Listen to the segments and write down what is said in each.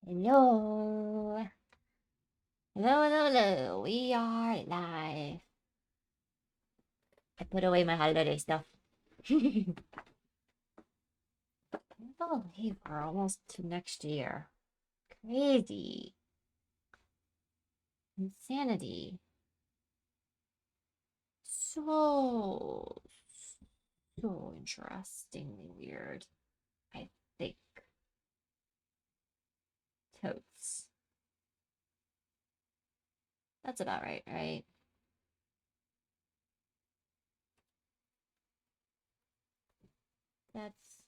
Hello. Hello, hello, hello. We are live. I put away my holiday stuff. I can't believe we're almost to next year. Crazy. Insanity. So interestingly weird. I think. Totes. That's about right, right? That's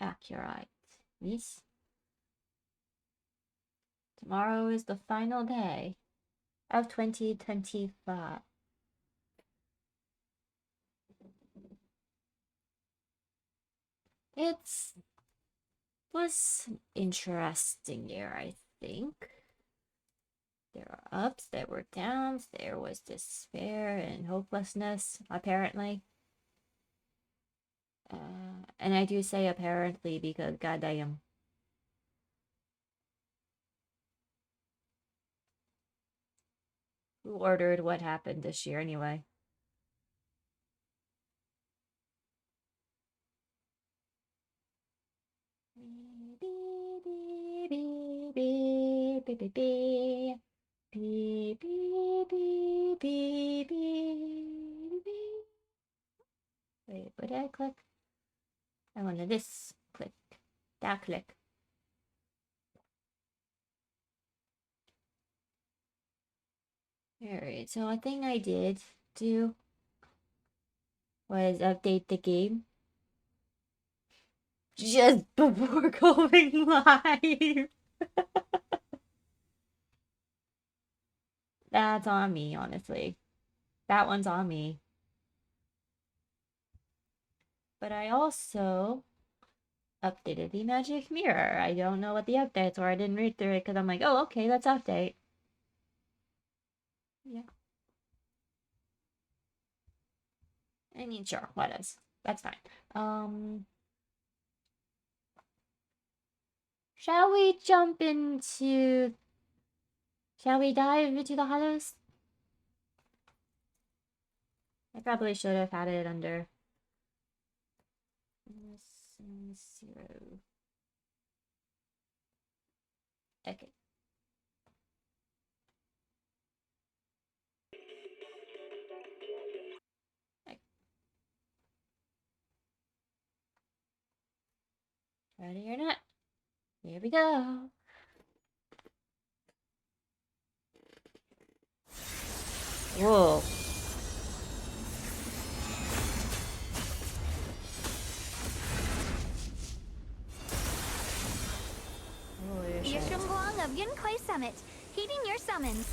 accurate. Yes. Tomorrow is the final day of 2025. It's was an interesting year, I think. There were ups, there were downs, there was despair and hopelessness, apparently. And I do say apparently because goddamn. Who ordered what happened this year anyway? Wait, what did I click? I wanted this. Click. That click. Alright, so one thing I did do was update the game just before going live. That's on me, honestly. That one's on me. But I also updated the VMagicMirror. I don't know what the updates were. I didn't read through it because I'm like, oh, okay, let's update. Yeah. I mean, sure, what is? That's fine. Shall we jump into... Shall we dive into the hollows? I probably should have had it under... Zero. Okay. Ready or not? Here we go. Whoa. Yeshunguang of Yunkai Summit, heeding your summons.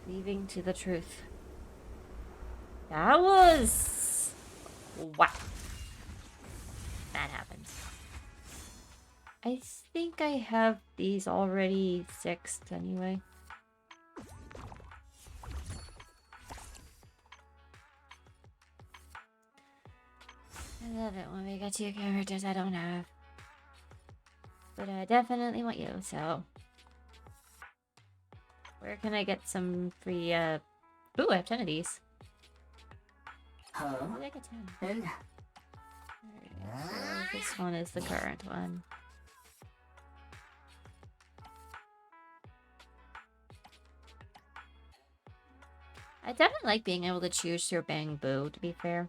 Leaving to the truth. That was... Wow. That happens. I think I have these already fixed anyway. I love it when we get 2 characters I don't have. But I definitely want you, so... Where can I get some free, Ooh, I have 10 of these. Huh? Where did I get 10? Right, so this one is the current one. I definitely like being able to choose your bang boo, to be fair.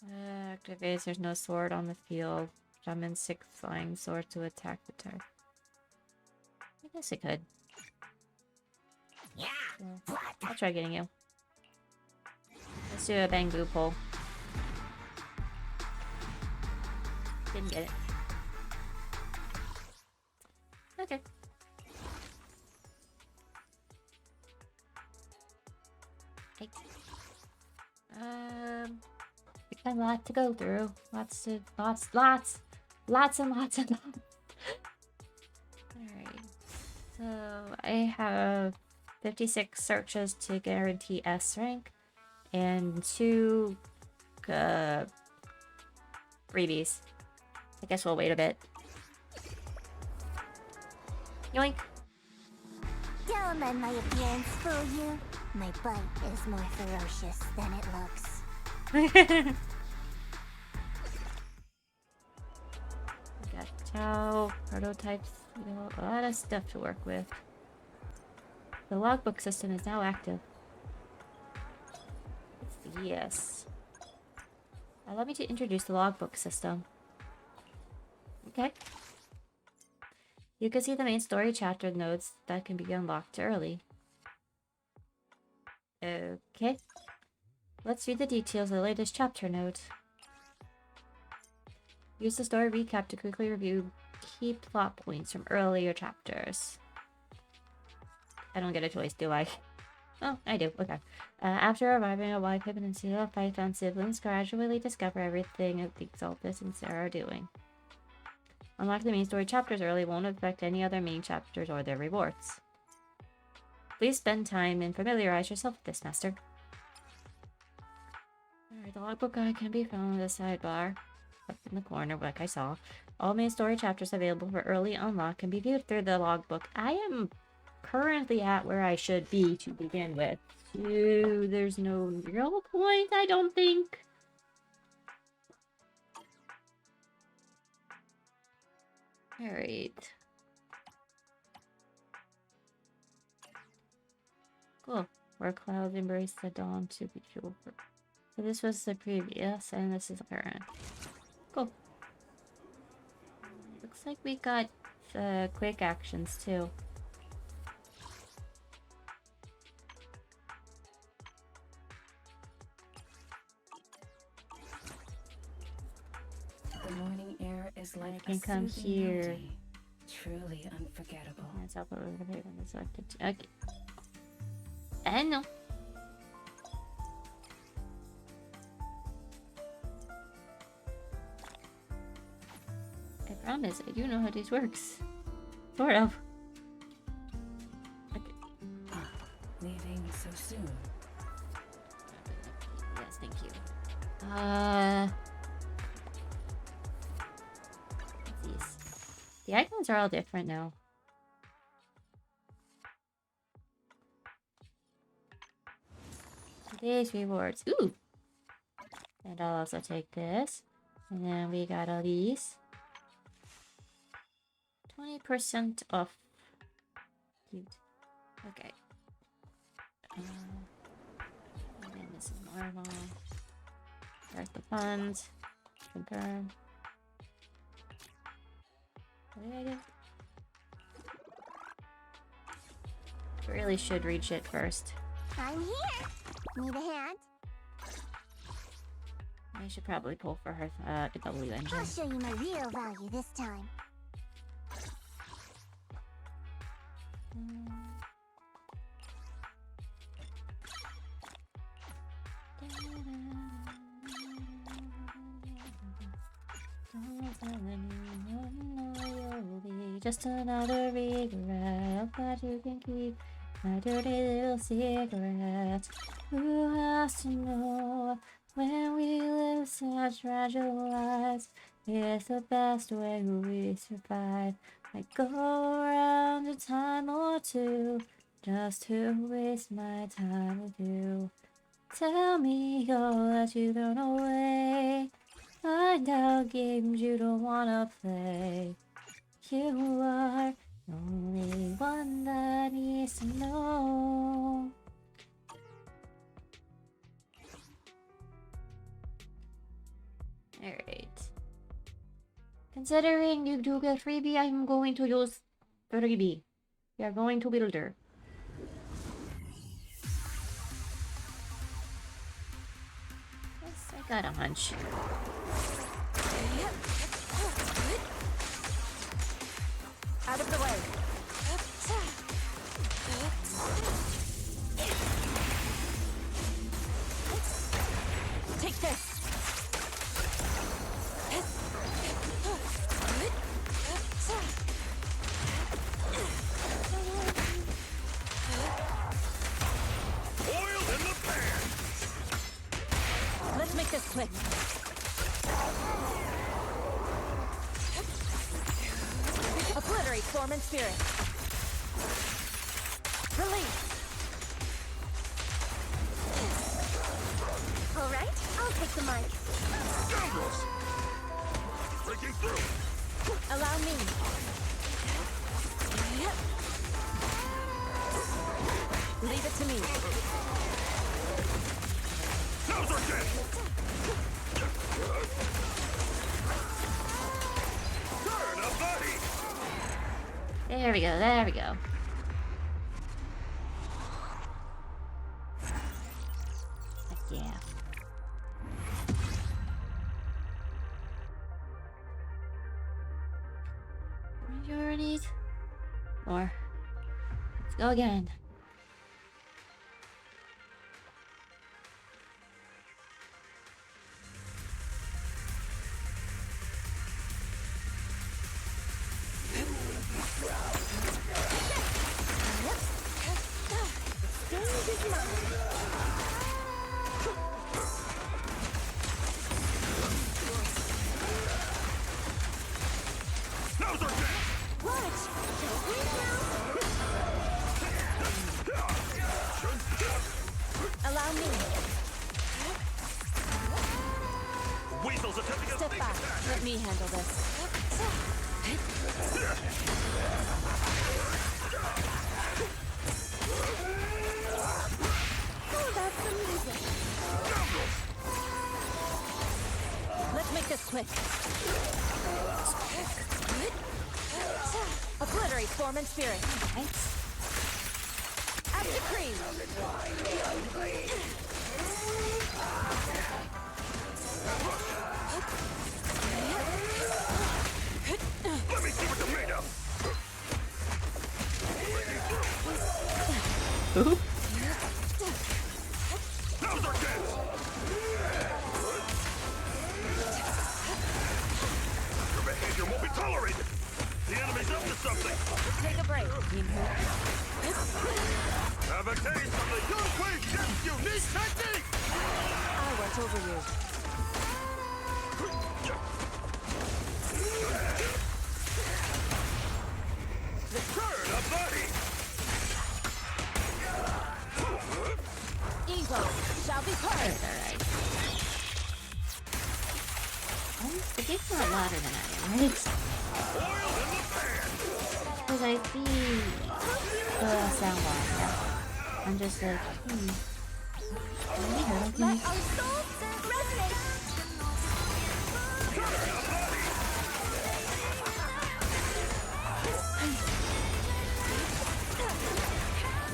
Activates, there's no sword on the field. Summon 6 flying swords to attack the target. I guess it could. Yeah. I'll try getting you. Let's do a bang boo pull. Didn't get it. Okay. Hey. We got a lot to go through. Lots and lots. Alright. So I have 56 searches to guarantee S rank and 2 freebies. I guess we'll wait a bit. Yoink! Don't let my appearance fool you. My bite is more ferocious than it looks. Got Tau, prototypes, you know, a lot of stuff to work with. The logbook system is now active. Yes. Allow me to introduce the logbook system. Okay. You can see the main story chapter nodes that can be unlocked early. Okay. Let's read the details of the latest chapter note. Use the story recap to quickly review key plot points from earlier chapters. I don't get a choice, do I? Oh, I do. Okay. After arriving at Y, Pippin and Seal, Python siblings gradually discover everything that the Exaltus and Sarah are doing. Unlock the main story chapters early won't affect any other main chapters or their rewards. Please spend time and familiarize yourself with this, Master. Alright, the logbook guide can be found in the sidebar, up in the corner, like I saw. All main story chapters available for early unlock can be viewed through the logbook. I am currently at where I should be to begin with. So there's no real point, I don't think. Alright. Cool. Where clouds embrace the dawn to be over. So this was the previous, and this is the current. Cool. Looks like we got quick actions too. The morning air is like I can come soothing here. melody, truly unforgettable. That's up over there when it's selected. Okay. I know. I promise, I do know how this works. Sort of. Okay. Ah, leaving so soon. Yes, thank you. These. The icons are all different now. Today's rewards. Ooh! And I'll also take this. And then we got all these. 20% off. Cute. Okay. And then this is normal. Start the funds. Confirm. What did I do? Really should reach it first. I'm here. Need a hand? I should probably pull for her W engine. I'll show you my real value this time. Just another regret, but you can keep my dirty little cigarette. Who has to know when we live such fragile lives? It's the best way we survive. I go around a time or two just to waste my time with you. Tell me all that you thrown away. Find out games you don't wanna play. You are the only one that needs to know. Alright. Considering you do get freebie, I'm going to use freebie. We are going to builder. Yes, I got a hunch. Out of the way. Take this! Oil in the pan! Let's make this quick. form and spirit. Release. All right, I'll take the mic. Scoundrels! Breaking through! Allow me. Leave it to me. Now's our chance! Turn a body! There we go, there we go. Heck yeah. Majority. More. Let's go again. Now's our chance! Allow me. Weasel's attempting a Step sneak back. attack! Let me handle this. Oh, that's some music. Scoundrels! Let's make this quick. Obliterate form and spirit. Right? As decreed. Let me see what you're made of! Ooh. Now's our chance! Your behavior won't be tolerated! The enemy's up to something! Take a break. Have a taste of the Yunhui Chef's unique technique! I went over you. Turn a body! Ego shall be purged. Alright. The game's not louder than I am, right? Oil in the pan! Because I see the sound bar, yeah. I'm just like, Let our souls resonate.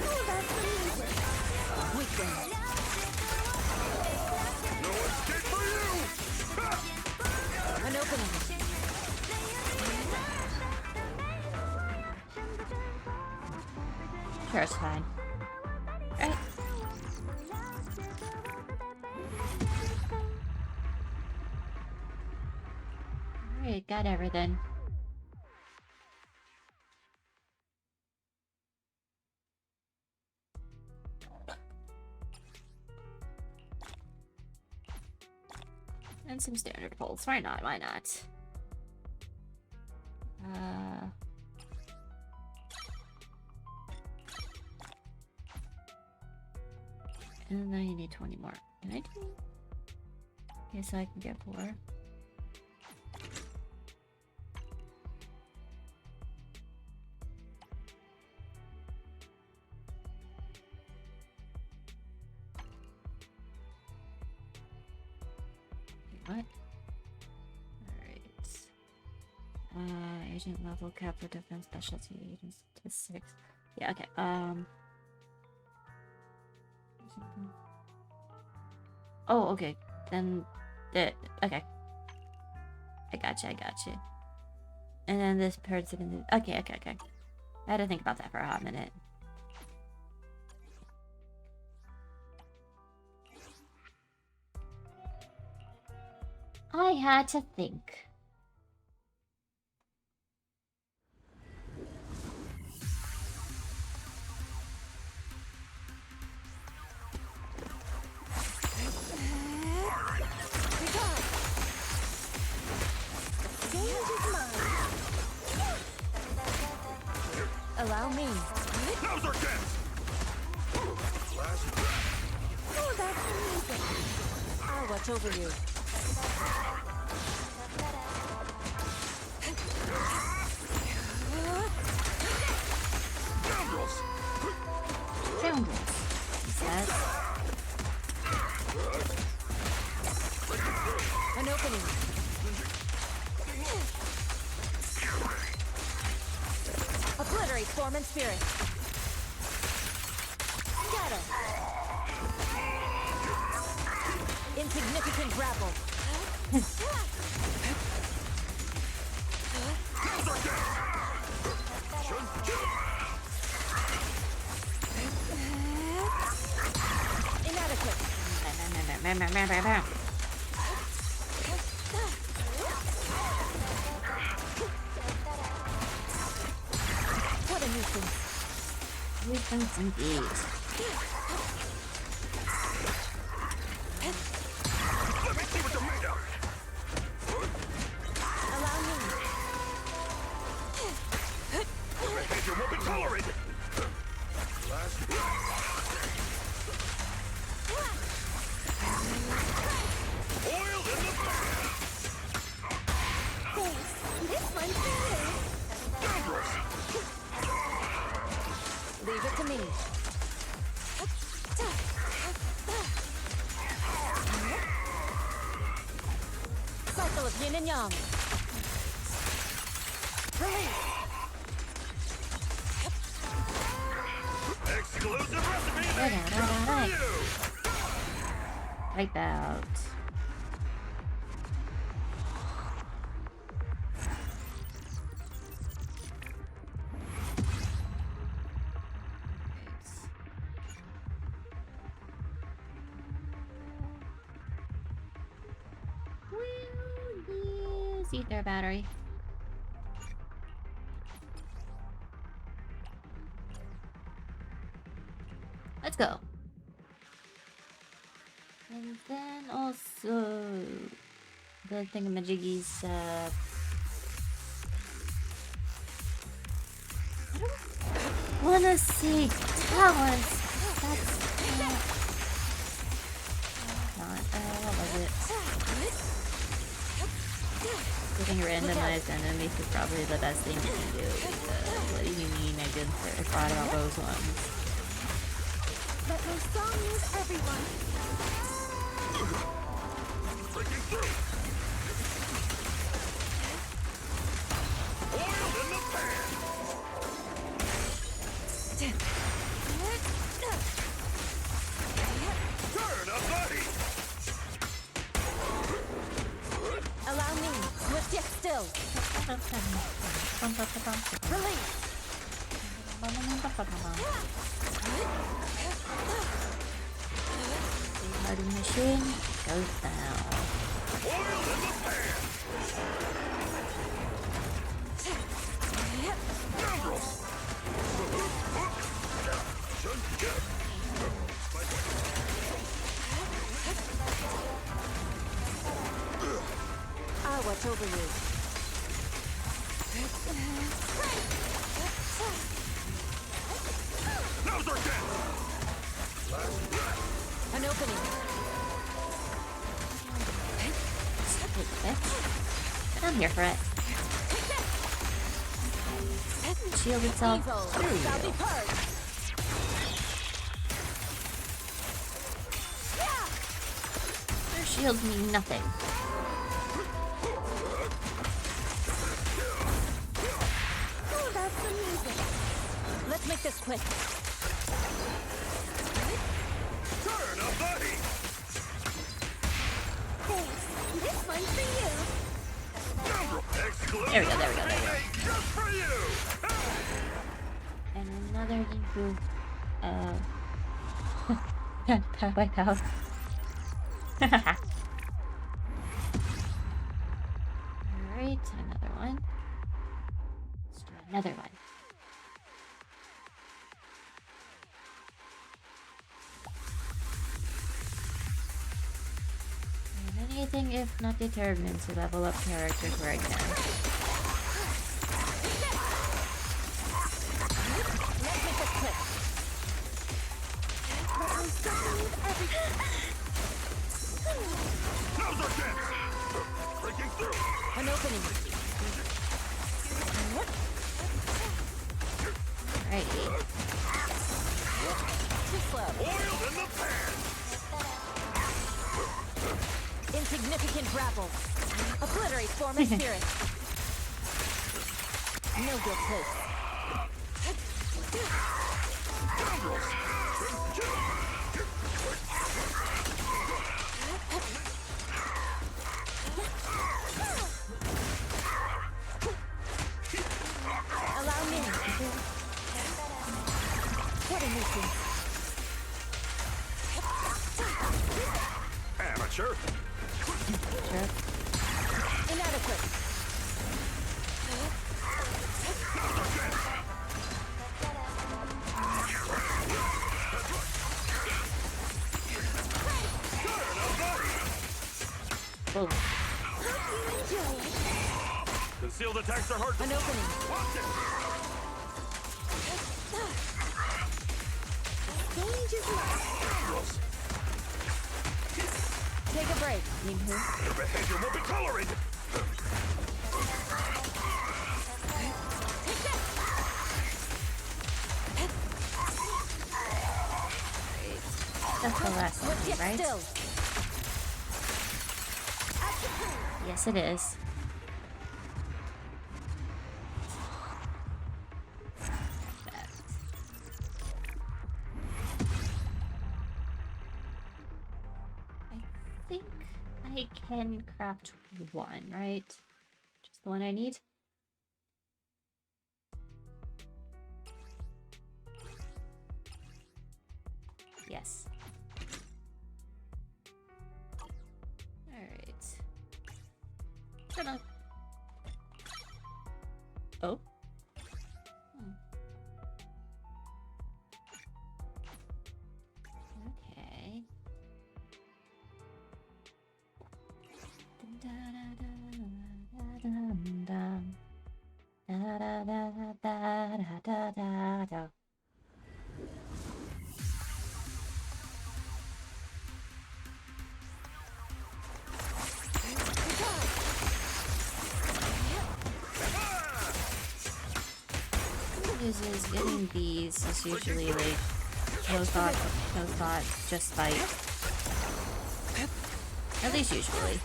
Oh, that's some music. Weaken. No escape for you! Ha! An opening. sure it's fine. Right? Alright, got everything. And some standard pulls. Why not? Why not? And then you need 20 more. Can I do? Okay, so I can get 4. What? Alright. Agent level cap for defense specialty agents to 6. Yeah, okay. Oh, okay. Then okay. I gotcha. And then this person in the okay. I had to think about that for a hot minute. I had to think. Now's our chance! Last breath. Oh, that's amazing. I'll watch over you. Scoundrels! Scoundrels. He says. An opening. Obliterate form and spirit. Scatter. Insignificant grapple. Now's our chance! Inadequate. What a nuisance. Nuisance indeed. Let me see what you're made of! Allow me. Your behavior won't be tolerated! Last breath. Oil in the pan! Thanks. This one's for you. Scoundrels! Leave it to me. Cycle of yin and yang. Release. Exclusive recipe Right, made right, just right, for right. you! Wipe out. We'll use ether battery. Let's go. And then also the thingamajiggies, I don't wanna see talents. That's not, what was it? Getting randomized enemies is probably the best thing you can do, because what do you mean I didn't thought about those ones? Let my song use everyone. Breaking through! Oil in the pan! Turn up the heat! Allow me. Swift yet still. Release. Loading machine goes down. Oil in the pan! Scoundrels! I'll watch over you. Now's our chance! Last breath! An opening. Stupid bitch. But I'm here for it. Shield itself. Evil There shall you be go. purged. Their shields mean nothing. Oh, that's amazing. Let's make this quick. Turn up the heat! Thanks. This one's for you. Scoundrel! Exclusive There we go, there we go, there we go. recipe made just for you! And another Yinku. Wipe out. Alright, another one. Let's do another one. And anything if not determined to level up characters where I can. Let's make this quick. Now's our chance! Breaking through! An opening. Alrighty. Too slow. Oil in the pan! Insignificant grapple. Obliterate form and spirit. No good place. Allow me. What a nuisance. Amateur! Sure. Inadequate. Whoa. Concealed attacks are hard to An opening. watch it! Stage is mine. Take a break. Your behavior won't be tolerated! That's the last Let's one, get right? still. Yes, it is. I think I can craft one, right? Just the one I need? Yes. Alright. Gonna... Oh. Okay. Is getting these is usually like no thought, just fight. At least usually.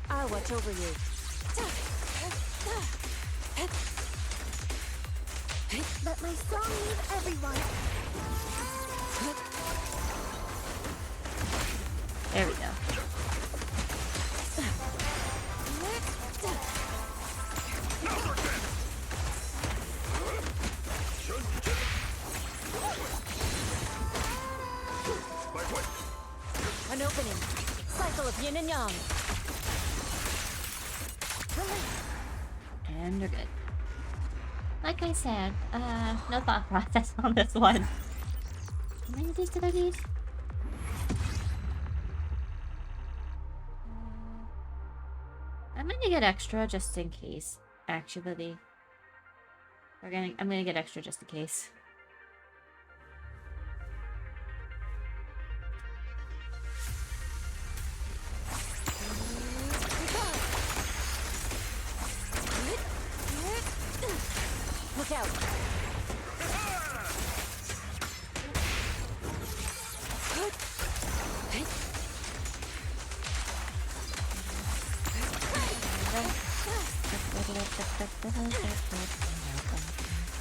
I'll watch over you. Let my song leave everyone. There we go. Now's our chance! My way! An opening. Cycle of yin and yang. And we're good. Like I said, no thought process on this one. How many of these did I need? I'm gonna get extra just in case. Actually, I'm gonna get extra just in case. Look out.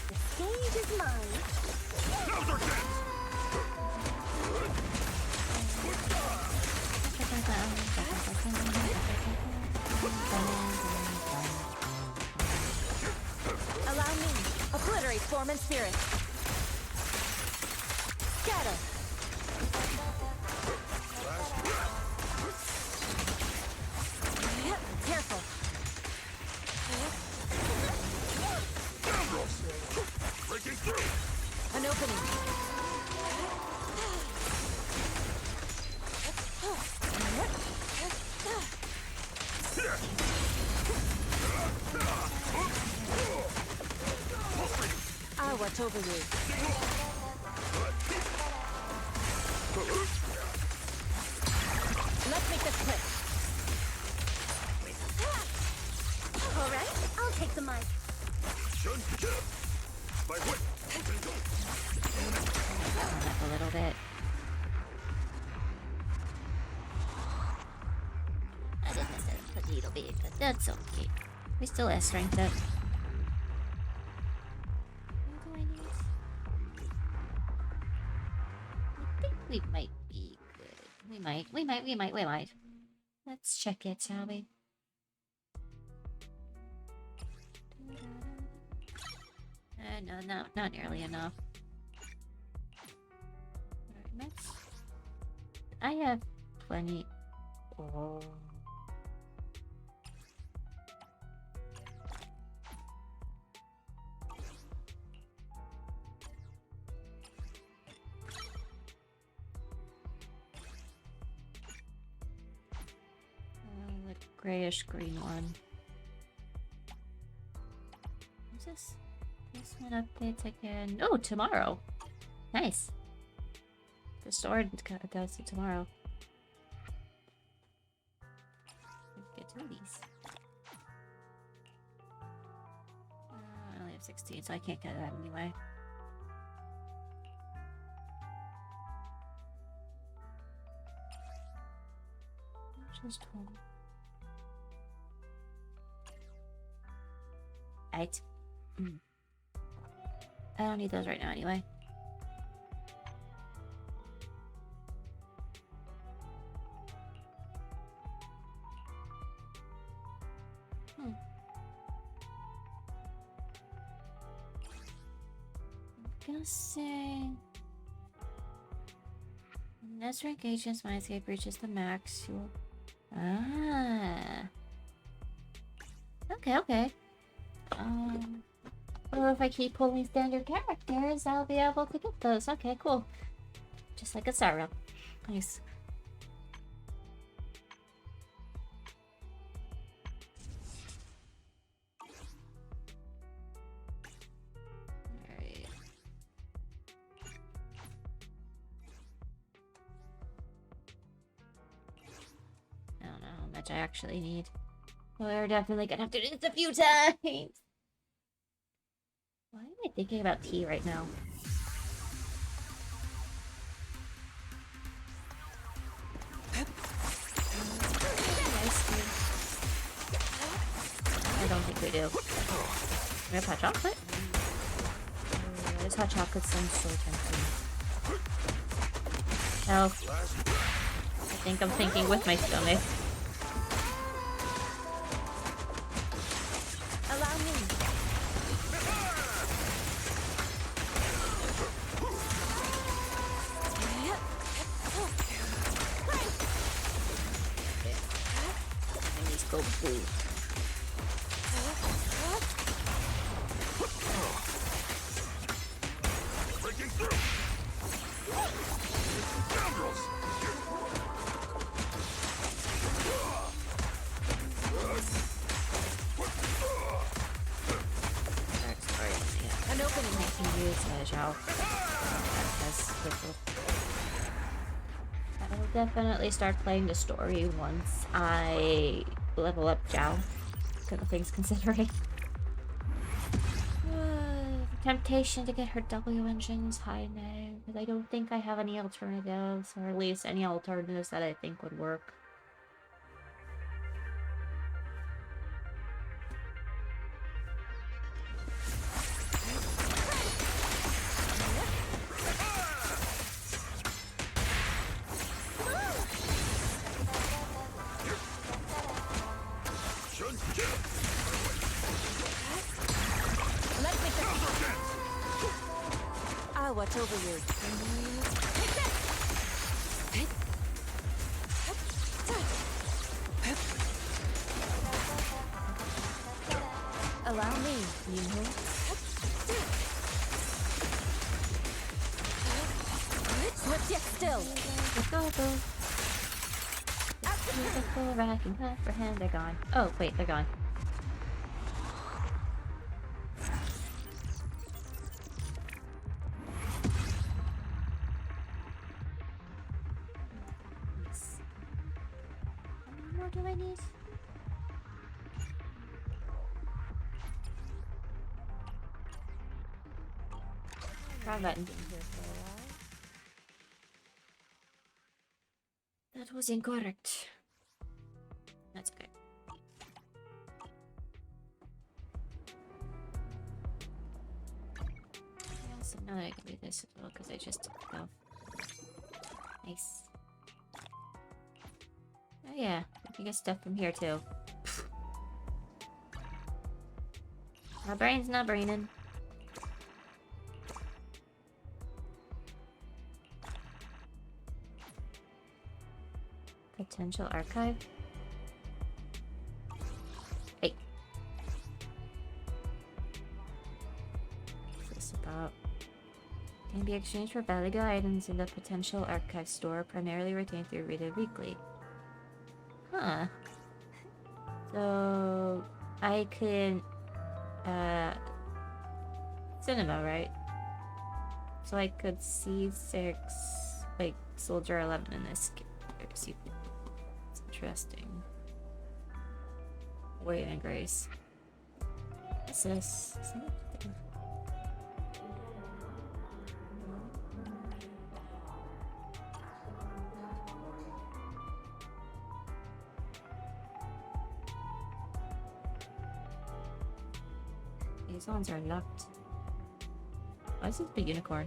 The stage is mine. Now's our chance! Allow me. Obliterate form and spirit. Scatter. Careful. Scoundrels! Breaking through! An opening. I'll watch over you. Let's make this quick. Alright, I'll take the mic. Up a little bit. I didn't miss it a little bit, but that's okay. We still have strength up. What do I need? I think we might be good. We might. Let's check it, shall we? No, not nearly enough. Alright, next. I have plenty. Oh. The grayish green one. What's this? This one updates again. Oh, tomorrow. Nice. The store does it tomorrow. Get two of these. I only have 16, so I can't get that anyway. Just 20. Right. I don't need those right now anyway. I'm gonna say... Unless rank agent's mindscape reaches the max, you will... Ah. Okay. Well, if I keep pulling standard characters, I'll be able to get those. Okay, cool. Just like a Sarah. Nice. Alright. I don't know how much I actually need. We're definitely gonna have to do this a few times. Why am I thinking about tea right now? I don't think we do. We have hot chocolate? This hot chocolate sounds so tempting. Oh. I think I'm thinking with my stomach. Allow me. Go blue. Breaking through. Scoundrels. An opening I can use I'll definitely start playing the story once I level up Zhao. Good things considering. The temptation to get her W engine is high now, but I don't think I have any alternatives, or at least any alternatives that I think would work. I'll watch over you. Allow me, you know. Swift yet still. Go. Beautiful racking comprehend. They're gone. Oh, wait, they're gone. Wrong button. That was incorrect. That's okay. Yeah, so now I can do this as well because I just took it off. Nice. Oh yeah, I can get stuff from here too. My brain's not braining. Potential archive? Hey. What's this about? Can be exchanged for valuable items in the potential archive store, primarily retained through Reader Weekly. Huh. So I could cinema, right? So I could C6 like Soldier 11 in this game. It's interesting. Wait and Grace. What's this? These ones are locked. Why is this big unicorn?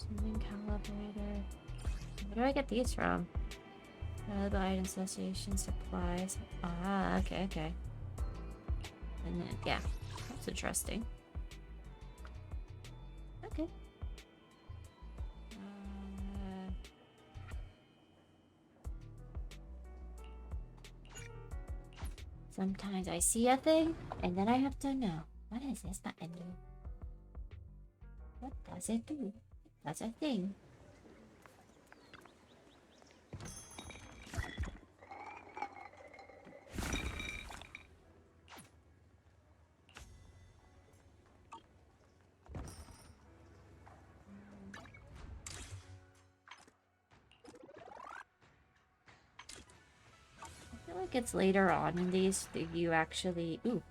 Zooming calibrator. Where do I get these from? Valuable item association supplies. Ah, okay, okay. And then, yeah, that's interesting. Okay. Sometimes I see a thing, and then I have to know. What does this button do? What does it do? That's a thing. I feel like it's later on in these that you actually... Ooh.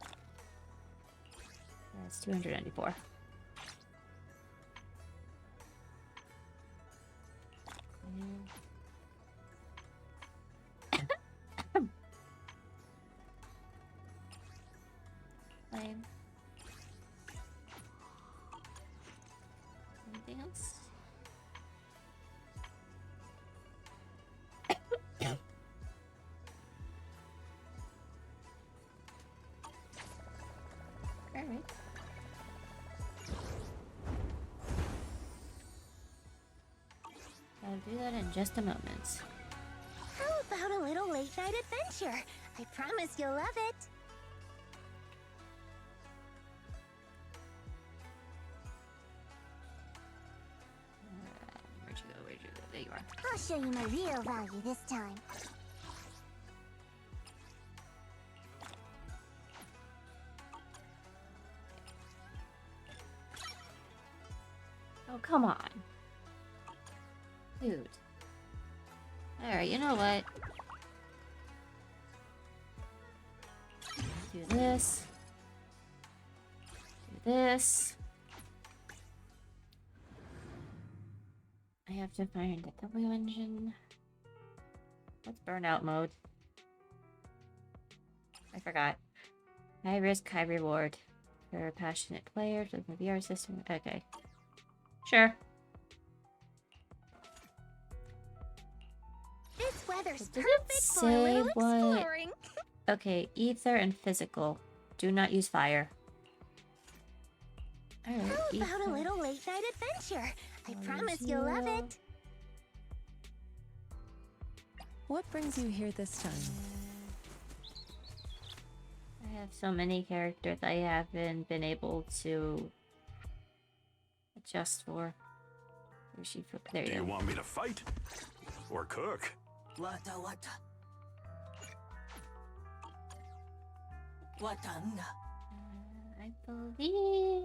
That's 294. Lame. Anything else? Alright. I'll do that in just a moment. How about a little late night adventure? I promise you'll love it. Where'd you go? Where'd you go? There you are. I'll show you my real value this time. Oh, come on. Dude. Alright, you know what? Do this. Do this. I have to find a W engine. What's burnout mode? I forgot. High risk, high reward. For a passionate player with the VR system. Okay. Sure. This weather's Does it perfect for a say little what? exploring. Okay, ether and physical. Do not use fire. Alright, How about a little late night adventure? I promise you'll love it. What brings you here this time? I have so many characters I haven't been able to adjust for. Where's she? There Do you you go. want me to fight? Or cook? Wata wata. Watanda. I believe.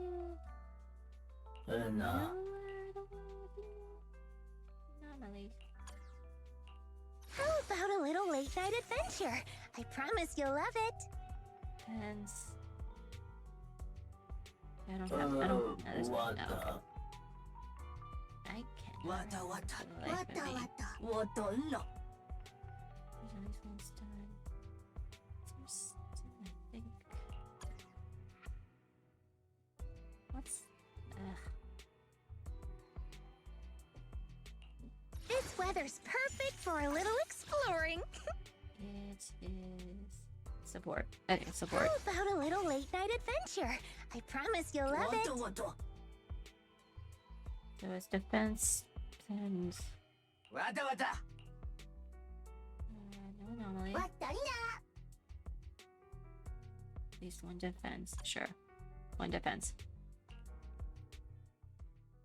No. Normally. How about a little late night adventure? I promise you'll love it. Depends. I don't have. I don't. No, this one. No. I can't. Wata wata. Wata wata. Wata no. There's at least one stud. There's still, I think. What's? This weather's perfect for a little exploring. It is support. Okay, support. How about a little late night adventure? I promise you'll love it. So it's defense and no anomaly. At least one defense. Sure. One defense.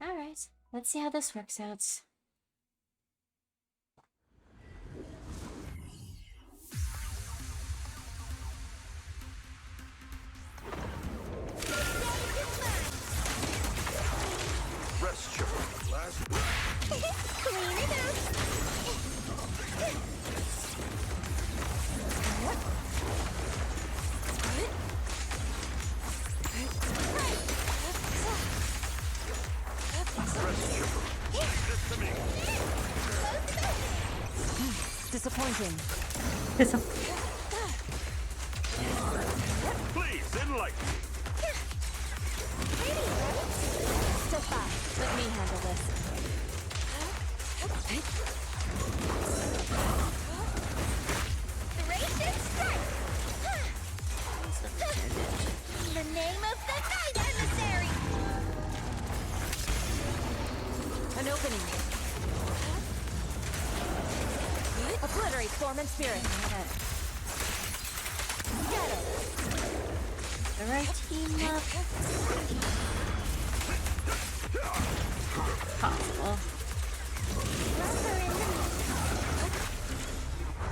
Alright. Let's see how this works out. Rest chipper. Last Clean it up. rest chipper. Leave this to me. Disappointing. Please enlighten me. Step back. Let me handle this. Gracious strike! The name of the night, emissary! An opening. Obliterate form and spirit. Shadow. The right team up. Possible.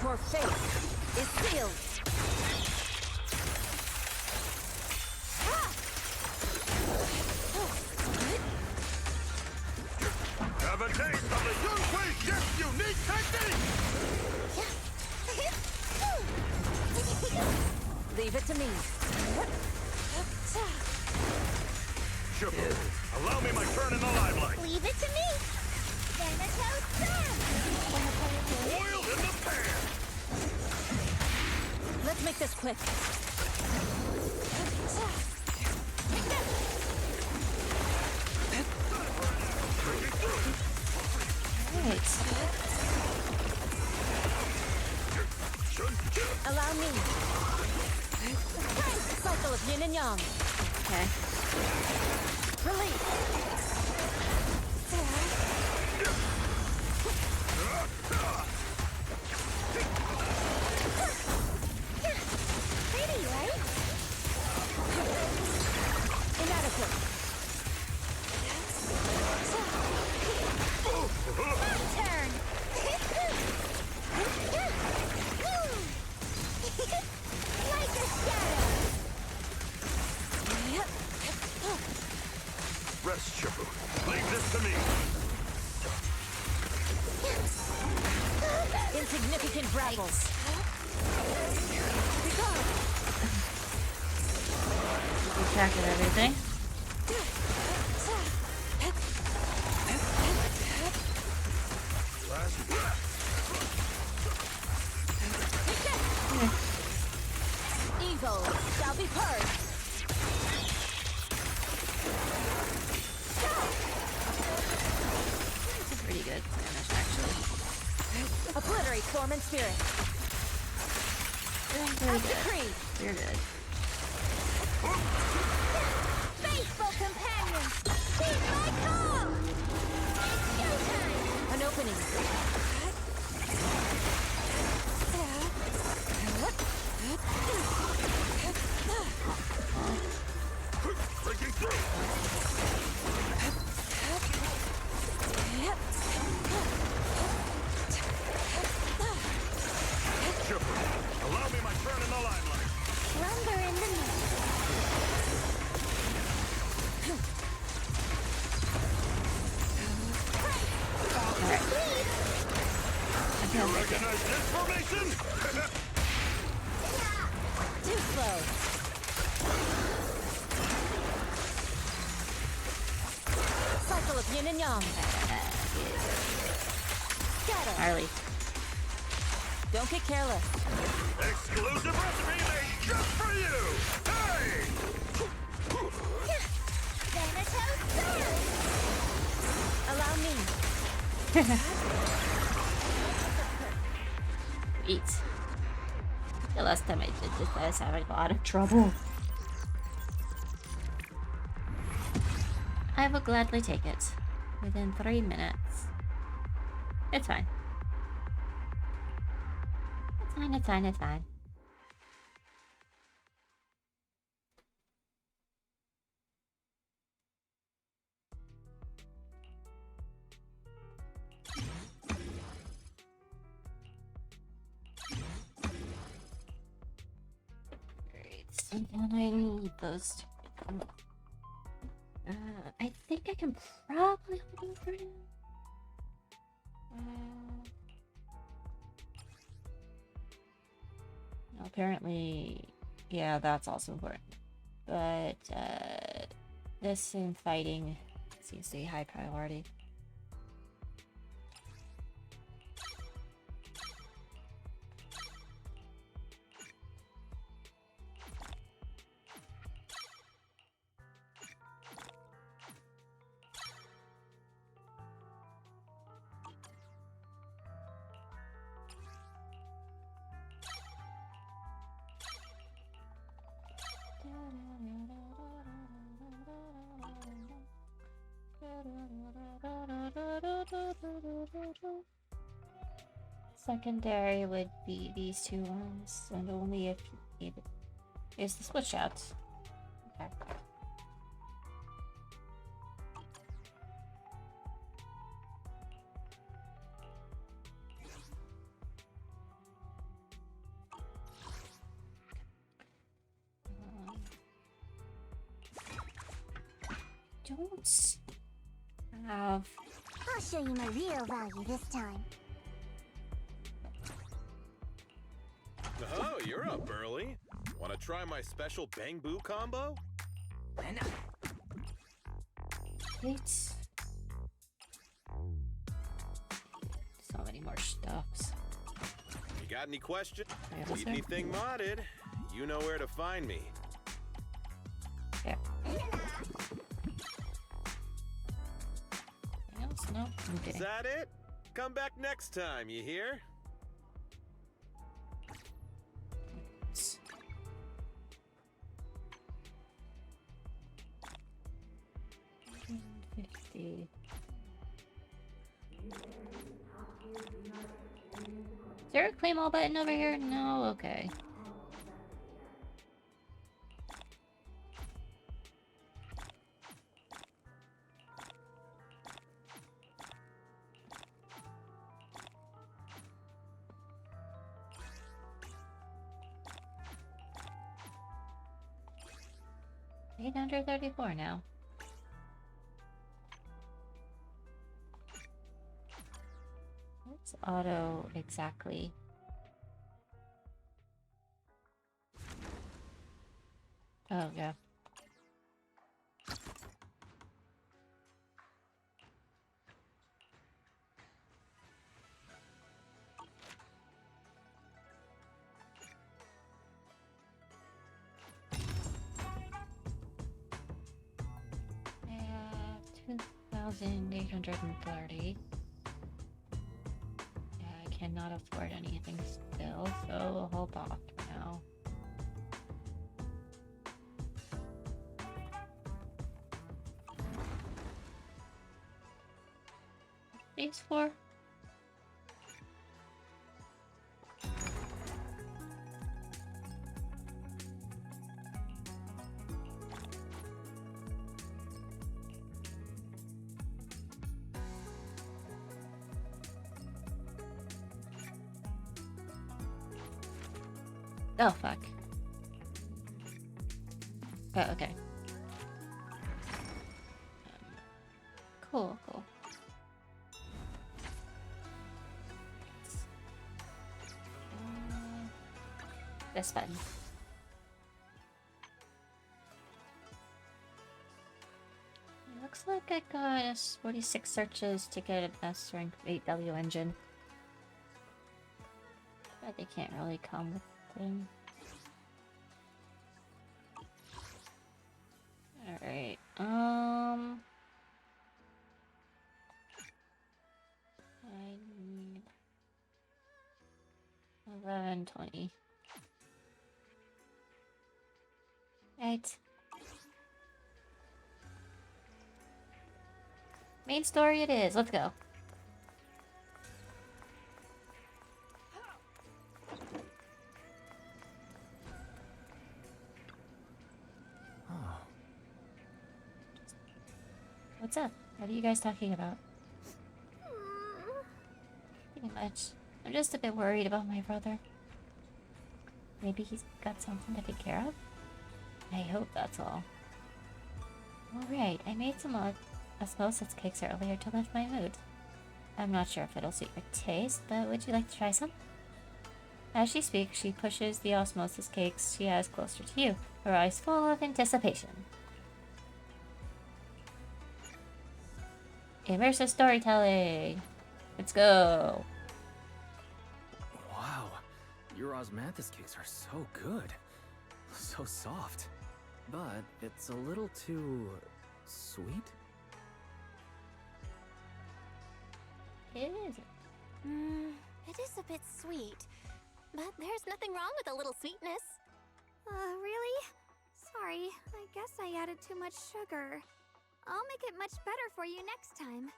Your fate is sealed. Have a taste of the Yunhui Gift unique technique! Leave it to me. Chipper, allow me my turn in the limelight. Leave it to me! Thanatos Sun! Oil in the pan! Let's make this quick. Right. Allow me. Cycle of yin and yang. Okay. Release. Pretty, right? Inadequate. Turn! Like a shadow! Rest chipper, leave this to me. Insignificant grapples. Keep track of everything. Last breath. Evil shall be purged. This is pretty good damage, actually. Obliterate form and spirit. Doing As pretty good. decreed. You're good. Faithful companions! Heed my call! It's showtime! An opening. Breaking through. Chipper, allow me my turn in the limelight. Slumber in the night. You recognize this formation? Too slow. Yin and yang. Scatter. Harley. Don't get careless. Exclusive recipe made just for you! Hey! Thanatos Zone! Allow me. Eat. The last time I did this, I was having a lot of trouble. I will gladly take it. Within 3 minutes. It's fine. It's fine, it's fine, it's fine. And then I need those to become... I think I can probably hold on for now. Apparently, yeah, that's also important. But, this and fighting seems to be high priority. Secondary would be these two ones, and only if you need it. Is the switch out? Okay. Don't have. I'll show you my real value this time. Oh, you're up early. Want to try my special Bang Boo combo? It's so many more stuffs. You got any questions? I Need anything modded? You know where to find me. Yeah. Anything else? No? Is Okay. that it? Come back next time, you hear? 50. Is there a claim all button over here? No? Okay. $834 now. What's auto exactly? Oh, yeah. Yeah, 2,830. Yeah, I cannot afford anything still, so we'll hold off for now. These four? Oh, fuck. Oh, okay. Cool, cool. This button. It looks Looks like I got 46 searches to get an S rank 8W engine. But they can't really come with them. Alright, I need 1120. Right. Main story it is. Let's go. What's up? What are you guys talking about? Pretty much. I'm just a bit worried about my brother. Maybe he's got something to take care of? I hope that's all. Alright, I made some osmosis cakes earlier to lift my mood. I'm not sure if it'll suit your taste, but would you like to try some? As she speaks, she pushes the osmosis cakes she has closer to you, her eyes full of anticipation. Immersive storytelling! Let's go! Wow, your osmanthus cakes are so good. So soft. But it's a little too... sweet? It is. It is a bit sweet. But there's nothing wrong with a little sweetness. Really? Sorry, I guess I added too much sugar. I'll make it much better for you next time.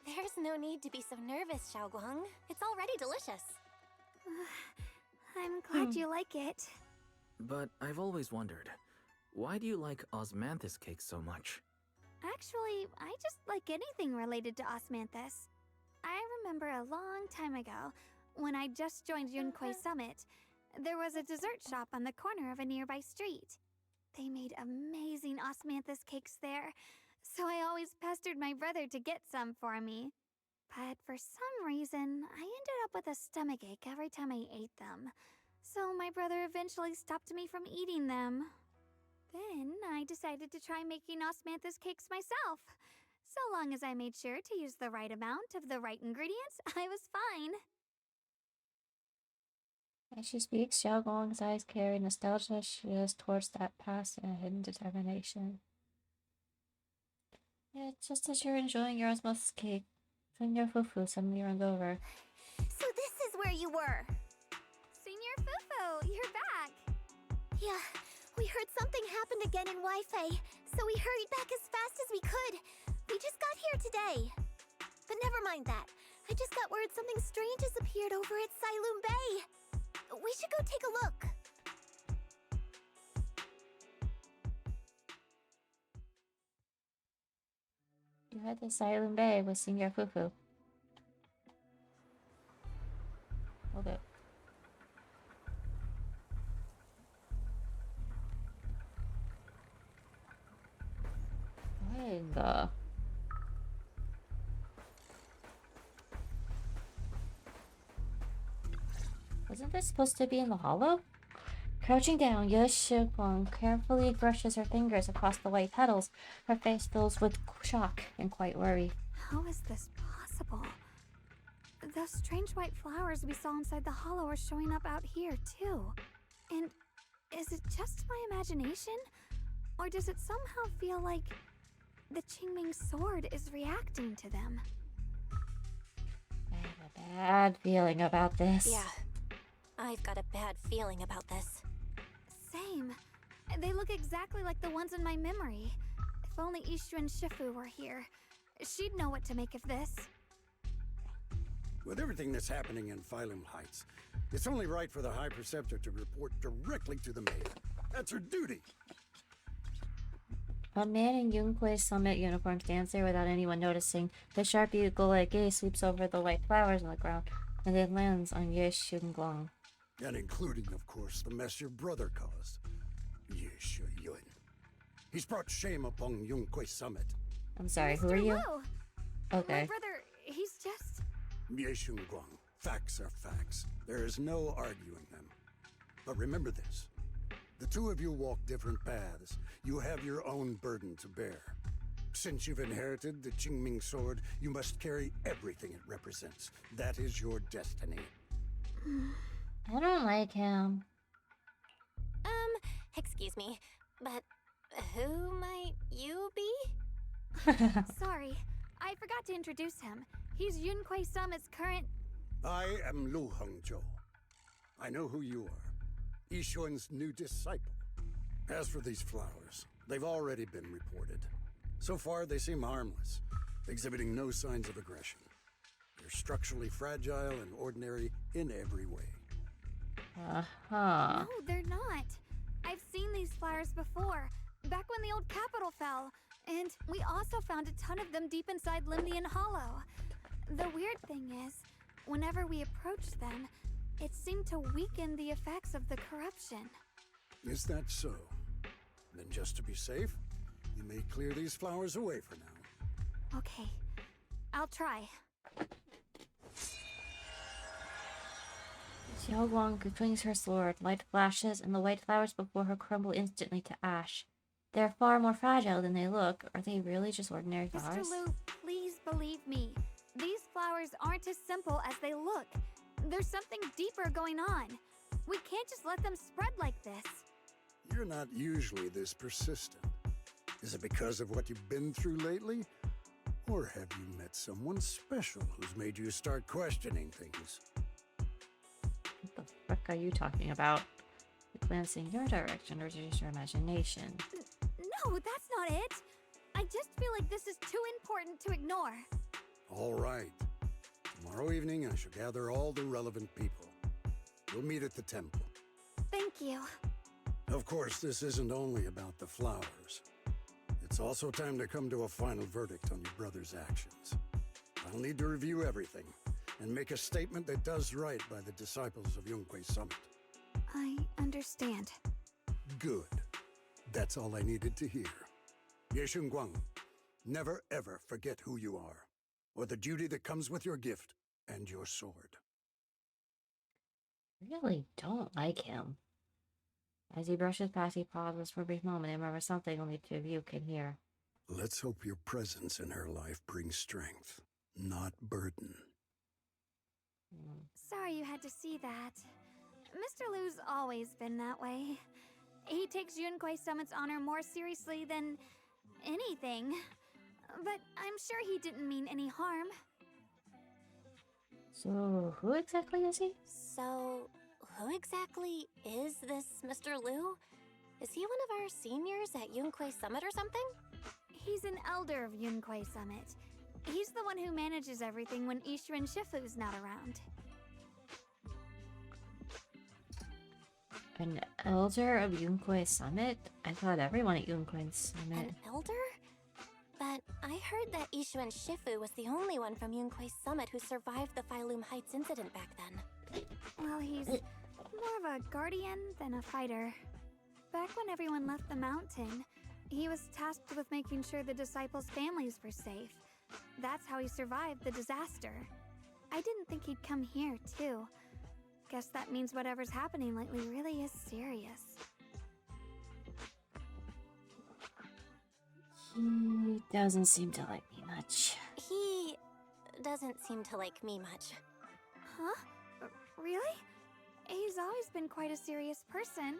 There's no need to be so nervous, Xiaoguang. It's already delicious. I'm glad you like it. But I've always wondered, why do you like osmanthus cakes so much? Actually, I just like anything related to osmanthus. I remember a long time ago, when I just joined Yunquay Summit, there was a dessert shop on the corner of a nearby street. They made amazing osmanthus cakes there, so I always pestered my brother to get some for me. But for some reason, I ended up with a stomachache every time I ate them. So my brother eventually stopped me from eating them. Then I decided to try making osmanthus cakes myself. So long as I made sure to use the right amount of the right ingredients, I was fine. As she speaks, Xiaoguang's eyes carry nostalgia towards that past and a hidden determination. Yeah, just as you're enjoying your osmosis cake, Senior Fufu suddenly runs over. So this is where you were. Senior Fufu, you're back. Yeah, we heard something happened again in Wi-Fi, so we hurried back as fast as we could. We just got here today. But never mind that. I just got word something strange has appeared over at Failume Bay. We should go take a look. You head to Failume Bay with Senior Fufu. Hold it. What in the... Wasn't this supposed to be in the hollow? Crouching down, Xiaoguang carefully brushes her fingers across the white petals. Her face fills with shock and quite worry. How is this possible? Those strange white flowers we saw inside the hollow are showing up out here, too. And is it just my imagination? Or does it somehow feel like the Qingming sword is reacting to them? I have a bad feeling about this. Yeah, I've got a bad feeling about this. Same. They look exactly like the ones in my memory. If only Ishu and Shifu were here, she'd know what to make of this. With everything that's happening in Failume Heights, it's only right for the High Preceptor to report directly to the mayor. That's her duty. A man in Yunquay Summit uniform stands there without anyone noticing. The sharp eagle-like gaze sweeps over the white flowers on the ground, and then lands on Ye Xiaoguang. And including, of course, the mess your brother caused. Yes, Huion. He's brought shame upon Yunquay Summit. I'm sorry, who Mr. are you? Wu, Okay. my brother, he's just... Xiaoguang. Facts are facts. There is no arguing them. But remember this. The two of you walk different paths. You have your own burden to bear. Since you've inherited the Qingming sword, you must carry everything it represents. That is your destiny. I don't like him. Excuse me, but who might you be? Sorry, I forgot to introduce him. He's Yunquei Summit's current... I am Lu Hongzhou. I know who you are. Yishuan's new disciple. As for these flowers, they've already been reported. So far, they seem harmless, exhibiting no signs of aggression. They're structurally fragile and ordinary in every way. Uh-huh. No, they're not. I've seen these flowers before, back when the old capital fell. And we also found a ton of them deep inside Limnian Hollow. The weird thing is, whenever we approached them, it seemed to weaken the effects of the corruption. Is that so? Then just to be safe, you may clear these flowers away for now. Okay, I'll try. Xiao Guang swings her sword. Light flashes, and the white flowers before her crumble instantly to ash. They're far more fragile than they look. Are they really just ordinary flowers? Mr. Liu, please believe me. These flowers aren't as simple as they look. There's something deeper going on. We can't just let them spread like this. You're not usually this persistent. Is it because of what you've been through lately? Or have you met someone special who's made you start questioning things? What the frick are you talking about? Glancing your direction, or is it just your imagination? No, that's not it. I just feel like this is too important to ignore. All right. Tomorrow evening, I shall gather all the relevant people. We'll meet at the temple. Thank you. Of course, this isn't only about the flowers. It's also time to come to a final verdict on your brother's actions. I'll need to review everything and make a statement that does right by the disciples of Yunquei Summit. I understand. Good. That's all I needed to hear. Yeshun Guang, never ever forget who you are, or the duty that comes with your gift and your sword. Really don't like him. As he brushes past, he pauses for a brief moment and remembers something only two of you can hear. Let's hope your presence in her life brings strength, not burden. Sorry you had to see that. Mr. Liu's always been that way. He takes Yunquei Summit's honor more seriously than anything. But I'm sure he didn't mean any harm. So, who exactly is he? So, who exactly is this Mr. Liu? Is he one of our seniors at Yunquei Summit or something? He's an elder of Yunquei Summit. He's the one who manages everything when Ishu and Shifu's not around. An elder of Yunquei Summit? I thought everyone at Yunquei Summit. An elder? But I heard that Ishu and Shifu was the only one from Yunquei Summit who survived the Failume Heights incident back then. Well, he's more of a guardian than a fighter. Back when everyone left the mountain, he was tasked with making sure the disciples' families were safe. That's how he survived the disaster. I didn't think he'd come here, too. Guess that means whatever's happening lately really is serious. He doesn't seem to like me much. He doesn't seem to like me much. Huh? Really? He's always been quite a serious person.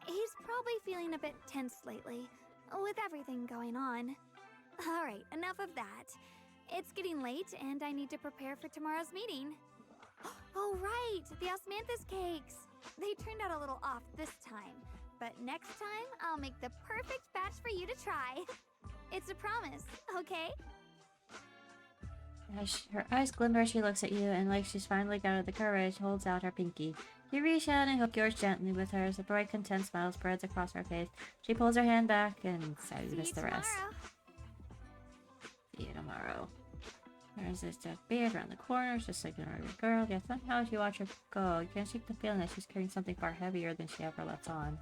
He's probably feeling a bit tense lately, with everything going on. Alright, enough of that. It's getting late, and I need to prepare for tomorrow's meeting. Oh right, the osmanthus cakes! They turned out a little off this time, but next time I'll make the perfect batch for you to try. It's a promise, okay? As her eyes glimmer, she looks at you, and like she's finally gathered the courage, holds out her pinky. You reach out and hook yours gently with hers. A bright, content smile spreads across her face. She pulls her hand back, and so you miss the rest. See you tomorrow. There's this beard around the corners, just like an ordinary girl. Yet somehow, as you watch her go, you can't shake the feeling that she's carrying something far heavier than she ever lets on.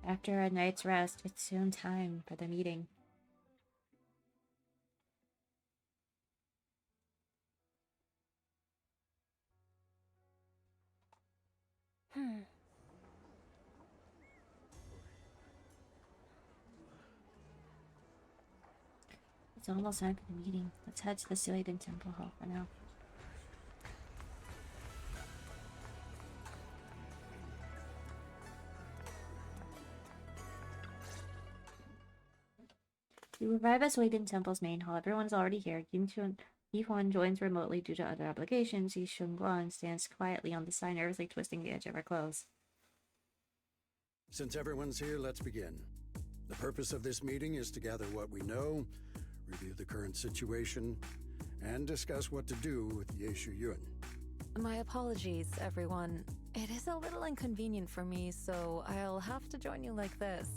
After a night's rest, it's soon time for the meeting. It's almost time for the meeting. Let's head to the Suidan Temple Hall for now. You arrive at Suidan Temple's main hall. Everyone's already here. Huion joins remotely due to other obligations. Guan stands quietly on the side, nervously twisting the edge of her clothes. Since everyone's here, let's begin. The purpose of this meeting is to gather what we know, review the current situation, and discuss what to do with Huion. My apologies, everyone. It is a little inconvenient for me, so I'll have to join you like this.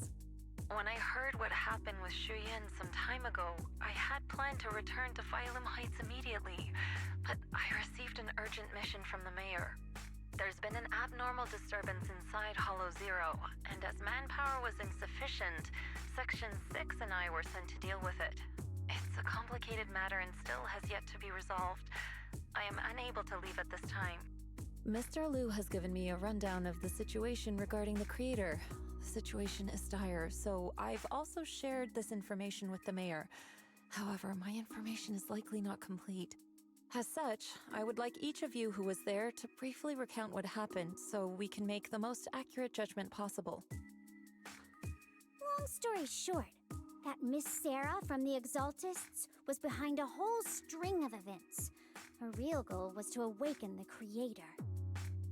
When I heard what happened with Huion some time ago, I had planned to return to Failume Heights immediately, but I received an urgent mission from the mayor. There's been an abnormal disturbance inside Hollow Zero, and as manpower was insufficient, Section 6 and I were sent to deal with it. It's a complicated matter and still has yet to be resolved. I am unable to leave at this time. Mr. Liu has given me a rundown of the situation regarding the creator. The situation is dire, so I've also shared this information with the mayor. However, my information is likely not complete. As such, I would like each of you who was there to briefly recount what happened so we can make the most accurate judgment possible. Long story short, that Miss Sarah from the Exaltists was behind a whole string of events. Her real goal was to awaken the creator.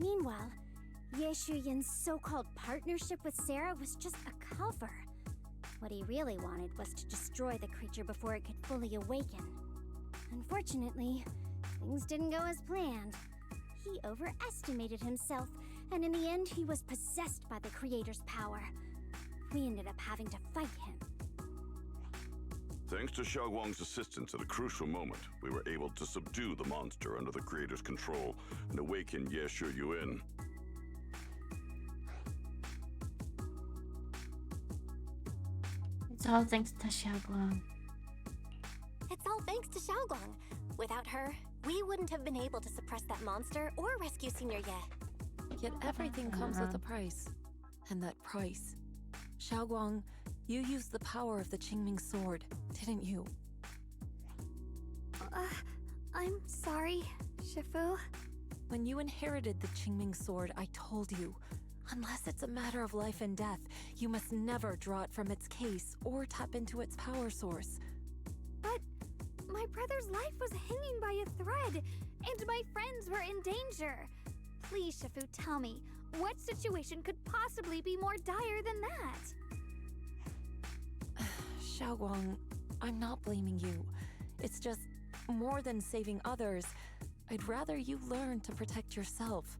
Meanwhile, Huion's so-called partnership with Sarah was just a cover. What he really wanted was to destroy the creature before it could fully awaken. Unfortunately, things didn't go as planned. He overestimated himself, and in the end he was possessed by the creator's power. We ended up having to fight him. Thanks to Xiaoguang's assistance at a crucial moment, we were able to subdue the monster under the creator's control and awaken Huion. It's all thanks to Xiaoguang. It's all thanks to Xiaoguang. Without her, we wouldn't have been able to suppress that monster or rescue Senior Ye. Yet everything comes with a price. And that price. Xiaoguang, you used the power of the Qingming sword, didn't you? I'm sorry, Shifu. When you inherited the Qingming sword, I told you, unless it's a matter of life and death, you must never draw it from its case or tap into its power source. But my brother's life was hanging by a thread, and my friends were in danger. Please, Shifu, tell me, what situation could possibly be more dire than that? Xiaoguang, I'm not blaming you. It's just, more than saving others, I'd rather you learn to protect yourself.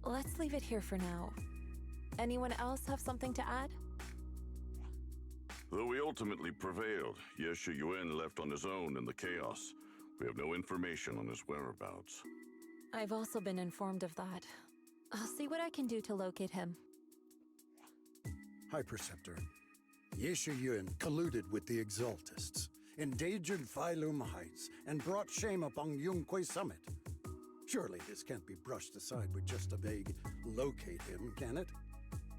Let's leave it here for now. Anyone else have something to add? Though we ultimately prevailed, Huion left on his own in the chaos. We have no information on his whereabouts. I've also been informed of that. I'll see what I can do to locate him. High Preceptor, Huion colluded with the Exaltists, endangered Failume Heights, and brought shame upon Yunquay Summit. Surely this can't be brushed aside with just a vague locate him, can it?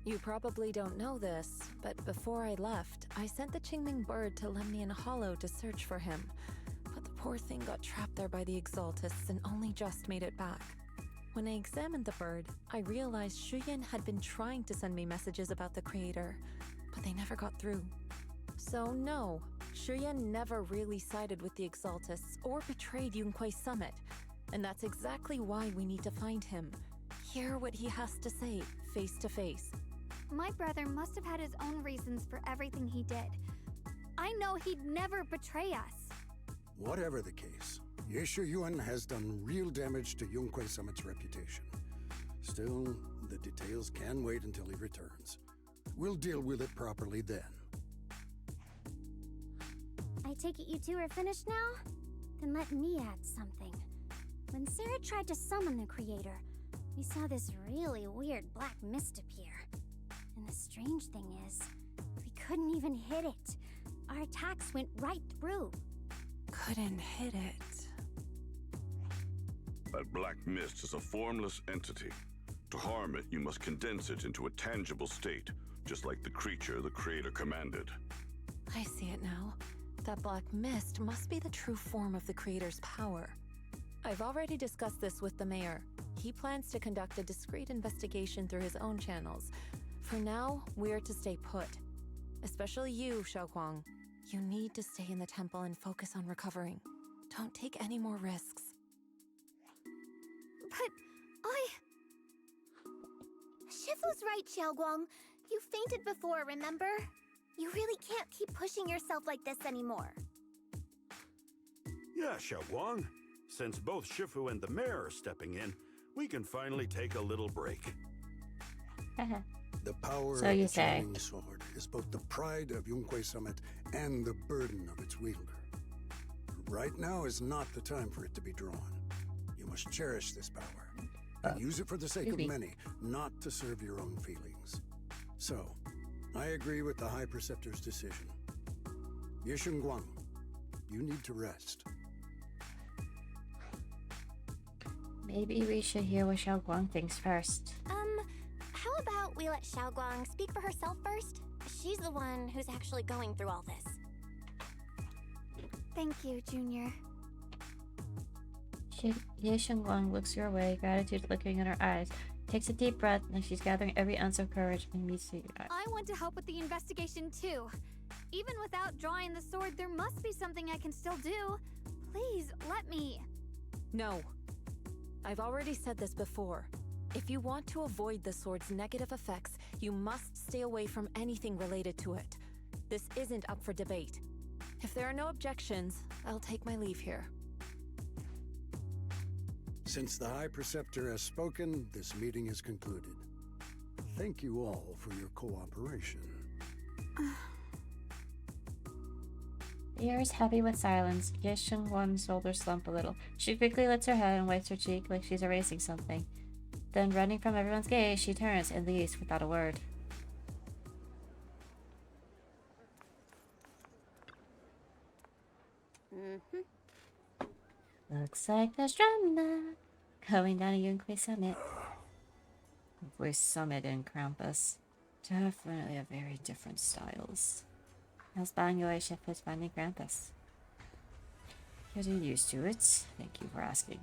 You probably don't know this, but before I left, I sent the Qingming bird to Lemnian Hollow to search for him. But the poor thing got trapped there by the Exaltists and only just made it back. When I examined the bird, I realized Huion had been trying to send me messages about the creator, but they never got through. So no, Huion never really sided with the Exaltists or betrayed Yunquay Summit, and that's exactly why we need to find him. Hear what he has to say, face to face. My brother must have had his own reasons for everything he did. I know he'd never betray us. Whatever the case, Huion has done real damage to Yunquay Summit's reputation. Still, the details can wait until he returns. We'll deal with it properly then. I take it you two are finished now? Then let me add something. When Sarah tried to summon the creator, we saw this really weird black mist appear. And the strange thing is, we couldn't even hit it. Our attacks went right through. Couldn't hit it. That black mist is a formless entity. To harm it, you must condense it into a tangible state, just like the creature the creator commanded. I see it now. that black mist must be the true form of the creator's power. I've already discussed this with the mayor. He plans to conduct a discreet investigation through his own channels. For now, we're to stay put. Especially you, Xiaoguang. You need to stay in the temple and focus on recovering. Don't take any more risks. But Shifu's right, Xiaoguang. You fainted before, remember? You really can't keep pushing yourself like this anymore. Yeah, Xiaoguang. Since both Shifu and the mayor are stepping in, we can finally take a little break. The power So of you the say. Channeling Sword is both the pride of Yunquei Summit and the burden of its wielder. Right now is not the time for it to be drawn. You must cherish this power and use it for the sake of Maybe. many, not to serve your own feelings. So, I agree with the High Preceptor's decision. Yishun Guang, you need to rest. Maybe we should hear what Xiaoguang thinks first. How about we let Xiaoguang speak for herself first? She's the one who's actually going through all this. thank you, Junior. Ye Shengguang looks your way, gratitude flickering in her eyes. Takes a deep breath, like she's gathering every ounce of courage and meets you. I want to help with the investigation too. Even without drawing the sword, there must be something I can still do. Please, let me. No. I've already said this before. If you want to avoid the sword's negative effects, you must stay away from anything related to it. This isn't up for debate. If there are no objections, I'll take my leave here. Since the High Preceptor has spoken, this meeting is concluded. Thank you all for your cooperation. The air is heavy with silence. Ye Shengguang's shoulders slump a little. She quickly lifts her head and wipes her cheek like she's erasing something. Then, running from everyone's gaze, she turns and leaves without a word. Looks like there's drama going down a Yunquei Summit. Yunquei Summit and Krampus. Definitely have very different styles. How's Bangyue Chef is finding Krampus? Getting used to it. Thank you for asking.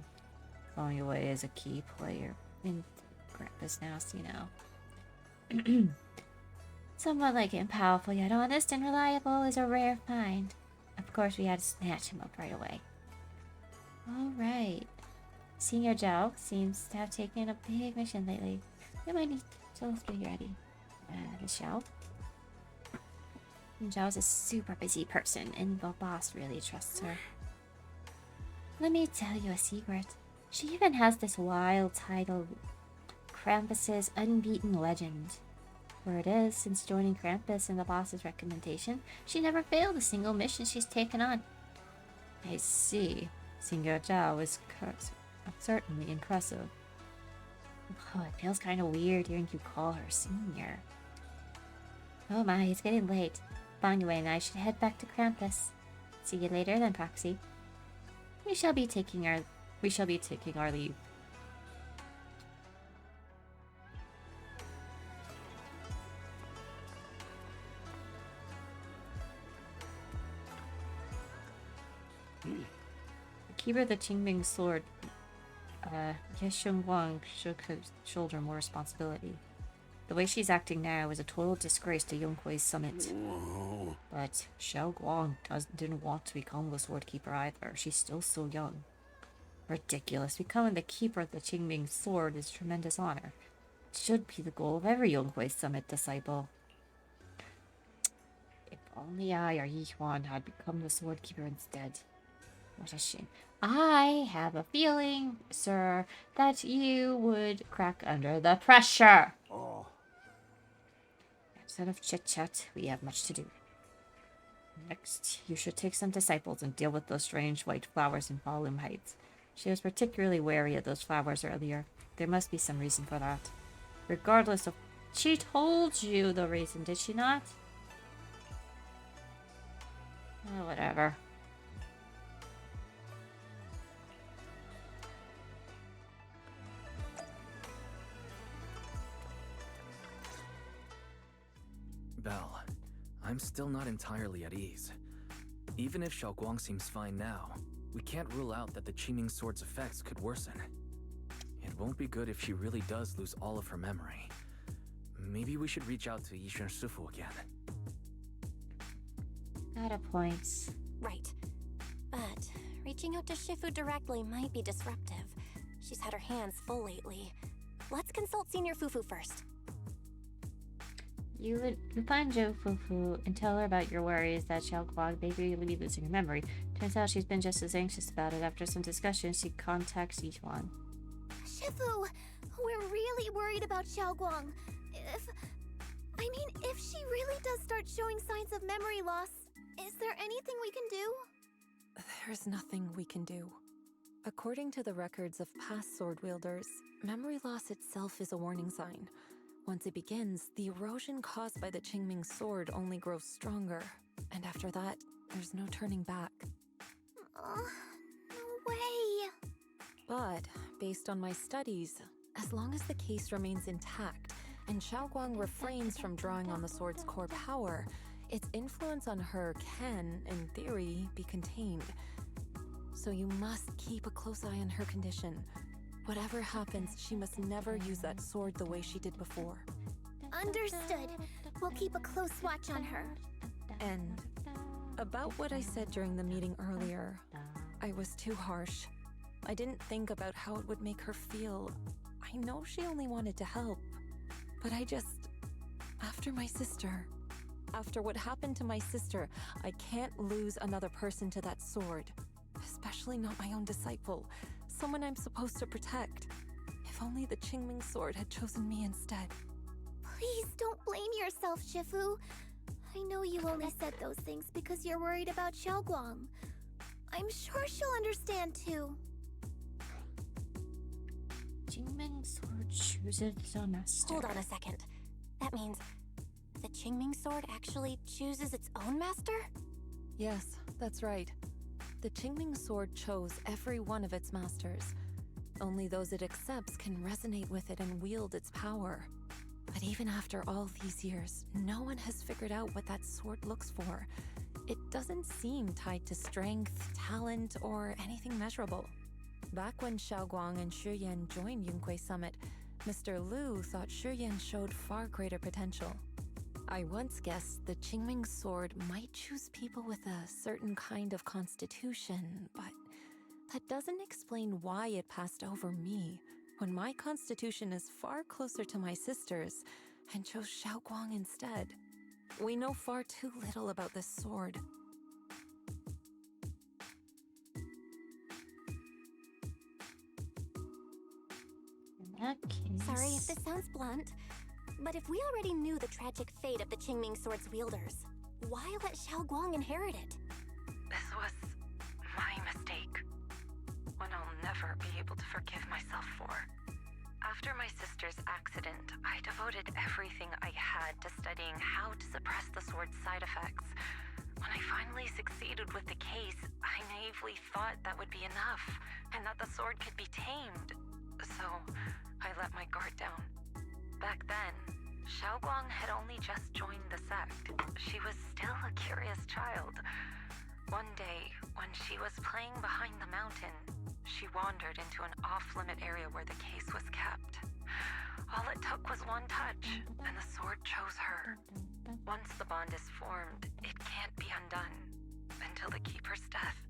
Bangyue is a key player in Krampus now, so you know. Someone like him, powerful yet honest and reliable, is a rare find. Of course, we had to snatch him up right away. Alright. Senior Zhao seems to have taken a big mission lately. We might need to be ready. Miss Zhao? Zhao's a super busy person, and the boss really trusts her. Let me tell you a secret. She even has this wild title, Krampus's Unbeaten Legend. Word is, since joining Krampus and the boss's recommendation, she never failed a single mission she's taken on. I see. Senior Zhao is certainly impressive. Oh, it feels kind of weird hearing you call her senior. Oh my, it's getting late. Bangyue and I should head back to Krampus. See you later then, Proxy. We shall be taking our leave. The keeper of the Qingming sword, Ye Shengguang, shook his shoulder more responsibility. The way she's acting now is a total disgrace to Yunquei's summit. Whoa. But Xiao Guang didn't want to become the sword keeper either. She's still so young. Ridiculous. Becoming the keeper of the Qingming sword is tremendous honor. It should be the goal of every Yunquei summit disciple. If only I or Huion had become the sword keeper instead. What a shame. I have a feeling, sir, that you would crack under the pressure. Oh. Instead of chit-chat, we have much to do. Next, you should take some disciples and deal with those strange white flowers in Failume Heights. She was particularly wary of those flowers earlier. There must be some reason for that. Regardless of... She told you the reason, did she not? Oh, whatever. Belle, I'm still not entirely at ease. Even if Xiaoguang seems fine now, we can't rule out that the Qingming Sword's effects could worsen. It won't be good if she really does lose all of her memory. Maybe we should reach out to Yishuan Shifu again. Got a point. Right. But reaching out to Shifu directly might be disruptive. She's had her hands full lately. Let's consult Senior Fufu first. You find Joe Fufu and tell her about your worries that Xiaoguang may be losing her memory. Turns out she's been just as anxious about it. After some discussion, she contacts Huion. Shifu, we're really worried about Xiaoguang. If she really does start showing signs of memory loss, is there anything we can do? There's nothing we can do. According to the records of past sword wielders, memory loss itself is a warning sign. Once it begins, the erosion caused by the Qingming sword only grows stronger, and after that, there's no turning back. No way! But, based on my studies, as long as the case remains intact, and Xiaoguang refrains from drawing on the sword's core power, its influence on her can, in theory, be contained. So you must keep a close eye on her condition. Whatever happens, she must never use that sword the way she did before. Understood. We'll keep a close watch on her. And about what I said during the meeting earlier, I was too harsh. I didn't think about how it would make her feel. I know she only wanted to help, but after my sister, after what happened to my sister, I can't lose another person to that sword. Especially not my own disciple, someone I'm supposed to protect. If only the Qingming sword had chosen me instead. Please don't blame yourself, Shifu. I know you only said those things because you're worried about Xiaoguang. I'm sure she'll understand too. Qingming sword chooses a master. Hold on a second. That means the Qingming sword actually chooses its own master? Yes, that's right. The Qingming sword chose every one of its masters. Only those it accepts can resonate with it and wield its power. But even after all these years, no one has figured out what that sword looks for. It doesn't seem tied to strength, talent, or anything measurable. Back when Xiaoguang and Huion joined Yunque Summit, Mr. Liu thought Huion showed far greater potential. I once guessed the Qingming sword might choose people with a certain kind of constitution, but that doesn't explain why it passed over me, when my constitution is far closer to my sister's, and chose Xiaoguang instead. We know far too little about this sword. In that case... Sorry if this sounds blunt, but if we already knew the tragic fate of the Qingming sword's wielders, why let Xiaoguang inherit it? This was my mistake. One I'll never be able to forgive myself for. After my sister's accident, I devoted everything I had to studying how to suppress the sword's side effects. When I finally succeeded with the case, I naively thought that would be enough, and that the sword could be tamed. So, I let my guard down. Back then, Xiaoguang had only just joined the sect. She was still a curious child. One day, when she was playing behind the mountain, she wandered into an off-limit area where the case was kept. All it took was one touch, and the sword chose her. Once the bond is formed, it can't be undone. Until the Keeper's death.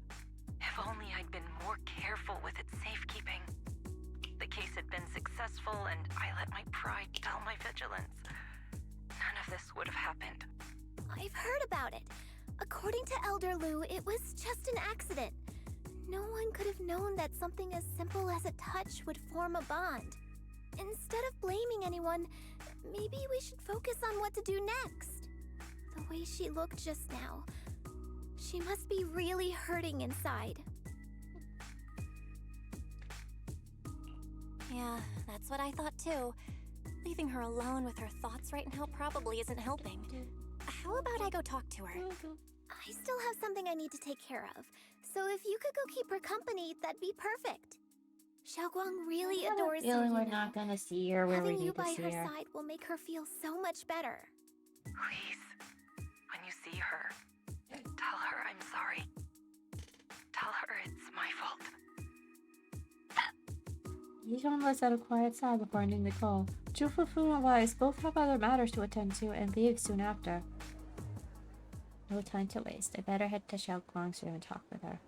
If only I'd been more careful with its safekeeping. The case had been successful, and I let my pride dull my vigilance. None of this would have happened. I've heard about it. According to Elder Liu, it was just an accident. No one could have known that something as simple as a touch would form a bond. Instead of blaming anyone, maybe we should focus on what to do next. The way she looked just now, she must be really hurting inside. Yeah, that's what I thought too. Leaving her alone with her thoughts right now probably isn't helping. How about I go talk to her? I still have something I need to take care of, so if you could go keep her company, that'd be perfect. Xiaoguang really adores you. Feeling we're not gonna see her where we Having you need to by see her her. side will make her feel so much better. Please, when you see her, tell her I'm sorry. Huion lets out a quiet sigh before ending the call. Jufufu and Wise both have other matters to attend to and leave soon after. No time to waste. I better head to Xiaoguang's room and talk with her.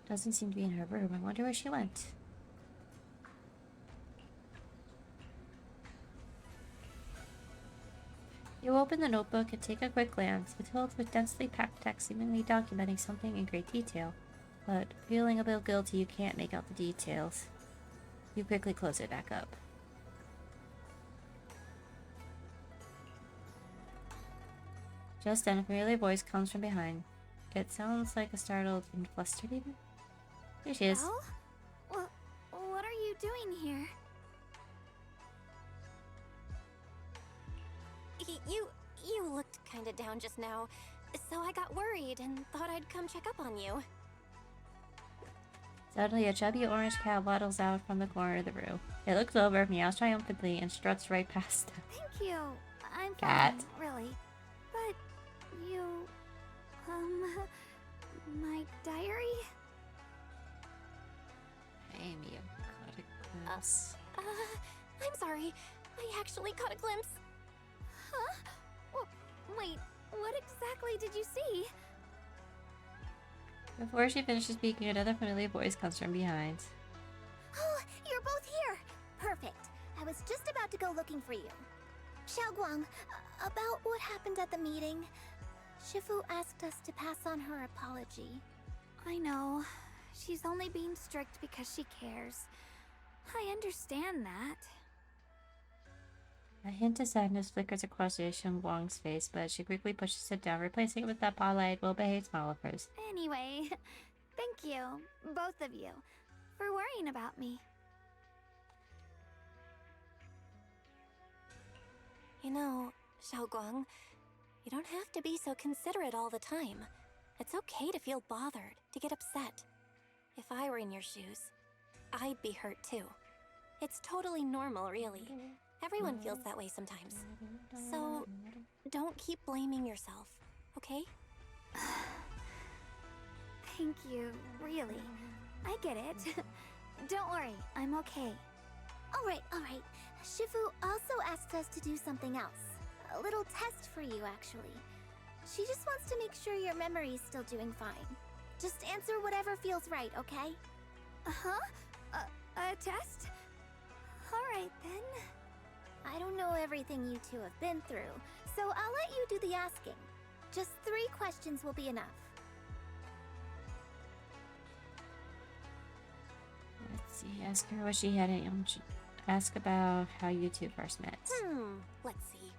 Doesn't seem to be in her room. I wonder where she went. You open the notebook and take a quick glance. It's filled with densely packed text seemingly documenting something in great detail. But feeling a bit guilty, you can't make out the details. You quickly close it back up. Just then, a familiar voice comes from behind. It sounds like a startled and flustered even. Here she is. Well, what are you doing here? You looked kinda down just now, so I got worried and thought I'd come check up on you. Suddenly, a chubby orange cat waddles out from the corner of the room. It looks over, meows triumphantly, and struts right past them. Thank you. I'm Cat. fine, really. But you... my diary? Amy, I've got a glimpse. I'm sorry. I actually caught a glimpse. Huh? Wait, what exactly did you see? Before she finishes speaking, another familiar voice comes from behind. Oh, you're both here! Perfect. I was just about to go looking for you. Xiaoguang, about what happened at the meeting, Shifu asked us to pass on her apology. I know. She's only being strict because she cares. I understand that. A hint of sadness flickers across Xiaoguang's face, but she quickly pushes it down, replacing it with that polite, well-behaved smile of hers. Anyway, thank you, both of you, for worrying about me. You know, Xiaoguang, you don't have to be so considerate all the time. It's okay to feel bothered, to get upset. If I were in your shoes, I'd be hurt too. It's totally normal, really. Everyone feels that way sometimes. So, don't keep blaming yourself, okay? Thank you, really. I get it. Don't worry, I'm okay. Alright. Shifu also asked us to do something else. A little test for you, actually. She just wants to make sure your memory's still doing fine. Just answer whatever feels right, okay? Uh-huh? A test? Alright, then. I don't know everything you two have been through, so I'll let you do the asking. Just 3 questions will be enough. Let's see, ask her what she had in. Ask about how you two first met. Let's see.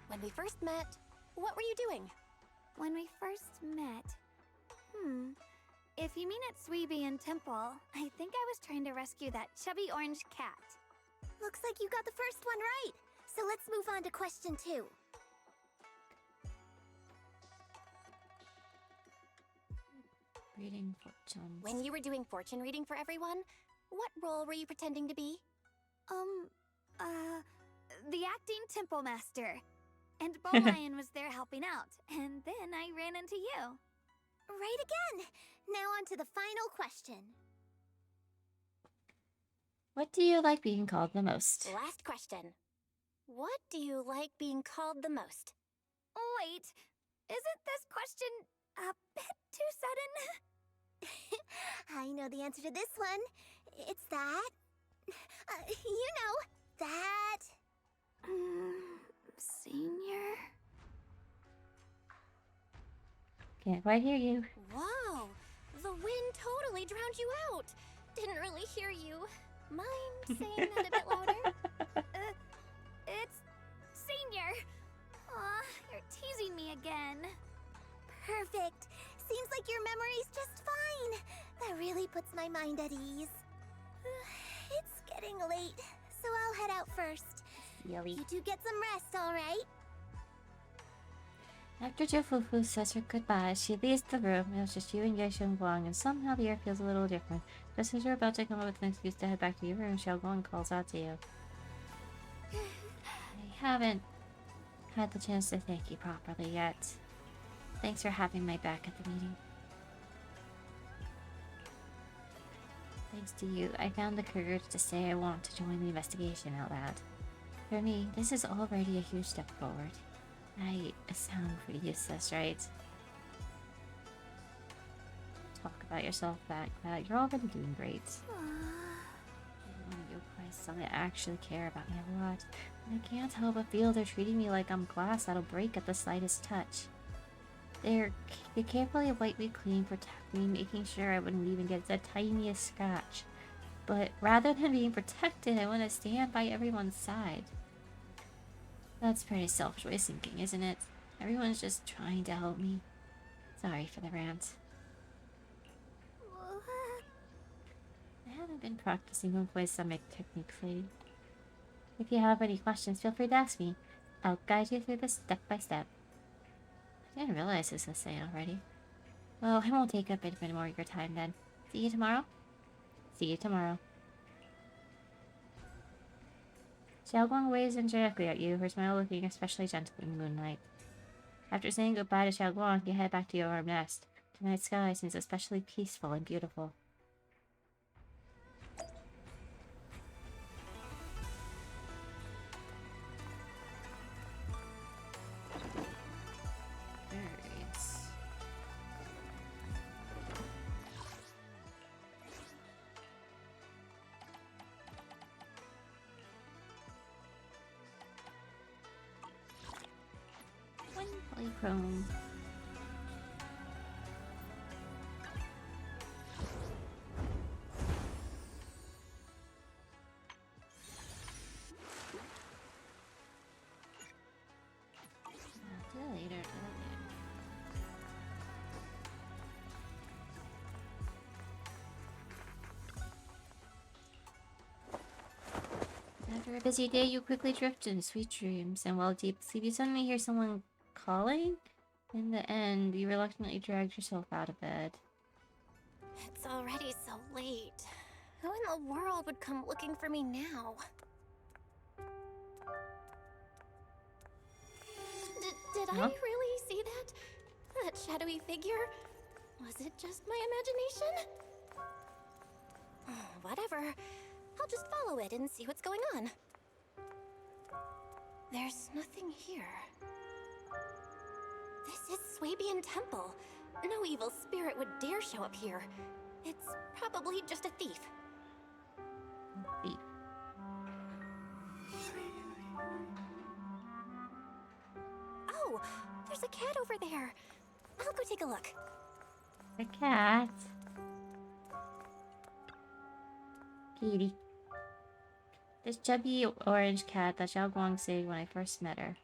When we first met, what were you doing? When we first met... If you mean at Suibian Temple, I think I was trying to rescue that chubby orange cat. Looks like you got the first one right. So let's move on to question 2. Reading fortunes. When you were doing fortune reading for everyone, what role were you pretending to be? The acting temple master. And Ball Lion was there helping out, and then I ran into you. Right again! Now on to the final question. What do you like being called the most? Last question. What do you like being called the most? Wait, isn't this question a bit too sudden? I know the answer to this one. It's that... you know, that... Senior? Can't quite hear you. Whoa! The wind totally drowned you out! Didn't really hear you. Mind saying that a bit louder? It's Senior. Aw, you're teasing me again. Perfect. Seems like your memory's just fine. That really puts my mind at ease. It's getting late, so I'll head out first. Silly. You two get some rest, alright? After Jufufu says her goodbyes, she leaves the room. It's just you and Xiaoguang, and somehow the air feels a little different. Just as you're about to come up with an excuse to head back to your room, Xiaoguang calls out to you. I haven't had the chance to thank you properly yet. Thanks for having my back at the meeting. Thanks to you, I found the courage to say I want to join the investigation out loud. For me, this is already a huge step forward. I sound pretty useless, right? Talk about yourself back, but you're already doing great. I actually care about me a lot. And I can't help but feel they're treating me like I'm glass that'll break at the slightest touch. They carefully wipe me clean, protect me, making sure I wouldn't even get the tiniest scratch. But rather than being protected, I want to stand by everyone's side. That's pretty selfish way of thinking, isn't it? Everyone's just trying to help me. Sorry for the rant. I haven't been practicing VMagicMirror techniques lately. If you have any questions, feel free to ask me. I'll guide you through this step by step. I didn't realize this was saying already. Well, I won't take up a bit more of your time then. See you tomorrow? See you tomorrow. Xiaoguang waves indirectly at you, her smile looking especially gentle in the moonlight. After saying goodbye to Xiaoguang, you head back to your warm nest. Tonight's sky seems especially peaceful and beautiful. Polychrome. After a busy day, you quickly drift into sweet dreams, and while deep asleep, you suddenly hear someone calling. In the end, you reluctantly dragged yourself out of bed. It's already so late. Who in the world would come looking for me now? Did I really see that? That shadowy figure? Was it just my imagination? Whatever. I'll just follow it and see what's going on. There's nothing here. This is Swabian Temple. No evil spirit would dare show up here. It's probably just a thief. Thief. Oh, there's a cat over there. I'll go take a look. The cat. Kitty. This chubby orange cat that Xiaoguang saved when I first met her.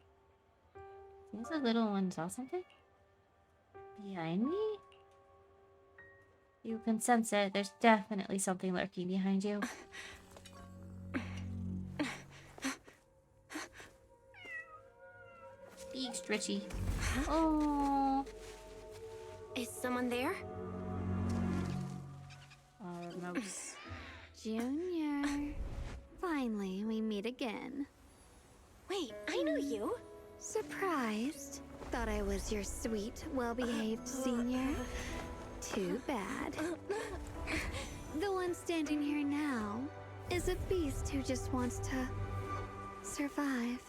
Seems the little one saw something? Behind me? You can sense it. There's definitely something lurking behind you. Big stretchy. Oh. Is someone there? Mouse. Junior. Finally, we meet again. Wait, I know you. Surprised? Thought I was your sweet, well-behaved senior? Too bad. The one standing here now is a beast who just wants to survive.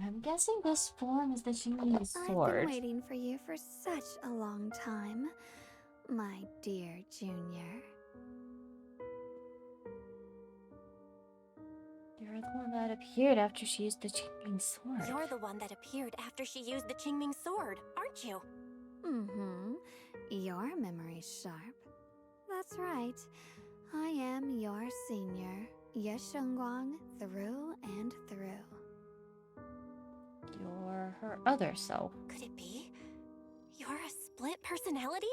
I'm guessing this form is the Xingyi's sword. I've been waiting for you for such a long time, my dear Junior. You're the one that appeared after she used the Qingming sword. You're the one that appeared after she used the Qingming sword, aren't you? Mm-hmm. Your memory's sharp. That's right. I am your senior, Yeshengguang, through and through. You're her other self. Could it be? You're a split personality?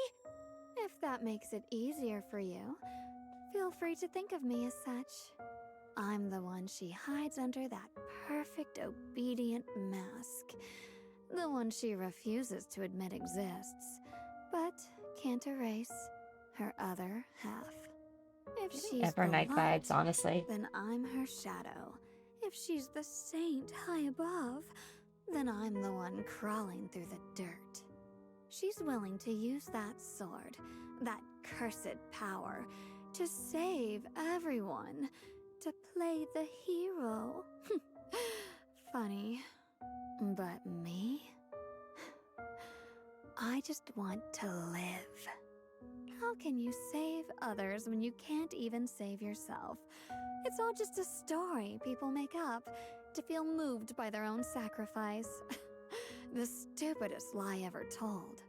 If that makes it easier for you, feel free to think of me as such. I'm the one she hides under that perfect, obedient mask. The one she refuses to admit exists, but can't erase her other half. If she's Evernight the vibes, light, honestly. then I'm her shadow. If she's the saint high above, then I'm the one crawling through the dirt. She's willing to use that sword, that cursed power, to save everyone, to play the hero. Funny. But me? I just want to live. How can you save others when you can't even save yourself? It's all just a story people make up to feel moved by their own sacrifice. The stupidest lie ever told.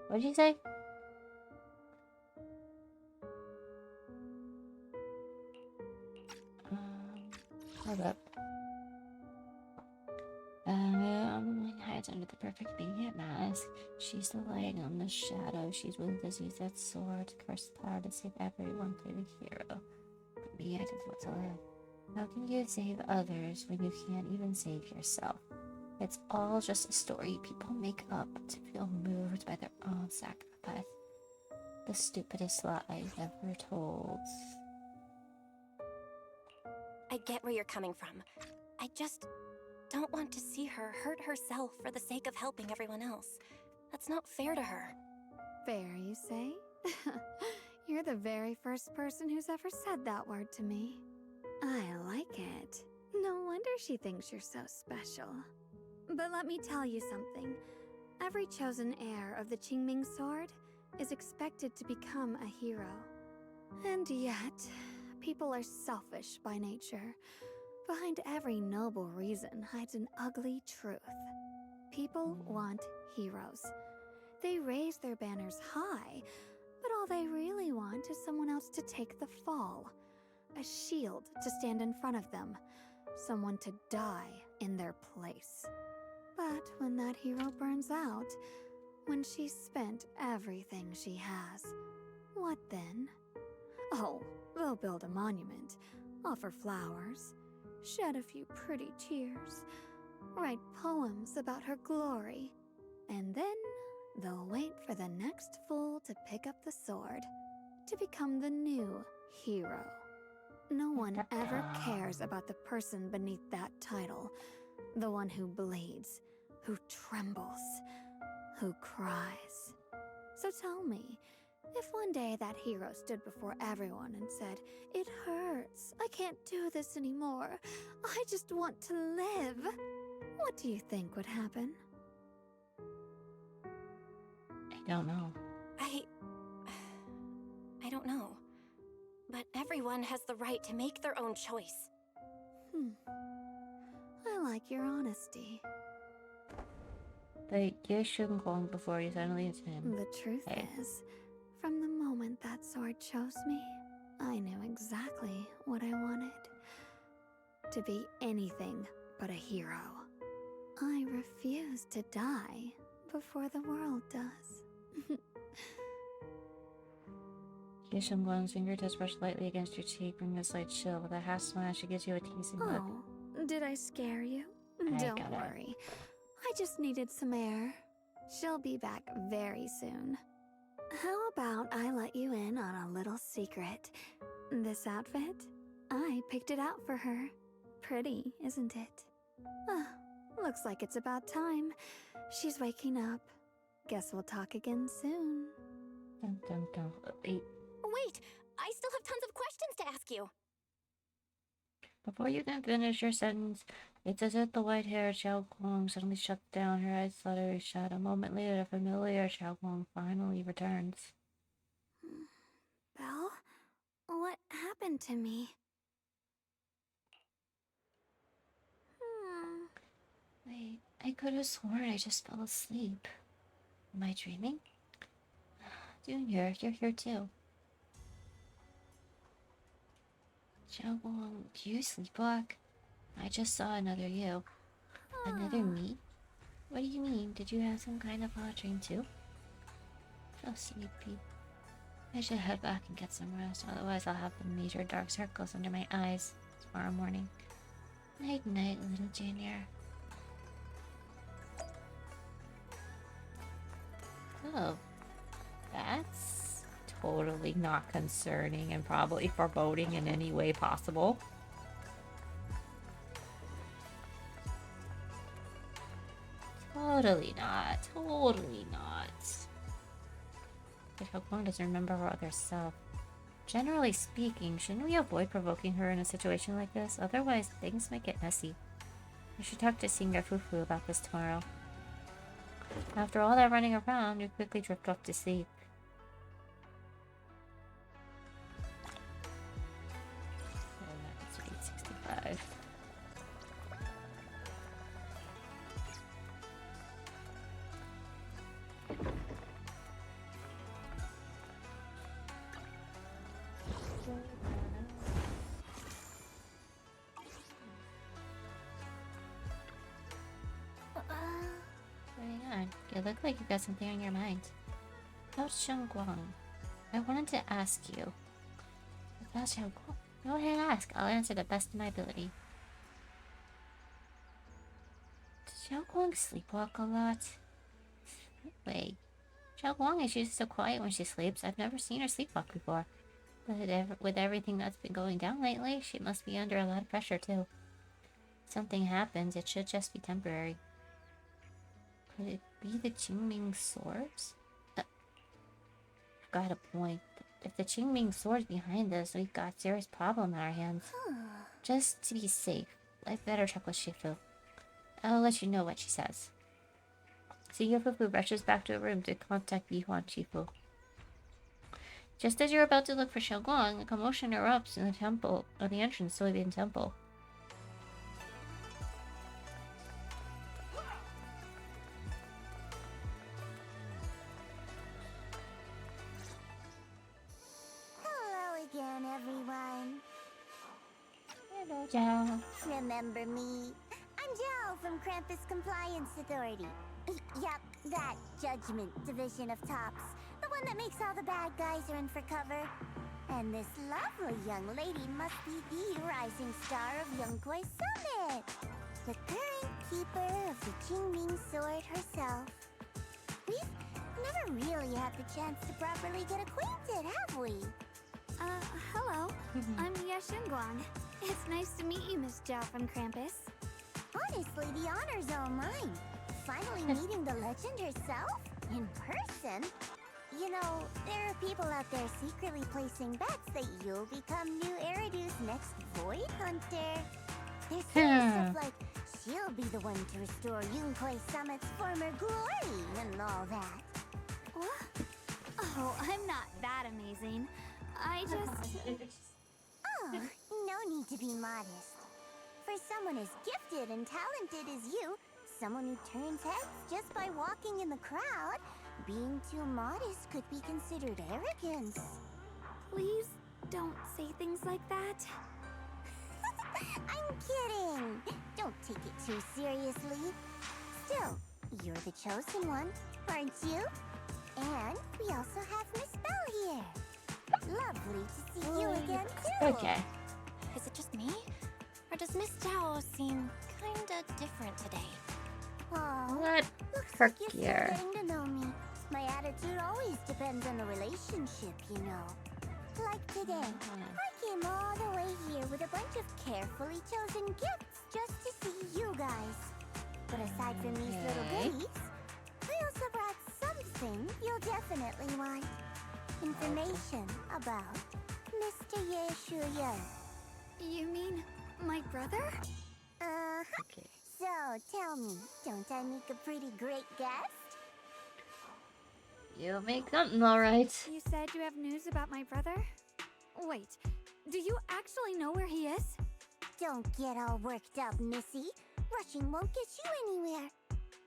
What'd you say? Hold up. Hides under the perfect being mask. She's the light on the shadow. She's willing to use that sword to curse the power to save everyone through the hero. For me, I just want to live. How can you save others when you can't even save yourself? It's all just a story people make up to feel moved by their own sacrifice. The stupidest lie ever told. I get where you're coming from. I just don't want to see her hurt herself for the sake of helping everyone else. That's not fair to her. Fair, you say? You're the very first person who's ever said that word to me. I like it. No wonder she thinks you're so special. But let me tell you something. Every chosen heir of the Qingming sword is expected to become a hero. And yet, people are selfish by nature. Behind every noble reason hides an ugly truth. People want heroes. They raise their banners high, but all they really want is someone else to take the fall. A shield to stand in front of them. Someone to die in their place. But when that hero burns out, when she's spent everything she has, what then? Oh, they'll build a monument, offer flowers, shed a few pretty tears, write poems about her glory, and then they'll wait for the next fool to pick up the sword, to become the new hero. No one ever cares about the person beneath that title, the one who bleeds, who trembles, who cries. So tell me, if one day that hero stood before everyone and said, "It hurts, I can't do this anymore, I just want to live," what do you think would happen? I don't know. I don't know. But everyone has the right to make their own choice. I like your honesty. The Yeshungong before you suddenly into him. The truth is, from the moment that sword chose me, I knew exactly what I wanted. To be anything but a hero. I refuse to die before the world does. Yeshungong's fingertips brush lightly against your cheek, bringing a slight chill. With a half smile, she gives you a teasing look. Oh, did I scare you? I Don't got it. worry. I just needed some air. She'll be back very soon. How about I let you in on a little secret? This outfit? I picked it out for her. Pretty, isn't it? Looks like it's about time. She's waking up. Guess we'll talk again soon. Dun, dun, dun. Wait! I still have tons of questions to ask you! Before you can finish your sentence, It's as if the white-haired Xiao Guang suddenly shut down, her eyes fluttery shut. A moment later, the familiar Xiao Guang finally returns. Belle? What happened to me? Wait, I could have sworn I just fell asleep. Am I dreaming? Junior, you're here too. Xiao Guang, do you sleepwalk? I just saw another you. Another me? What do you mean? Did you have some kind of hot dream too? I feel sleepy. I should head back and get some rest, otherwise I'll have the major dark circles under my eyes tomorrow morning. Night night, little Junior. Oh, that's totally not concerning and probably foreboding in any way possible. Totally not. Totally not. But Huion doesn't remember her other self. Generally speaking, shouldn't we avoid provoking her in a situation like this? Otherwise, things might get messy. I should talk to Senior Fufu about this tomorrow. After all that running around, you quickly drift off to sleep. Oh, that's 865. You look like you got something on your mind. About Xiangguang, I wanted to ask you. About Xiangguang? Go ahead and ask. I'll answer the best of my ability. Does Xiangguang sleepwalk a lot? Wait. Xiangguang is usually so quiet when she sleeps. I've never seen her sleepwalk before. But with everything that's been going down lately, she must be under a lot of pressure too. If something happens, it should just be temporary. Could it be the Qingming swords? Got a point. If the Qingming sword's behind this, we've got a serious problem on our hands. Just to be safe, I'd better check with Shifu. I'll let you know what she says. Senior Fufu rushes back to her room to contact Huion Shifu. Just as you're about to look for Xiaoguang, a commotion erupts in the temple, or the entrance to Huion Temple. Again, everyone. Hello, Zhao. Remember me? I'm Zhao from Krampus Compliance Authority. Yup, that Judgment Division of Tops. The one that makes all the bad guys run for cover. And this lovely young lady must be the rising star of Yongkoi Summit. The current keeper of the Qingming sword herself. We've never really had the chance to properly get acquainted, have we? Hello. I'm Yashunguang. It's nice to meet you, Miss Zhao from Krampus. Honestly, the honor's all mine. Finally meeting the legend herself? In person? You know, there are people out there secretly placing bets that you'll become new Eridu's next Void Hunter. They're saying stuff like, she'll be the one to restore Yongkoi Summit's former glory and all that. What? Oh, I'm not that amazing. I just... Oh, no need to be modest. For someone as gifted and talented as you, someone who turns heads just by walking in the crowd, being too modest could be considered arrogance. Please don't say things like that. I'm kidding. Don't take it too seriously. Still, you're the chosen one, aren't you? And we also have Miss Belle here. Lovely to see you again, too. Okay. Is it just me? Or does Miss Zhao seem kinda different today? Aw, What? looks Her like you're still gear. getting to know me. My attitude always depends on the relationship, you know. Like today, I came all the way here with a bunch of carefully chosen gifts just to see you guys. But aside from these little goodies, I also brought something you'll definitely want. Information about Mr. Ye Shuyan. You mean my brother? Uh-huh. Okay. Now tell me, don't I make a pretty great guest? You make something alright. You said you have news about my brother? Wait, do you actually know where he is? Don't get all worked up, Missy. Rushing won't get you anywhere.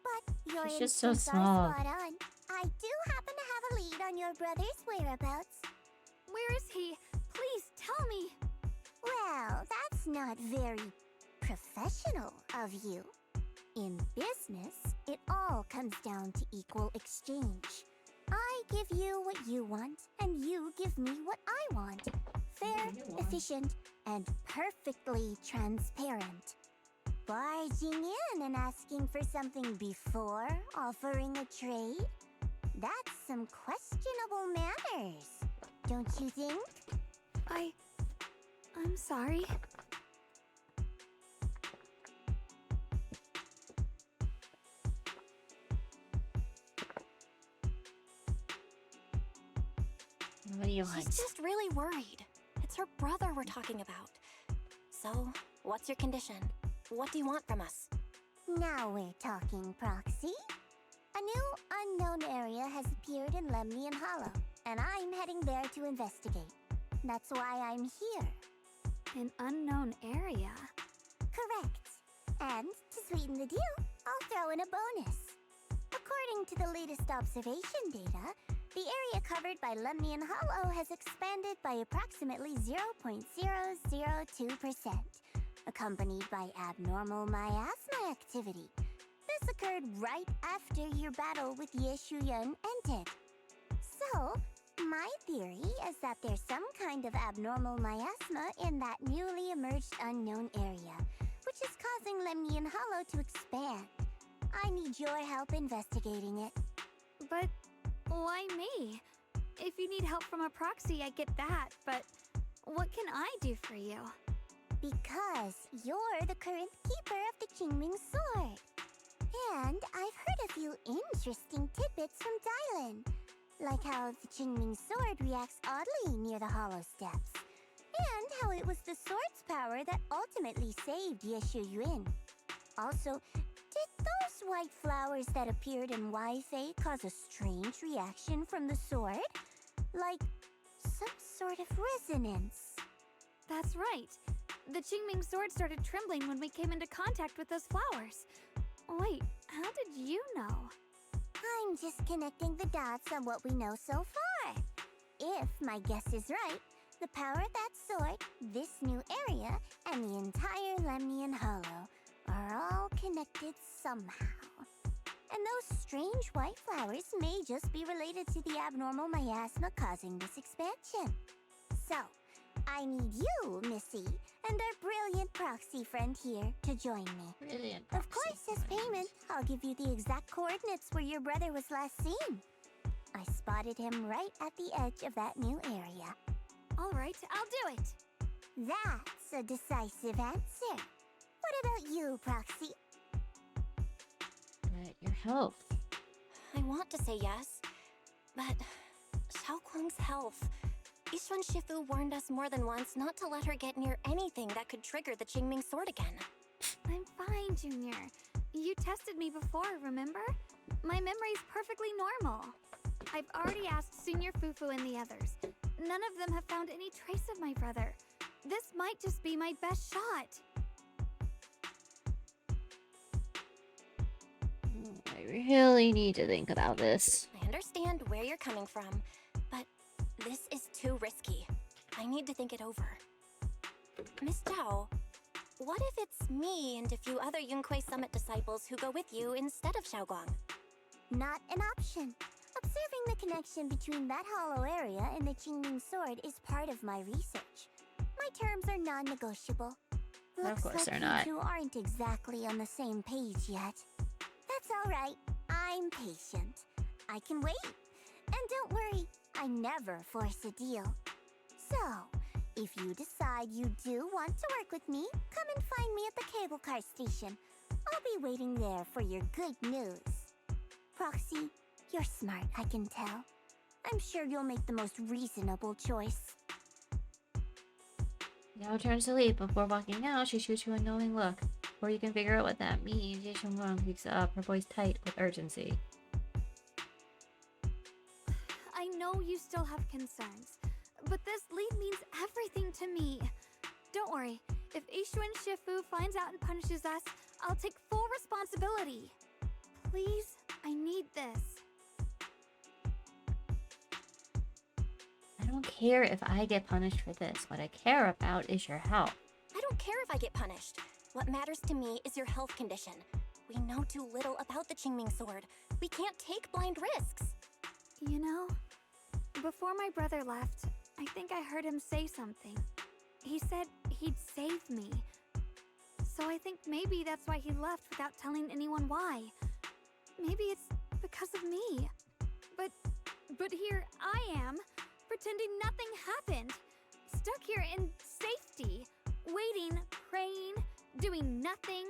But your She's just so instincts small. are spot on. I do happen to have a lead on your brother's whereabouts. Where is he? Please tell me. Well, that's not very professional of you. In business, it all comes down to equal exchange. I give you what you want, and you give me what I want. Fair, efficient, and perfectly transparent. Barging in and asking for something before offering a trade? That's some questionable manners, don't you think? I'm sorry. What do you She's want? just really worried. It's her brother we're talking about. So, what's your condition? What do you want from us? Now we're talking, Proxy. A new unknown area has appeared in Lemnian Hollow, and I'm heading there to investigate. That's why I'm here. An unknown area? Correct. And to sweeten the deal, I'll throw in a bonus. According to the latest observation data, the area covered by Lemnian Hollow has expanded by approximately 0.002%, accompanied by abnormal miasma activity. This occurred right after your battle with Huion ended. So, my theory is that there's some kind of abnormal miasma in that newly emerged unknown area, which is causing Lemnian Hollow to expand. I need your help investigating it. But why me? If you need help from a proxy, I get that, but what can I do for you? Because you're the current keeper of the Qingming Sword. And I've heard a few interesting tidbits from Dylan, like how the Qingming Sword reacts oddly near the Hollow Steps, and how it was the sword's power that ultimately saved Yuan. Also, did those white flowers that appeared in Wi-Fi cause a strange reaction from the sword? Like some sort of resonance. That's right. The Qingming sword started trembling when we came into contact with those flowers. Wait, how did you know? I'm just connecting the dots on what we know so far. If my guess is right, the power of that sword, this new area, and the entire Lemnian Hollow are all connected somehow. And those strange white flowers may just be related to the abnormal miasma causing this expansion. So, I need you, Missy, and our brilliant proxy friend here to join me. Brilliant. Of course, as payment, I'll give you the exact coordinates where your brother was last seen. I spotted him right at the edge of that new area. All right, I'll do it. That's a decisive answer. What about you, Proxy? But your health. I want to say yes, but Xiaoguang's health. Yishuan Shifu warned us more than once not to let her get near anything that could trigger the Qingming sword again. I'm fine, Junior. You tested me before, remember? My memory's perfectly normal. I've already asked Senior Fufu and the others. None of them have found any trace of my brother. This might just be my best shot. I really need to think about this. I understand where you're coming from, but this is too risky. I need to think it over. Miss Zhao, what if it's me and a few other Yunquei Summit disciples who go with you instead of Xiaoguang? Not an option. Observing the connection between that hollow area and the Qingming sword is part of my research. My terms are non-negotiable. Looks course like they're you not. two aren't exactly on the same page yet. That's all right. I'm patient. I can wait. And don't worry, I never force a deal. So, if you decide you do want to work with me, come and find me at the cable car station. I'll be waiting there for your good news. Proxy, you're smart, I can tell. I'm sure you'll make the most reasonable choice. Now turns to leave. Before walking out, she shoots you a knowing look. Before you can figure out what that means, Ye Xiongguang speaks up, her voice tight with urgency. I know you still have concerns, but this lead means everything to me. Don't worry, if Ishuan Shifu finds out and punishes us, I'll take full responsibility. Please, I need this. I don't care if I get punished for this. What I care about is your health. I don't care if I get punished. What matters to me is your health condition. We know too little about the Qingming sword. We can't take blind risks. You know, before my brother left, I think I heard him say something. He said he'd save me. So I think maybe that's why he left without telling anyone why. Maybe it's because of me. But here I am, pretending nothing happened. Stuck here in safety, waiting, praying, doing nothing.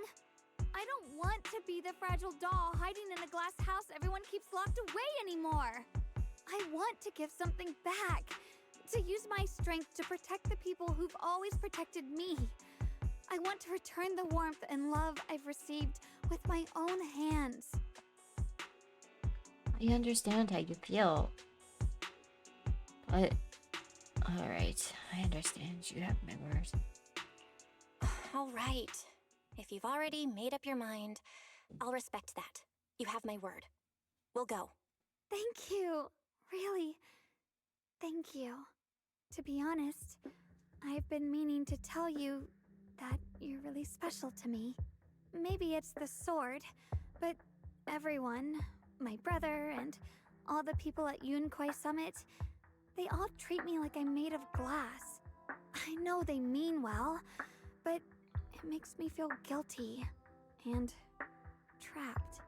I don't want to be the fragile doll hiding in a glass house everyone keeps locked away anymore. I want to give something back. To use my strength to protect the people who've always protected me. I want to return the warmth and love I've received with my own hands. I understand how you feel. But... Alright, I understand. You have my word. Alright. If you've already made up your mind, I'll respect that. You have my word. We'll go. Thank you. Really. Thank you. To be honest, I've been meaning to tell you that you're really special to me. Maybe it's the sword, but everyone, my brother and all the people at Yunquai Summit, they all treat me like I'm made of glass. I know they mean well, but it makes me feel guilty and trapped.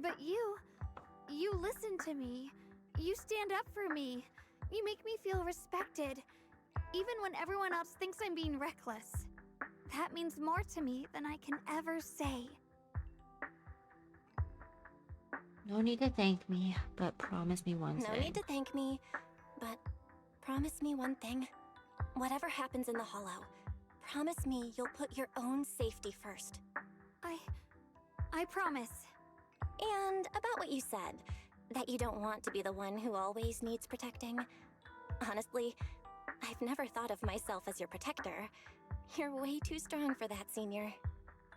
But you listen to me. You stand up for me. You make me feel respected, even when everyone else thinks I'm being reckless. That means more to me than I can ever say. No need to thank me, but promise me one thing. No need to thank me, but promise me one thing. Whatever happens in the Hollow, promise me you'll put your own safety first. I promise. And about what you said, that you don't want to be the one who always needs protecting. Honestly, I've never thought of myself as your protector. You're way too strong for that, Senior.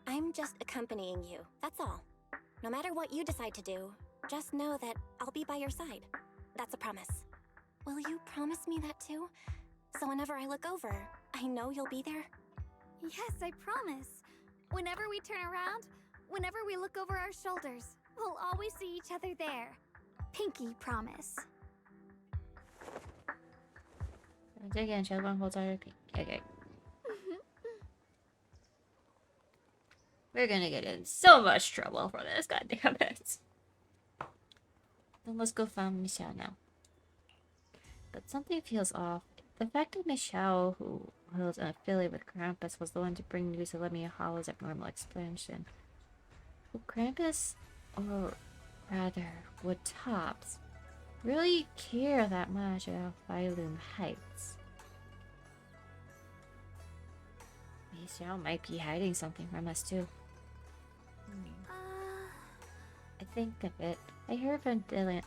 I'm just accompanying you, that's all. No matter what you decide to do, just know that I'll be by your side. That's a promise. Will you promise me that too? So whenever I look over, I know you'll be there? Yes, I promise. Whenever we turn around, whenever we look over our shoulders, we'll always see each other there. Pinky promise. Once again, Xiongguang holds out her pinky. Okay. We're gonna get in so much trouble for this, goddammit. Then let's go find Michelle now. But something feels off. The fact that Michelle, who was affiliated with Krampus, was the one to bring news of Lemmy Hollow's abnormal expansion. Would Krampus, or rather, would Tops, really care that much about Failume Heights? Michelle might be hiding something from us too. I think of it. I heard from Dylan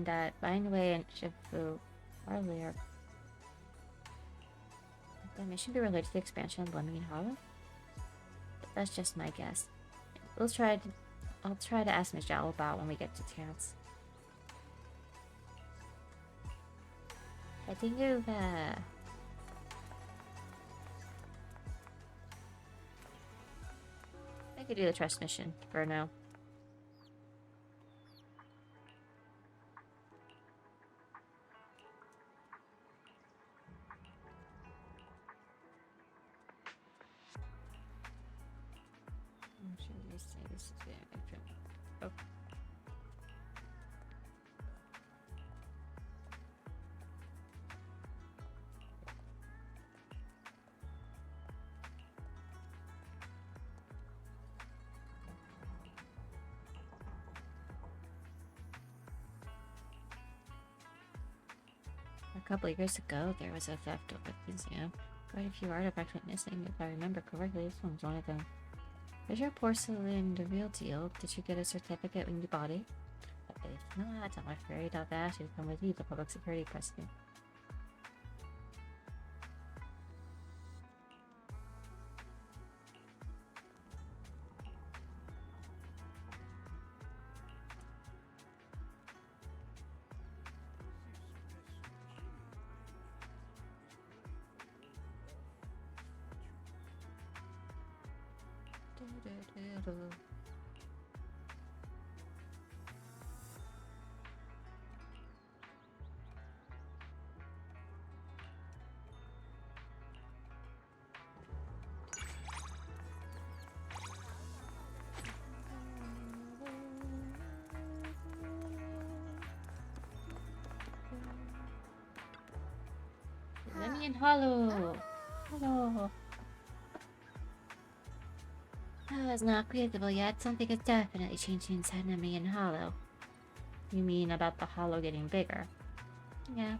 that Bindway and Shifu earlier. The mission be related to the expansion of Lemmy Hollow? But that's just my guess. I'll try to ask Michelle about when we get to chance. I think of I could do the trust mission for now. Oh. A couple of years ago, there was a theft of a museum. Quite a few artifacts went missing, if I remember correctly. This one's one of them. Is your porcelain the real deal? Did you get a certificate when you bought it? If not, I'm afraid I'll ask you to come with you to public security president. Lemon Hollow! Hello! Oh, it's not creatable yet. Something is definitely changing inside Lemon Hollow. You mean about the hollow getting bigger? Yeah.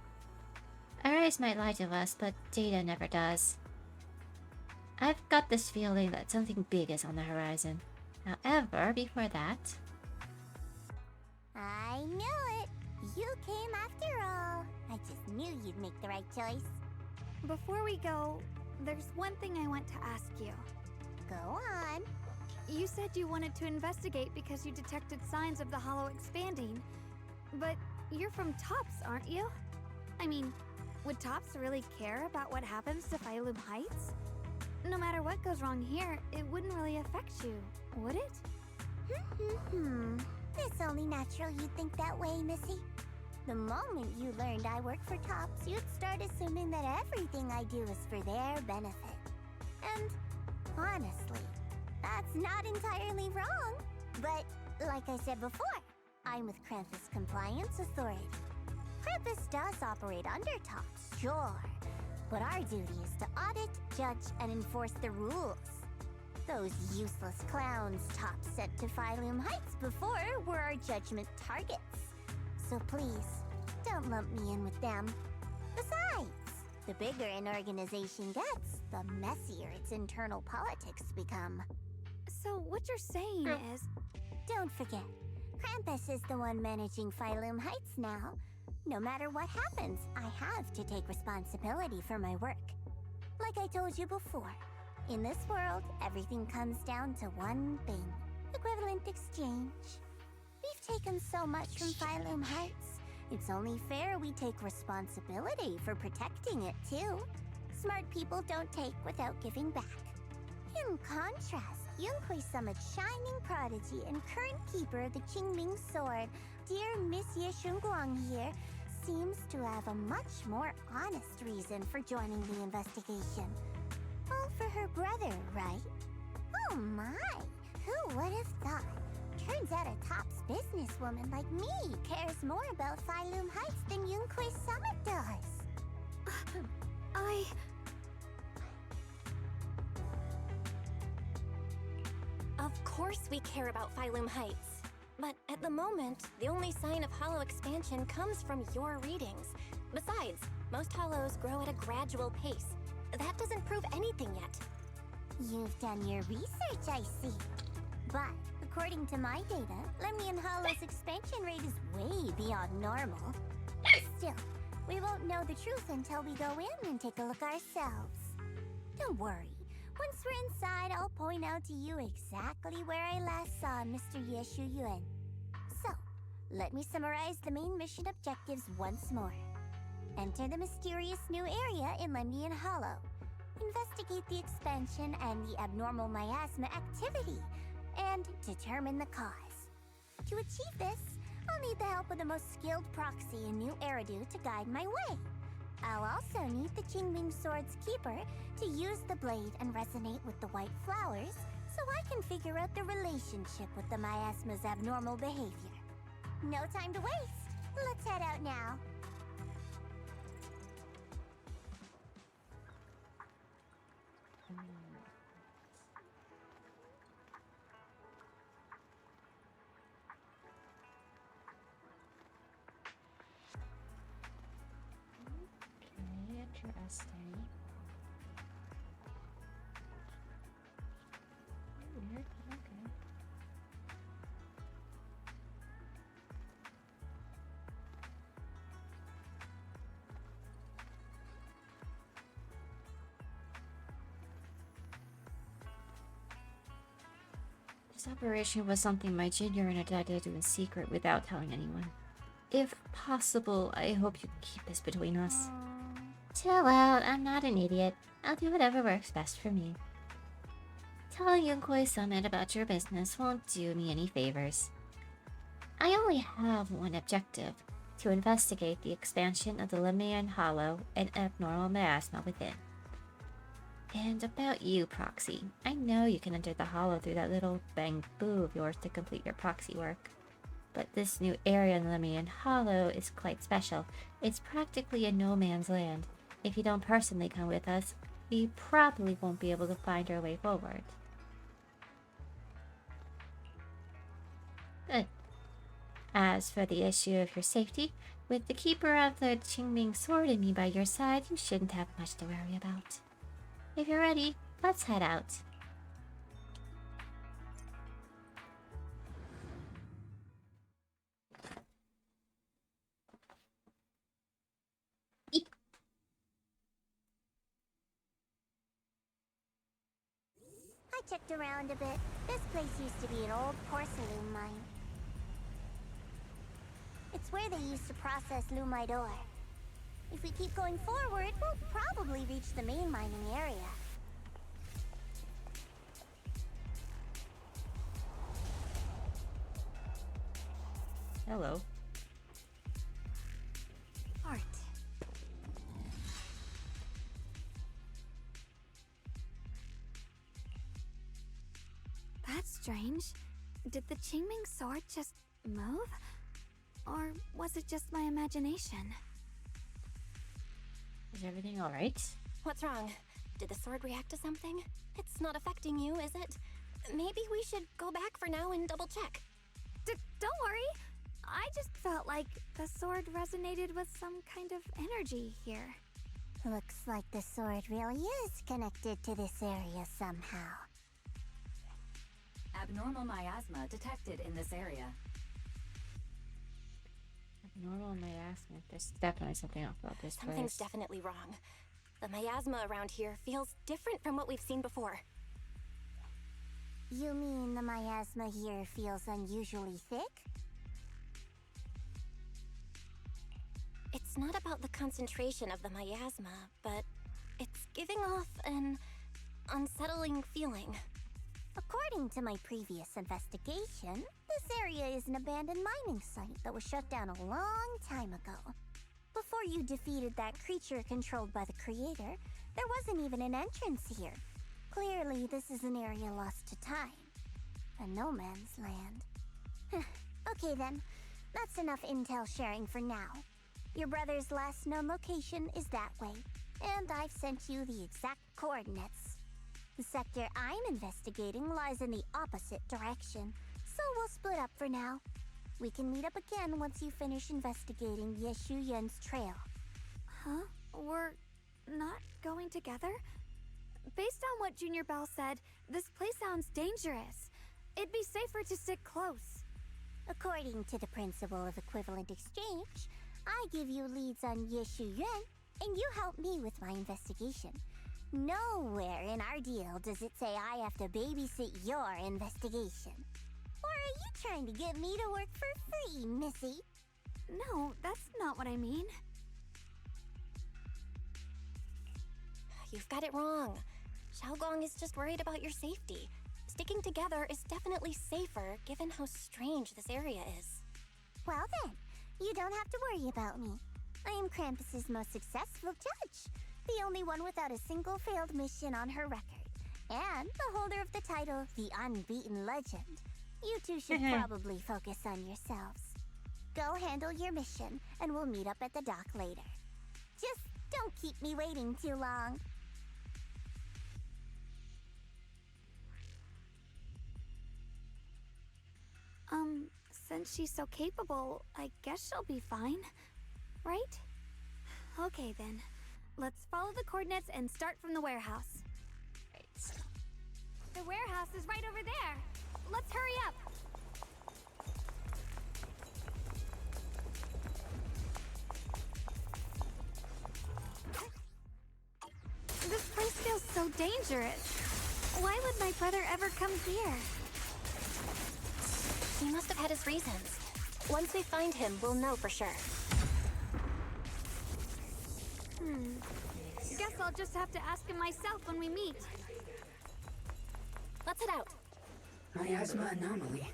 Our eyes might lie to us, but data never does. I've got this feeling that something big is on the horizon. However, before that... I knew it! You came after all. I just knew you'd make the right choice. Before we go, there's one thing I want to ask you. Go on. You said you wanted to investigate because you detected signs of the hollow expanding. But you're from Tops, aren't you? I mean, would Tops really care about what happens to Failume Heights? No matter what goes wrong here, it wouldn't really affect you, would it? It's only natural you'd think that way, Missy. The moment you learned I work for Tops, you'd start assuming that everything I do is for their benefit. And honestly, that's not entirely wrong. But like I said before, I'm with Kamvas Compliance Authority. Kamvas does operate under Tops, sure. But our duty is to audit, judge, and enforce the rules. Those useless clowns Tops sent to Failume Heights before were our judgment targets. So please, don't lump me in with them. Besides, the bigger an organization gets, the messier its internal politics become. So what you're saying is... Don't forget, Kamvas is the one managing Failume Heights now. No matter what happens, I have to take responsibility for my work. Like I told you before, in this world, everything comes down to one thing. Equivalent exchange. We've taken so much from Failume Heights. It's only fair we take responsibility for protecting it, too. Smart people don't take without giving back. In contrast, Yunquei Summit's shining prodigy and current keeper of the Qingming Sword, dear Miss Ye Shunguang here, seems to have a much more honest reason for joining the investigation. All for her brother, right? Oh my! Who would have thought? Turns out a Tops businesswoman like me cares more about Failume Heights than Yunquei Summit does. Of course we care about Failume Heights. But at the moment, the only sign of hollow expansion comes from your readings. Besides, most hollows grow at a gradual pace. That doesn't prove anything yet. You've done your research, I see. But according to my data, Lemnian Hollow's expansion rate is way beyond normal. Still, we won't know the truth until we go in and take a look ourselves. Don't worry. Once we're inside, I'll point out to you exactly where I last saw Mr. Ye Huion. So, let me summarize the main mission objectives once more. Enter the mysterious new area in Lemnian Hollow. Investigate the expansion and the abnormal miasma activity, and determine the cause. To achieve this, I'll need the help of the most skilled proxy in New Eridu to guide my way. I'll also need the Qingming Sword's keeper to use the blade and resonate with the white flowers so I can figure out the relationship with the miasma's abnormal behavior. No time to waste. Let's head out now. Interesting. Weird This operation was something my junior and I did in secret without telling anyone. If possible, I hope you can keep this between us. Chill out, I'm not an idiot. I'll do whatever works best for me. Telling Yunkoi Summit about your business won't do me any favors. I only have one objective, to investigate the expansion of the Lemurian Hollow and abnormal miasma within. And about you, Proxy. I know you can enter the Hollow through that little bamboo of yours to complete your proxy work. But this new area in the Lemurian Hollow is quite special. It's practically a no-man's land. If you don't personally come with us, we probably won't be able to find our way forward. Good. As for the issue of your safety, with the keeper of the Qingming sword and me by your side, you shouldn't have much to worry about. If you're ready, let's head out. Eep. I checked around a bit. This place used to be an old porcelain mine. It's where they used to process lumite ore. If we keep going forward, we'll probably reach the main mining area. Hello. Art. That's strange. Did the Qingming sword just move? Or was it just my imagination? Is everything alright? What's wrong? Did the sword react to something? It's not affecting you, is it? Maybe we should go back for now and double check. Don't worry. I just felt like the sword resonated with some kind of energy here. Looks like the sword really is connected to this area somehow. Abnormal miasma detected in this area. Abnormal miasma. There's definitely something off about this place. Something's definitely wrong. The miasma around here feels different from what we've seen before. You mean the miasma here feels unusually thick? It's not about the concentration of the miasma, but it's giving off an unsettling feeling. According to my previous investigation, this area is an abandoned mining site that was shut down a long time ago. Before you defeated that creature controlled by the creator, there wasn't even an entrance here. Clearly, this is an area lost to time. A no man's land. Okay then, that's enough intel sharing for now. Your brother's last known location is that way, and I've sent you the exact coordinates. The sector I'm investigating lies in the opposite direction, so we'll split up for now. We can meet up again once you finish investigating Huion's trail. Huh? We're not going together? Based on what Junior Bell said, this place sounds dangerous. It'd be safer to stick close. According to the principle of equivalent exchange, I give you leads on Huion, and you help me with my investigation. Nowhere in our deal does it say I have to babysit your investigation. Or are you trying to get me to work for free, Missy? No, that's not what I mean. You've got it wrong. Xiaogong is just worried about your safety. Sticking together is definitely safer given how strange this area is. Well then, you don't have to worry about me. I am Krampus's most successful judge, the only one without a single failed mission on her record, and the holder of the title, the Unbeaten Legend. You two should probably focus on yourselves. Go handle your mission, and we'll meet up at the dock later. Just don't keep me waiting too long. Since she's so capable, I guess she'll be fine, right? Okay then, let's follow the coordinates and start from the warehouse. Right. The warehouse is right over there. Let's hurry up. This place feels so dangerous. Why would my brother ever come here? He must have had his reasons. Once we find him, we'll know for sure. Guess I'll just have to ask him myself when we meet. Let's head out. Miasma anomaly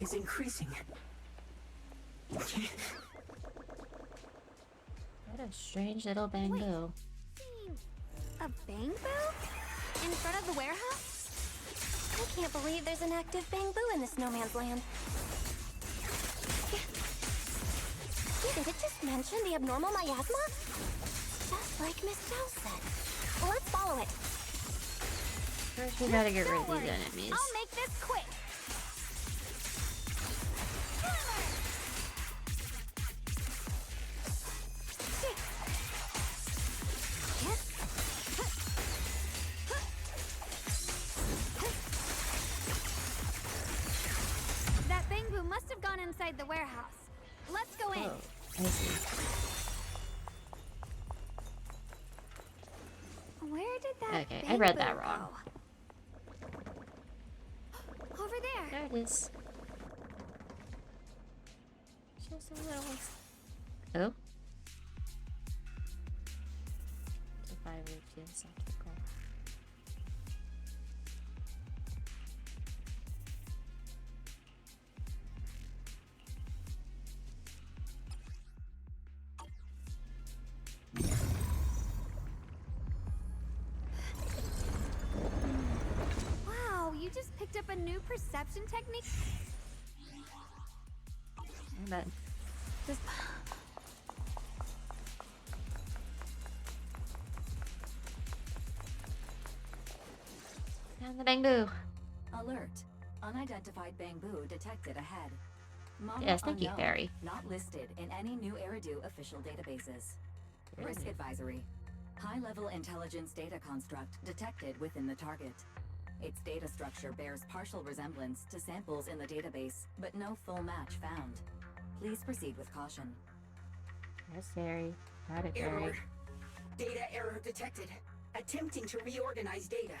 is increasing. What a strange little bamboo. A bamboo? In front of the warehouse? I can't believe there's an active bamboo in this no man's land. Did it just mention the abnormal miasma? Just like Miss Zhao said. Let's follow it. First, we gotta get rid of these enemies. I'll make this quick. That bamboo must have gone inside the warehouse. Let's go in. I see. Where did that Okay, I read that bamboo wrong. go? Over there. There it is. Just a little. Oh. It's a 5 optical. Wow, you just picked up a new perception technique? I bet. Just... And the bamboo. Alert. Unidentified bamboo detected ahead. Model Yes, thank you, unknown, Fairy. Not listed in any new Eridu official databases. Risk advisory. High-level intelligence data construct detected within the target. Its data structure bears partial resemblance to samples in the database, but no full match found. Please proceed with caution. Yes, Fairy. Got it, Error. Fairy. Data error detected. Attempting to reorganize data.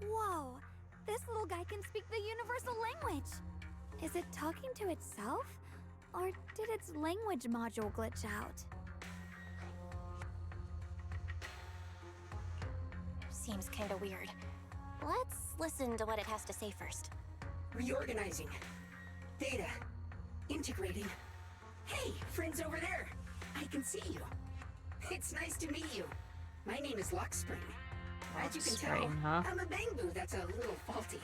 Whoa, this little guy can speak the universal language. Is it talking to itself? Or did its language module glitch out? Seems kinda weird. Let's listen to what it has to say first. Reorganizing. Data. Integrating. Hey, friends over there. I can see you. It's nice to meet you. My name is Lockspring. As you can tell, Lockspring, huh? I'm a bamboo that's a little faulty.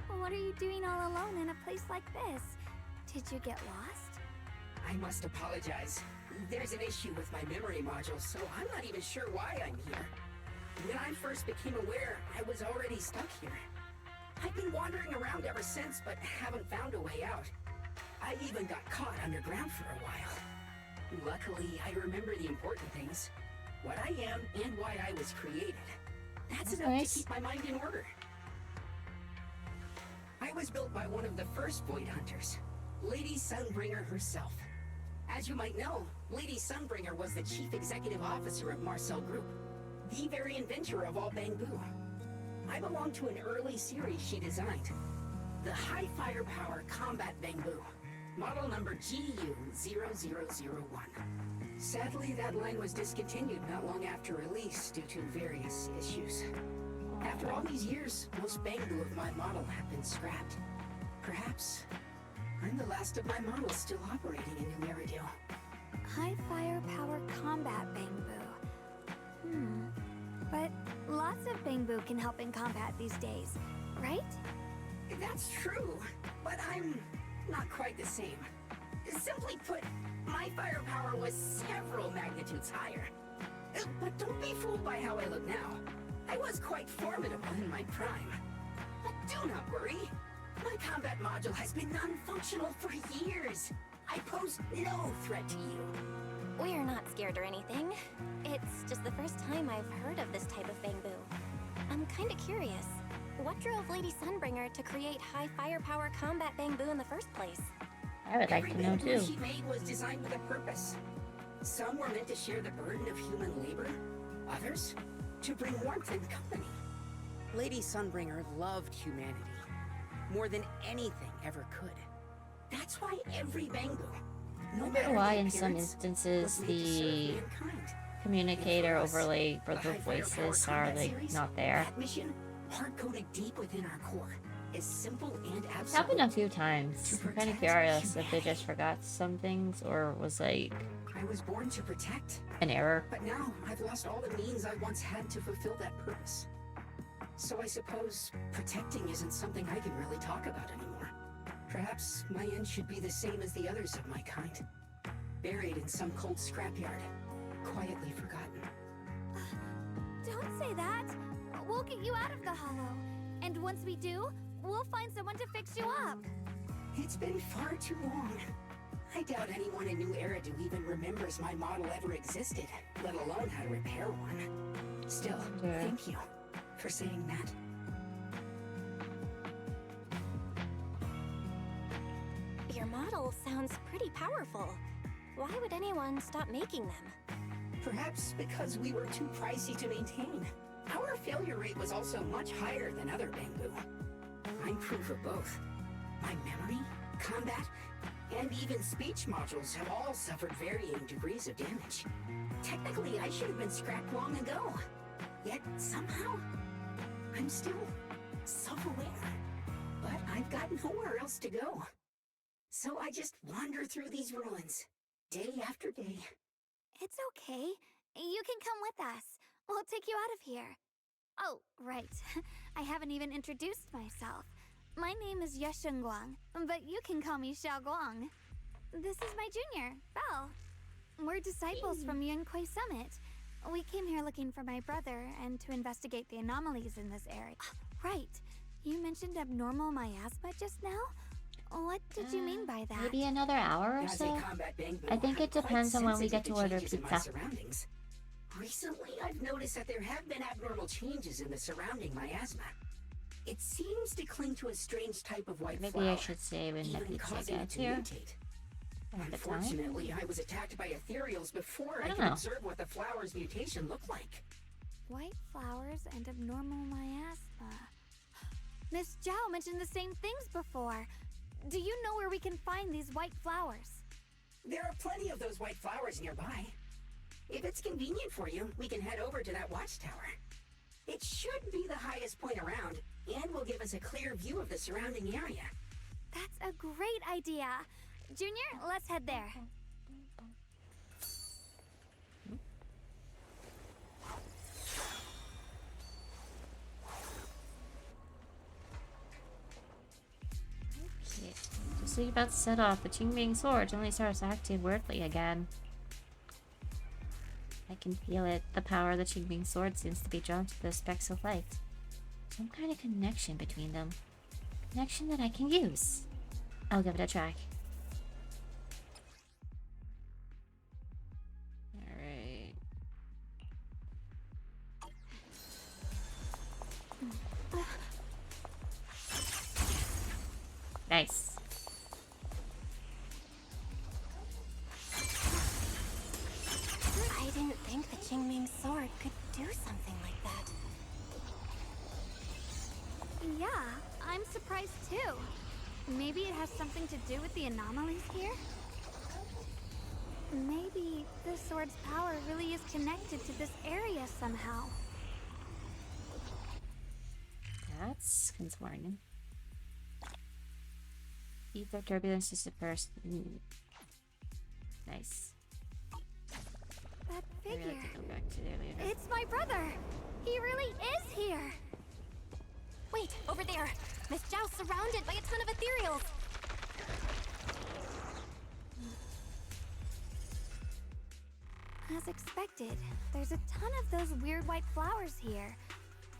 What are you doing all alone in a place like this? Did you get lost? I must apologize. There's an issue with my memory module, so I'm not even sure why I'm here. When I first became aware, I was already stuck here. I've been wandering around ever since, but haven't found a way out. I even got caught underground for a while. Luckily, I remember the important things. What I am and why I was created. That's enough nice. to keep my mind in order. I was built by one of the first Void Hunters, Lady Sunbringer herself. As you might know, Lady Sunbringer was the chief executive officer of Marcel Group, the very inventor of all bamboo. I belong to an early series she designed, the High Firepower Combat Bamboo, model number GU0001. Sadly, that line was discontinued not long after release due to various issues. After all these years, most bamboo of my model have been scrapped. Perhaps I'm the last of my models still operating in New Eridu. High firepower combat bamboo. But lots of bamboo can help in combat these days, right? That's true, but I'm not quite the same. Simply put, my firepower was several magnitudes higher. But don't be fooled by how I look now. I was quite formidable in my prime. But do not worry. My combat module has been non-functional for years. I pose no threat to you. We're not scared or anything. It's just the first time I've heard of this type of bamboo. I'm kinda curious. What drove Lady Sunbringer to create high firepower combat bamboo in the first place? I would like to know Every bamboo too. she made was designed with a purpose. Some were meant to share the burden of human labor. Others, to bring warmth and company. Lady Sunbringer loved humanity more than anything ever could. That's why every Bangu, no matter Why the in some appearance, instances was made to serve the mankind. communicator And for us, overlay for the High Firepower voices are Combat like Series, not there. That mission, hard-coded deep within our core, is simple and It's happened absolute. a few times. I'm kind of curious if they just forgot some things or was like I was born to protect, an error. but now I've lost all the means I once had to fulfill that purpose. So I suppose protecting isn't something I can really talk about anymore. Perhaps my end should be the same as the others of my kind. Buried in some cold scrapyard, quietly forgotten. Don't say that. We'll get you out of the hollow. And once we do, we'll find someone to fix you up. It's been far too long. I doubt anyone in New Eridu even remembers my model ever existed, let alone how to repair one. Still, thank you for saying that. Your model sounds pretty powerful. Why would anyone stop making them? Perhaps because we were too pricey to maintain. Our failure rate was also much higher than other Bangu. I'm proof of both. My memory, combat, and even speech modules have all suffered varying degrees of damage. Technically, I should have been scrapped long ago. Yet, somehow, I'm still self-aware. But I've got nowhere else to go. So I just wander through these ruins, day after day. It's okay. You can come with us. We'll take you out of here. Oh, right. I haven't even introduced myself. My name is Yeshengguang, but you can call me Xiaoguang. This is my junior, Belle. We're disciples from Yunkui Summit. We came here looking for my brother and to investigate the anomalies in this area. Right. You mentioned abnormal miasma just now? What did you mean by that? Maybe another hour or As a so? combat Bangu, I think I'm it depends quite on when we sensitive get to to order changes in my pizza. surroundings. Recently, I've noticed that there have been abnormal changes in the surrounding miasma. It seems to cling to a strange type of white Maybe flower, I should save when the even pizza causing it gets to here. mutate. At the time. Unfortunately, I was attacked by ethereals before I don't could know. observe what the flower's mutation looked like. White flowers and abnormal miasma. Miss Zhao mentioned the same things before. Do you know where we can find these white flowers? There are plenty of those white flowers nearby. If it's convenient for you, we can head over to that watchtower. It should be the highest point around, and will give us a clear view of the surrounding area. That's a great idea. Junior, let's head there. Okay. Just so you're about to set off, the Qingming sword only starts acting weirdly again. I can feel it. The power of the Qingming sword seems to be drawn to the specks of light. Some kind of connection between them. Connection that I can use. I'll give it a try. Alright. Nice. I didn't think the Qingming sword could do something like that. Yeah, I'm surprised too. Maybe it has something to do with the anomalies here? Maybe this sword's power really is connected to this area somehow. That's concerning. Ether turbulence is the first. Nice. That Maybe I figure. have to go back to there later. It's my brother! He really is here! Wait, over there! Miss Zhao's surrounded by a ton of ethereals! As expected, there's a ton of those weird white flowers here.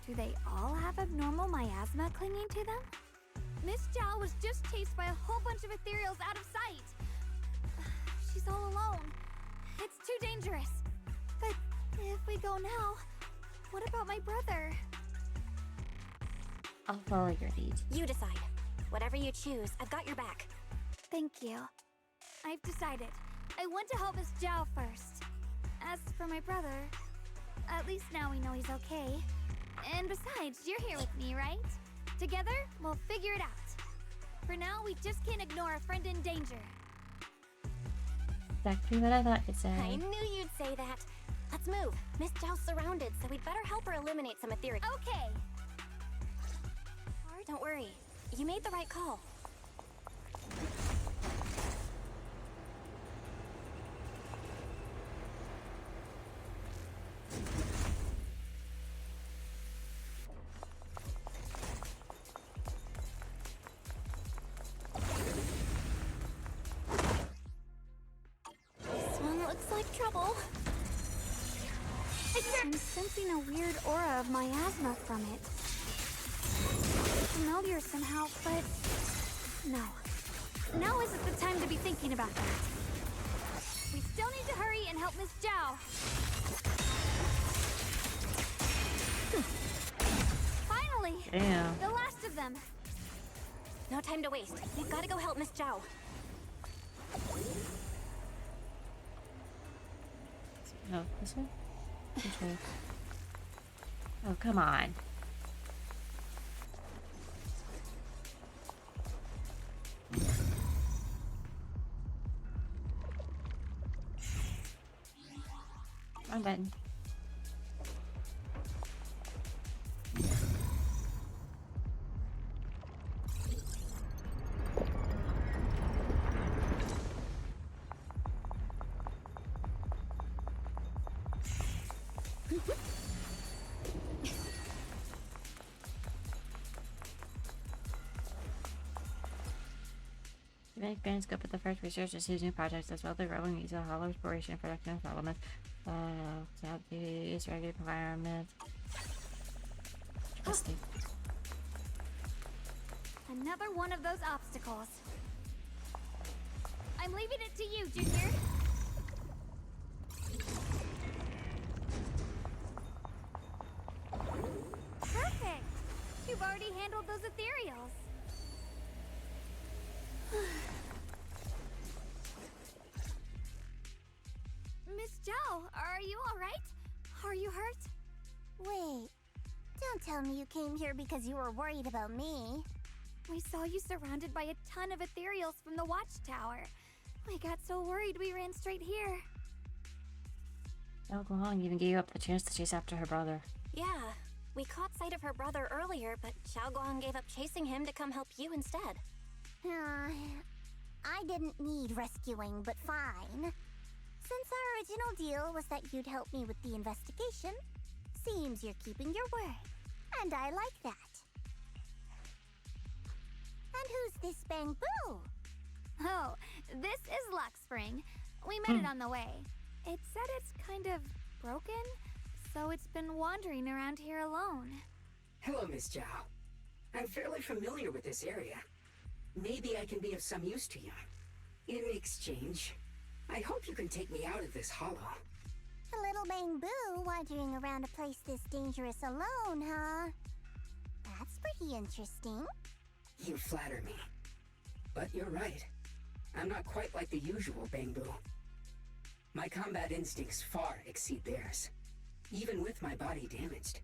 Do they all have abnormal miasma clinging to them? Miss Zhao was just chased by a whole bunch of ethereals out of sight. She's all alone. It's too dangerous. But if we go now, what about my brother? I'll follow your lead. You decide. Whatever you choose, I've got your back. Thank you. I've decided. I want to help Miss Zhao first. As for my brother, at least now we know he's okay. And besides, you're here with me, right? Together, we'll figure it out. For now, we just can't ignore a friend in danger. Exactly what I thought you'd say. I knew you'd say that. Let's move. Miss Zhao's surrounded, so we'd better help her eliminate some etheric. Okay. Don't worry. You made the right call. This one looks like trouble. I'm sensing a weird aura of miasma from it. Familiar somehow, but no. Now isn't the time to be thinking about that. We still need to hurry and help Miss Zhao. Finally! Damn. The last of them. No time to waste. We've got to go help Miss Zhao. Oh, this one? Which way? Oh, come on. Wrong button. The experience scope of the first research is using projects as well as rolling use of hollow exploration production elements. Use regular environment. Interesting. Another one of those obstacles. I'm leaving it to you, Junior. Perfect! You've already handled those ethereals. Miss Zhao, are you alright? Are you hurt? Wait, don't tell me you came here because you were worried about me. We saw you surrounded by a ton of ethereals from the watchtower. We got so worried we ran straight here. Xiao Guang even gave up the chance to chase after her brother. Yeah, we caught sight of her brother earlier, but Xiao Guang gave up chasing him to come help you instead. I didn't need rescuing, but fine. Since our original deal was that you'd help me with the investigation, seems you're keeping your word. And I like that. And who's this Bamboo? Oh, this is Luxspring. We met it on the way. It said it's kind of broken, so it's been wandering around here alone. Hello, Miss Zhao. I'm fairly familiar with this area. Maybe I can be of some use to you. In exchange, I hope you can take me out of this hollow. A little Bamboo wandering around a place this dangerous alone, huh? That's pretty interesting. You flatter me. But you're right. I'm not quite like the usual Bamboo. My combat instincts far exceed theirs. Even with my body damaged,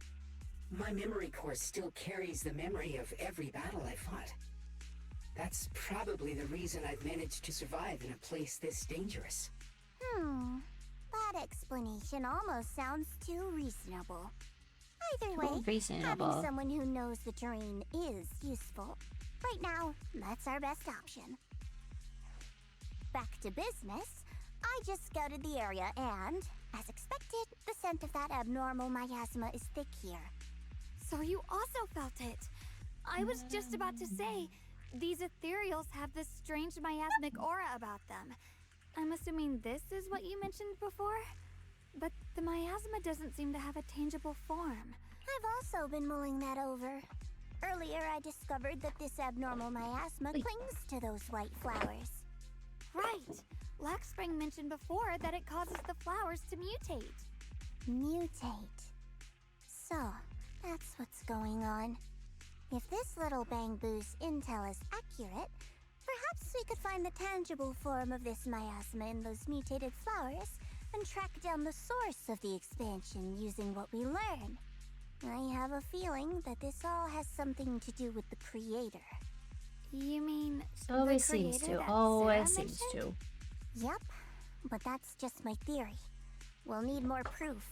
my memory core still carries the memory of every battle I fought. That's probably the reason I've managed to survive in a place this dangerous. That explanation almost sounds too reasonable. Either way, reasonable. having someone who knows the terrain is useful. Right now, that's our best option. Back to business, I just scouted the area and, as expected, the scent of that abnormal miasma is thick here. So you also felt it. I was just about to say, these ethereals have this strange miasmic aura about them. I'm assuming this is what you mentioned before? But the miasma doesn't seem to have a tangible form. I've also been mulling that over. Earlier, I discovered that this abnormal miasma clings to those white flowers. Right! Luxspring mentioned before that it causes the flowers to mutate. Mutate. So, that's what's going on. If this little Bamboo's intel is accurate, perhaps we could find the tangible form of this miasma in those mutated flowers and track down the source of the expansion using what we learn. I have a feeling that this all has something to do with the creator. You mean Always the seems creator to. that Always Sarah seems mentioned? to. Yep, but that's just my theory. We'll need more proof.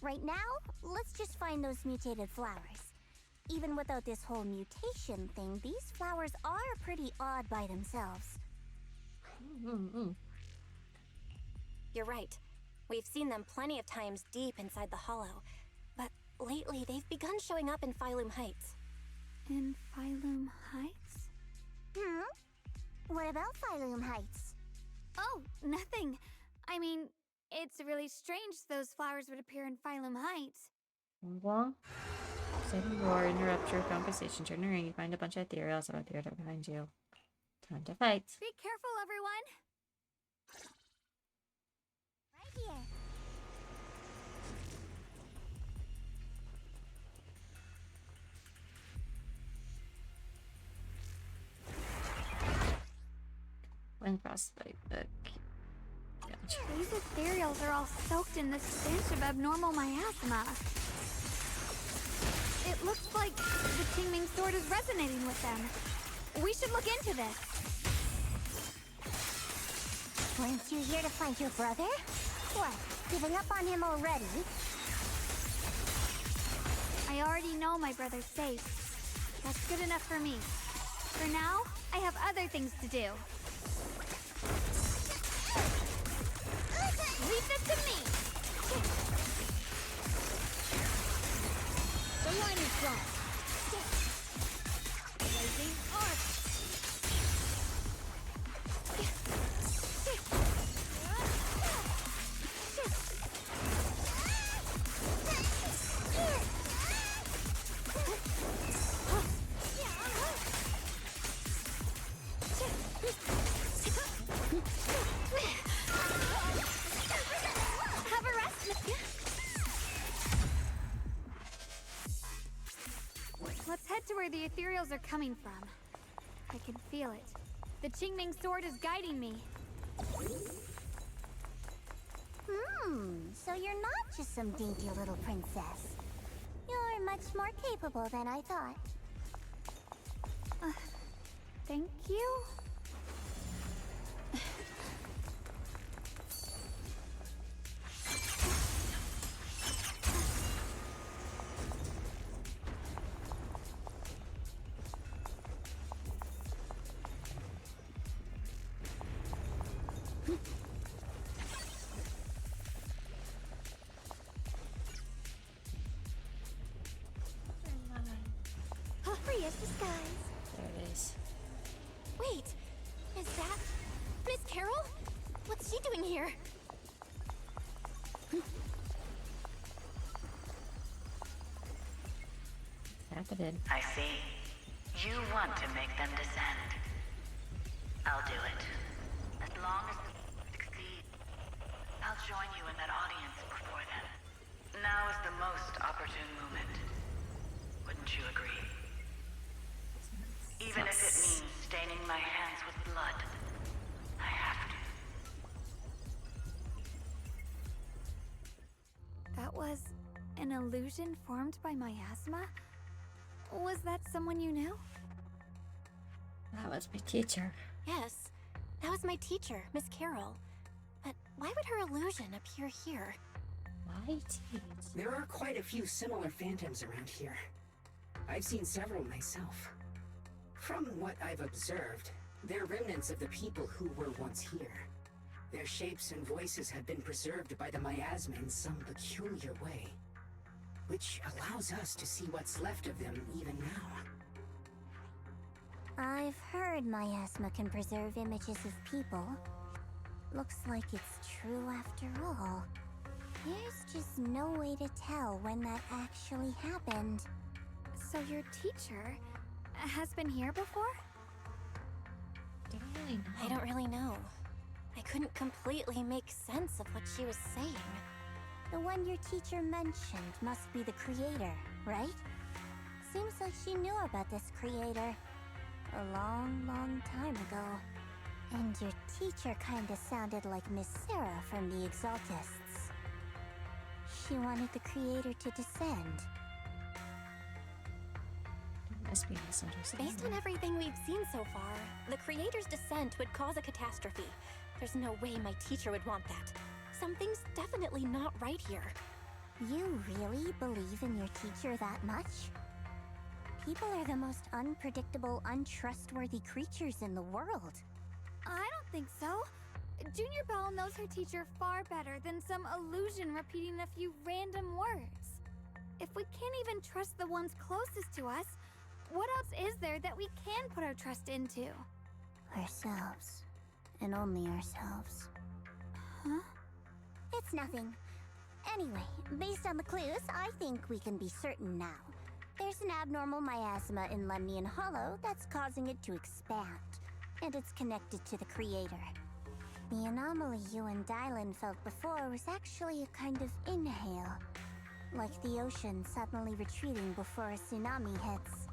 Right now, let's just find those mutated flowers. Even without this whole mutation thing, these flowers are pretty odd by themselves. You're right. We've seen them plenty of times deep inside the hollow. But lately, they've begun showing up in Failume Heights. In Failume Heights? What about Failume Heights? Oh, nothing. I mean, it's really strange those flowers would appear in Failume Heights. Well, sudden roar interrupts your conversation. Turn around, you find a bunch of ethereals that appear behind you. Time to fight. Be careful, everyone! Right here. When frostbite book. These ethereals are all soaked in the stench of abnormal miasma. It looks like the Qingming sword is resonating with them. We should look into this. Weren't you here to find your brother? What, giving up on him already? I already know my brother's safe. That's good enough for me. For now, I have other things to do. Leave this to me! The line is drawn. Blazing arc. Have a rest. Let's head to where the ethereals are coming from. I can feel it. The Qingming sword is guiding me. So you're not just some dainty little princess. You're much more capable than I thought. Thank you? Free as the skies. There it is. Wait, is that Miss Carol? What's she doing here? Happened. I see. You want to make them descend. I'll do it. As long as they succeed, I'll join you in that audience before them. Now is the most opportune moment. Wouldn't you agree? Even if it means staining my hands with blood, I have to. That was an illusion formed by miasma? Was that someone you knew? That was my teacher. Yes, that was my teacher, Miss Carol. But why would her illusion appear here? Why teach? There are quite a few similar phantoms around here. I've seen several myself. From what I've observed, they're remnants of the people who were once here. Their shapes and voices have been preserved by the miasma in some peculiar way, which allows us to see what's left of them even now. I've heard miasma can preserve images of people. Looks like it's true after all. There's just no way to tell when that actually happened. So your teacher has been here before? Don't really know. I don't really know. I couldn't completely make sense of what she was saying. The one your teacher mentioned must be the creator, right? Seems like she knew about this creator a long, long time ago. And your teacher kinda sounded like Miss Sarah from the Exaltists. She wanted the creator to descend. must be misunderstanding. Based on everything we've seen so far, the creator's descent would cause a catastrophe. There's no way my teacher would want that. Something's definitely not right here. You really believe in your teacher that much? People are the most unpredictable, untrustworthy creatures in the world. I don't think so. Junior Belle knows her teacher far better than some illusion repeating a few random words. If we can't even trust the ones closest to us, what else is there that we can put our trust into? Ourselves. And only ourselves. Huh? It's nothing. Anyway, based on the clues, I think we can be certain now. There's an abnormal miasma in Lemnian Hollow that's causing it to expand, and it's connected to the creator. The anomaly you and Dylan felt before was actually a kind of inhale, like the ocean suddenly retreating before a tsunami hits.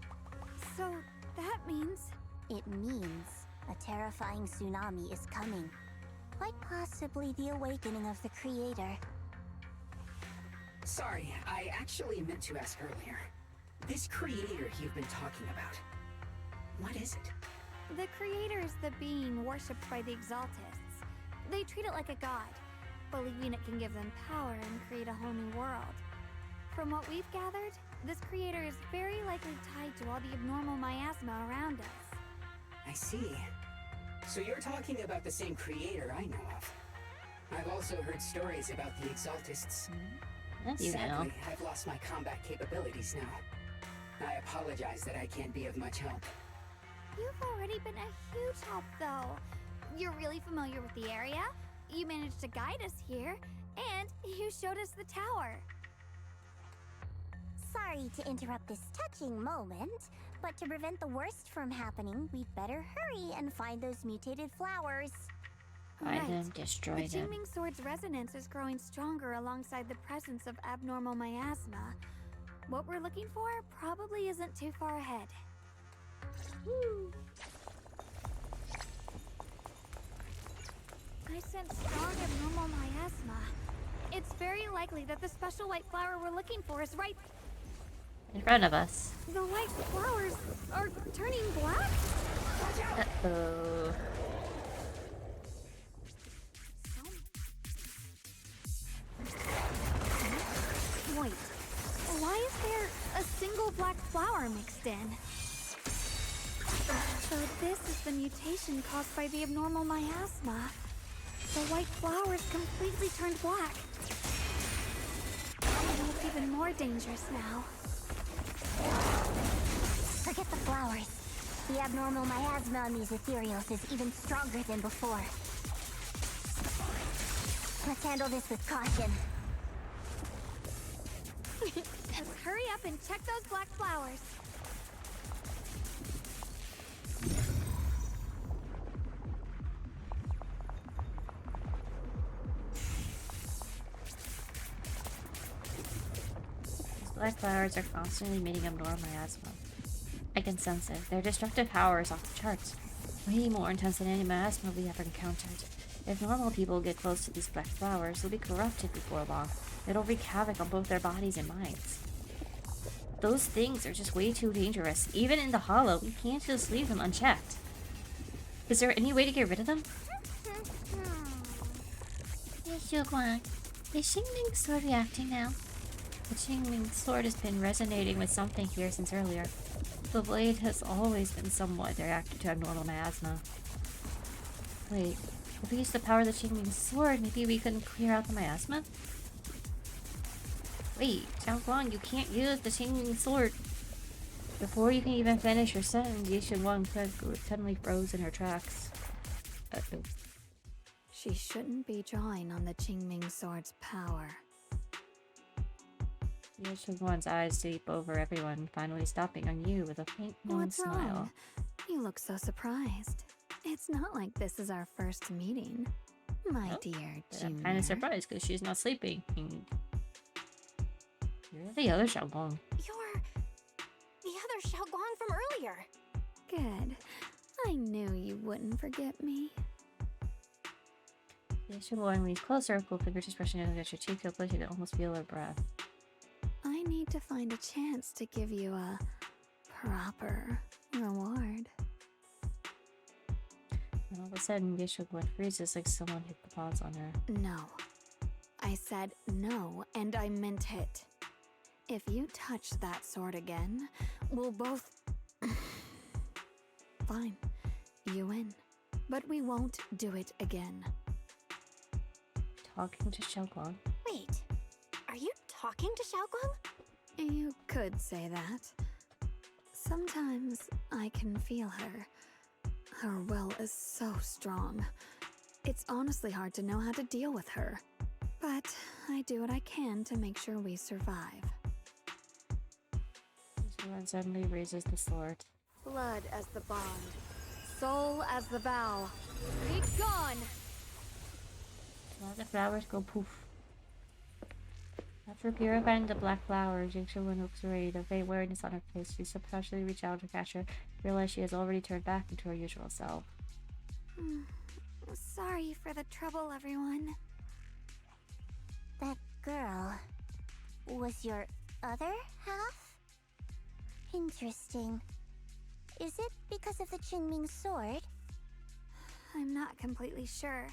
So that means... It means a terrifying tsunami is coming. Quite possibly the awakening of the creator. Sorry, I actually meant to ask earlier. This creator you've been talking about, what is it? The creator is the being worshipped by the Exaltists. They treat it like a god, believing it can give them power and create a whole new world. From what we've gathered, this creator is very likely tied to all the abnormal miasma around us. I see. So you're talking about the same creator I know of. I've also heard stories about the Exaltists. Sadly, I've lost my combat capabilities now. I apologize that I can't be of much help. You've already been a huge help, though. You're really familiar with the area, you managed to guide us here, and you showed us the tower. Sorry to interrupt this touching moment, but to prevent the worst from happening, we'd better hurry and find those mutated flowers. Find them, destroy them. The Qingming Sword's resonance is growing stronger alongside the presence of abnormal miasma. What we're looking for probably isn't too far ahead. Woo. I sense strong abnormal miasma. It's very likely that the special white flower we're looking for is right in front of us. The white flowers are turning black? Uh-oh. Wait, why is there a single black flower mixed in? So this is the mutation caused by the abnormal miasma. The white flowers completely turned black. It's even more dangerous now. Forget the flowers. The abnormal miasma on these ethereals is even stronger than before. Let's handle this with caution. Let's hurry up and check those black flowers. These black flowers are constantly emitting abnormal miasma. I can sense it. Their destructive power is off the charts. Way more intense than any miasma we ever encountered. If normal people get close to these black flowers, they'll be corrupted before long. It'll wreak havoc on both their bodies and minds. Those things are just way too dangerous. Even in the hollow, we can't just leave them unchecked. Is there any way to get rid of them? Yes, Huion. Is Qingming Sword reacting now? The Qingming Sword has been resonating with something here since earlier. The blade has always been somewhat reactive to abnormal miasma. Wait, if we use the power of the Qingming Sword, maybe we can clear out the miasma? Wait, Xiaoguang, you can't use the Qingming Sword. Before you can even finish your sentence, Yishan Wang suddenly froze in her tracks. Uh-oh. She shouldn't be drawing on the Qingming Sword's power. Yishan Wang's eyes sweep over everyone, finally stopping on you with a faint knowing smile. Wrong? You look so surprised. It's not like this is our first meeting, my dear Junior. I'm kind of surprised because she's not sleeping. You're the other Xiaoguang. You're the other Xiaoguang from earlier. Good. I knew you wouldn't forget me. Yishan Wang leans closer, cool fingers just brushing against your cheek, so close you can almost feel her breath. I need to find a chance to give you a proper reward. And all of a sudden, Yeshugwen freezes like someone hit the pause on her. No. I said no, and I meant it. If you touch that sword again, we'll both... Fine. You win. But we won't do it again. Talking to Xiaoguang? Wait, are you talking to Xiaoguang? You could say that. Sometimes I can feel her. Her will is so strong. It's honestly hard to know how to deal with her. But I do what I can to make sure we survive. Someone suddenly raises the sword. Blood as the bond. Soul as the vow. Be gone! All the flowers go poof. After purifying the black flowers, Yeshugwen looks worried, a faint weariness on her face. She subconsciously reaches out to catch her, realize she has already turned back into her usual self. Sorry for the trouble, everyone. That girl was your other half? Interesting. Is it because of the Qingming sword? I'm not completely sure.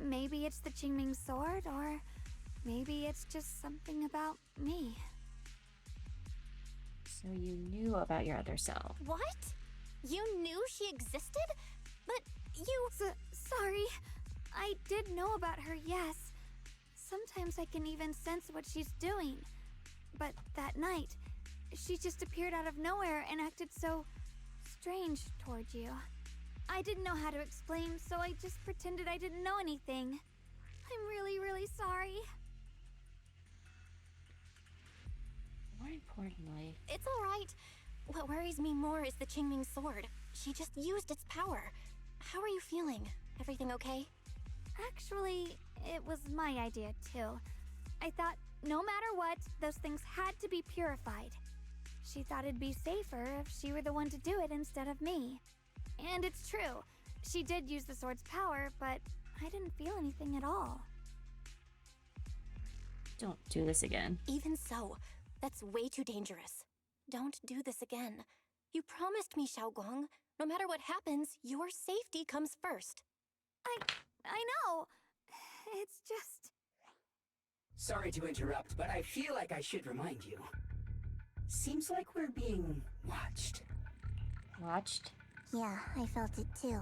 Maybe it's the Qingming sword, or maybe it's just something about me. So you knew about your other self. What? You knew she existed? But you... Sorry. I did know about her, yes. Sometimes I can even sense what she's doing. But that night, she just appeared out of nowhere and acted so strange towards you. I didn't know how to explain, so I just pretended I didn't know anything. I'm really, really sorry. More importantly... It's alright. What worries me more is the Qingming sword. She just used its power. How are you feeling? Everything okay? Actually, it was my idea too. I thought no matter what, those things had to be purified. She thought it'd be safer if she were the one to do it instead of me. And it's true. She did use the sword's power, but I didn't feel anything at all. Don't do this again. Even so, that's way too dangerous. Don't do this again. You promised me, Xiaoguang. No matter what happens, your safety comes first. I know. It's just... Sorry to interrupt, but I feel like I should remind you. Seems like we're being watched. Watched? Yeah, I felt it too.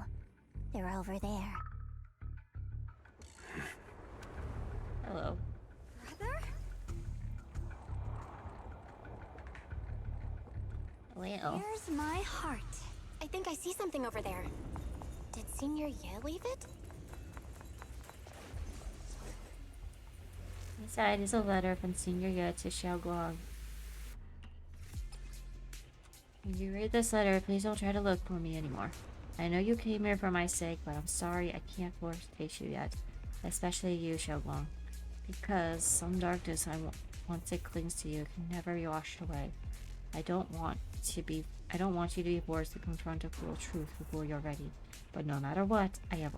They're over there. Hello. Brother? Well. Here's my heart. I think I see something over there. Did Senior Ye leave it? Inside is a letter from Senior Ye to Xiaoguang. When you read this letter, please don't try to look for me anymore. I know you came here for my sake, but I'm sorry I can't face you yet. Especially you, Xiaoguang. Because some darkness once it clings to you can never be washed away. I don't want you to be forced to confront a cruel truth before you're ready. But no matter what, you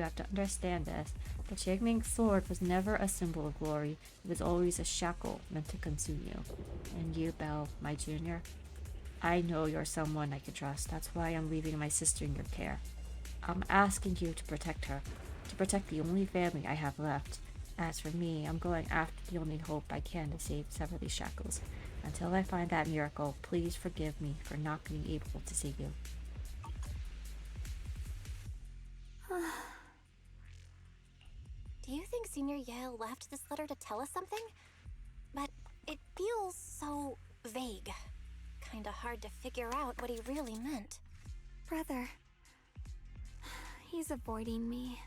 have to understand this. The Qingming sword was never a symbol of glory. It was always a shackle meant to consume you. And you, Belle, my junior, I know you're someone I can trust. That's why I'm leaving my sister in your care. I'm asking you to protect her, to protect the only family I have left. As for me, I'm going after the only hope I can to sever these shackles. Until I find that miracle, please forgive me for not being able to save you. Do you think Senior Ye left this letter to tell us something? But it feels so vague. Kinda hard to figure out what he really meant. Brother. He's avoiding me.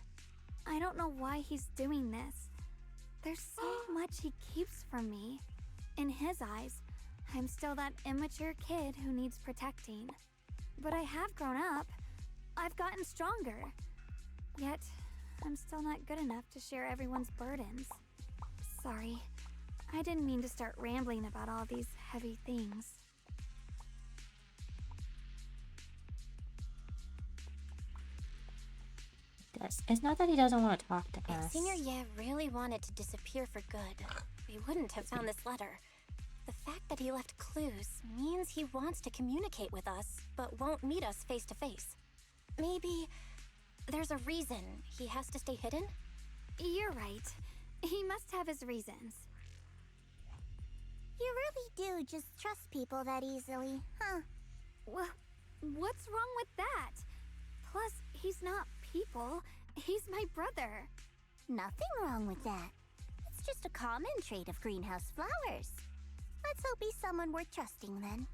I don't know why he's doing this. There's so much he keeps from me. In his eyes, I'm still that immature kid who needs protecting. But I have grown up. I've gotten stronger. Yet, I'm still not good enough to share everyone's burdens. Sorry. I didn't mean to start rambling about all these heavy things. It's not that he doesn't want to talk to us. If Senior Ye really wanted to disappear for good, we wouldn't have found this letter. The fact that he left clues means he wants to communicate with us, but won't meet us face to face. Maybe there's a reason he has to stay hidden? You're right. He must have his reasons. You really do just trust people that easily, huh? Well, what's wrong with that? Plus, he's not people. He's my brother. Nothing wrong with that. It's just a common trait of greenhouse flowers. Let's hope he's someone worth trusting then.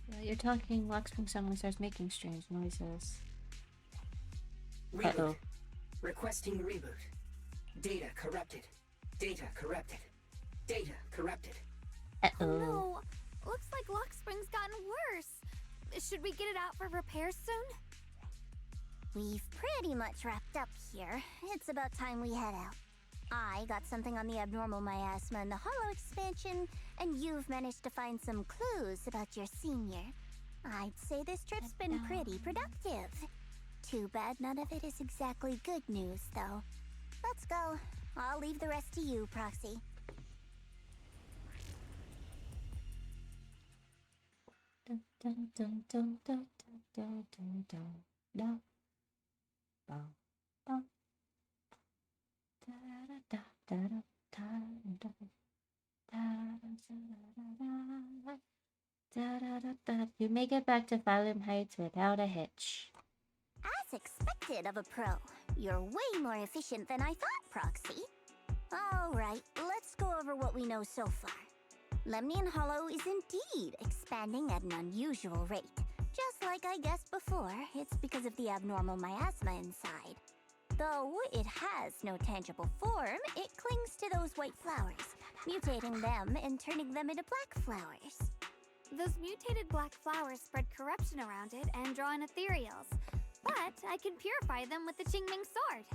While you're talking, Lockspring suddenly starts making strange noises. Reboot. Uh-oh. Requesting reboot. Data corrupted. Data corrupted. Data corrupted. Uh-oh. No, looks like Lockspring's gotten worse. Should we get it out for repairs soon? We've pretty much wrapped up here. It's about time we head out. I got something on the abnormal miasma and the hollow expansion, and you've managed to find some clues about your senior. I'd say this trip's been pretty productive. Too bad none of it is exactly good news, though. Let's go. I'll leave the rest to you, Proxy. Dun, dun, dun, dun, dun, dun, dun, dun, dun. Bum, bum. Da, da, da, da, da, da, da, da, da, da. You make it back to Failume Heights without a hitch. As expected of a pro, you're way more efficient than I thought, Proxy. Alright, let's go over what we know so far. Lemnian Hollow is indeed expanding at an unusual rate. Just like I guessed before, it's because of the abnormal miasma inside. Though it has no tangible form, it clings to those white flowers, mutating them and turning them into black flowers. Those mutated black flowers spread corruption around it and draw in ethereals. But I can purify them with the Qingming sword.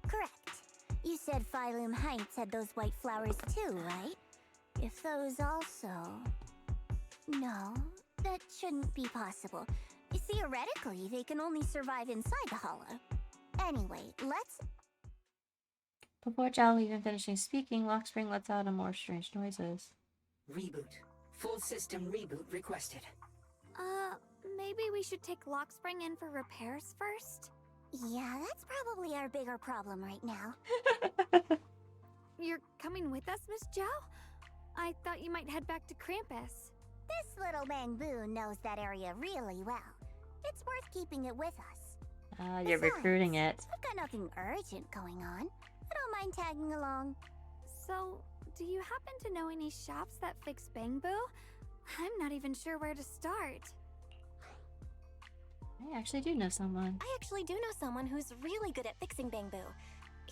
Correct. You said Failume Heights had those white flowers too, right? If those also... No, that shouldn't be possible. Theoretically, they can only survive inside the hollow. Anyway, let's... Before Jolly even finishing speaking, Lockspring lets out a more strange noises. Reboot. Full system reboot requested. Maybe we should take Lockspring in for repairs first? Yeah, that's probably our bigger problem right now. You're coming with us, Miss Zhao? I thought you might head back to Krampus. This little Bangbu knows that area really well. It's worth keeping it with us. You're recruiting it. I've got nothing urgent going on. I don't mind tagging along. So, do you happen to know any shops that fix Bangbu? I'm not even sure where to start. I actually do know someone. I actually do know someone who's really good at fixing Bangbu.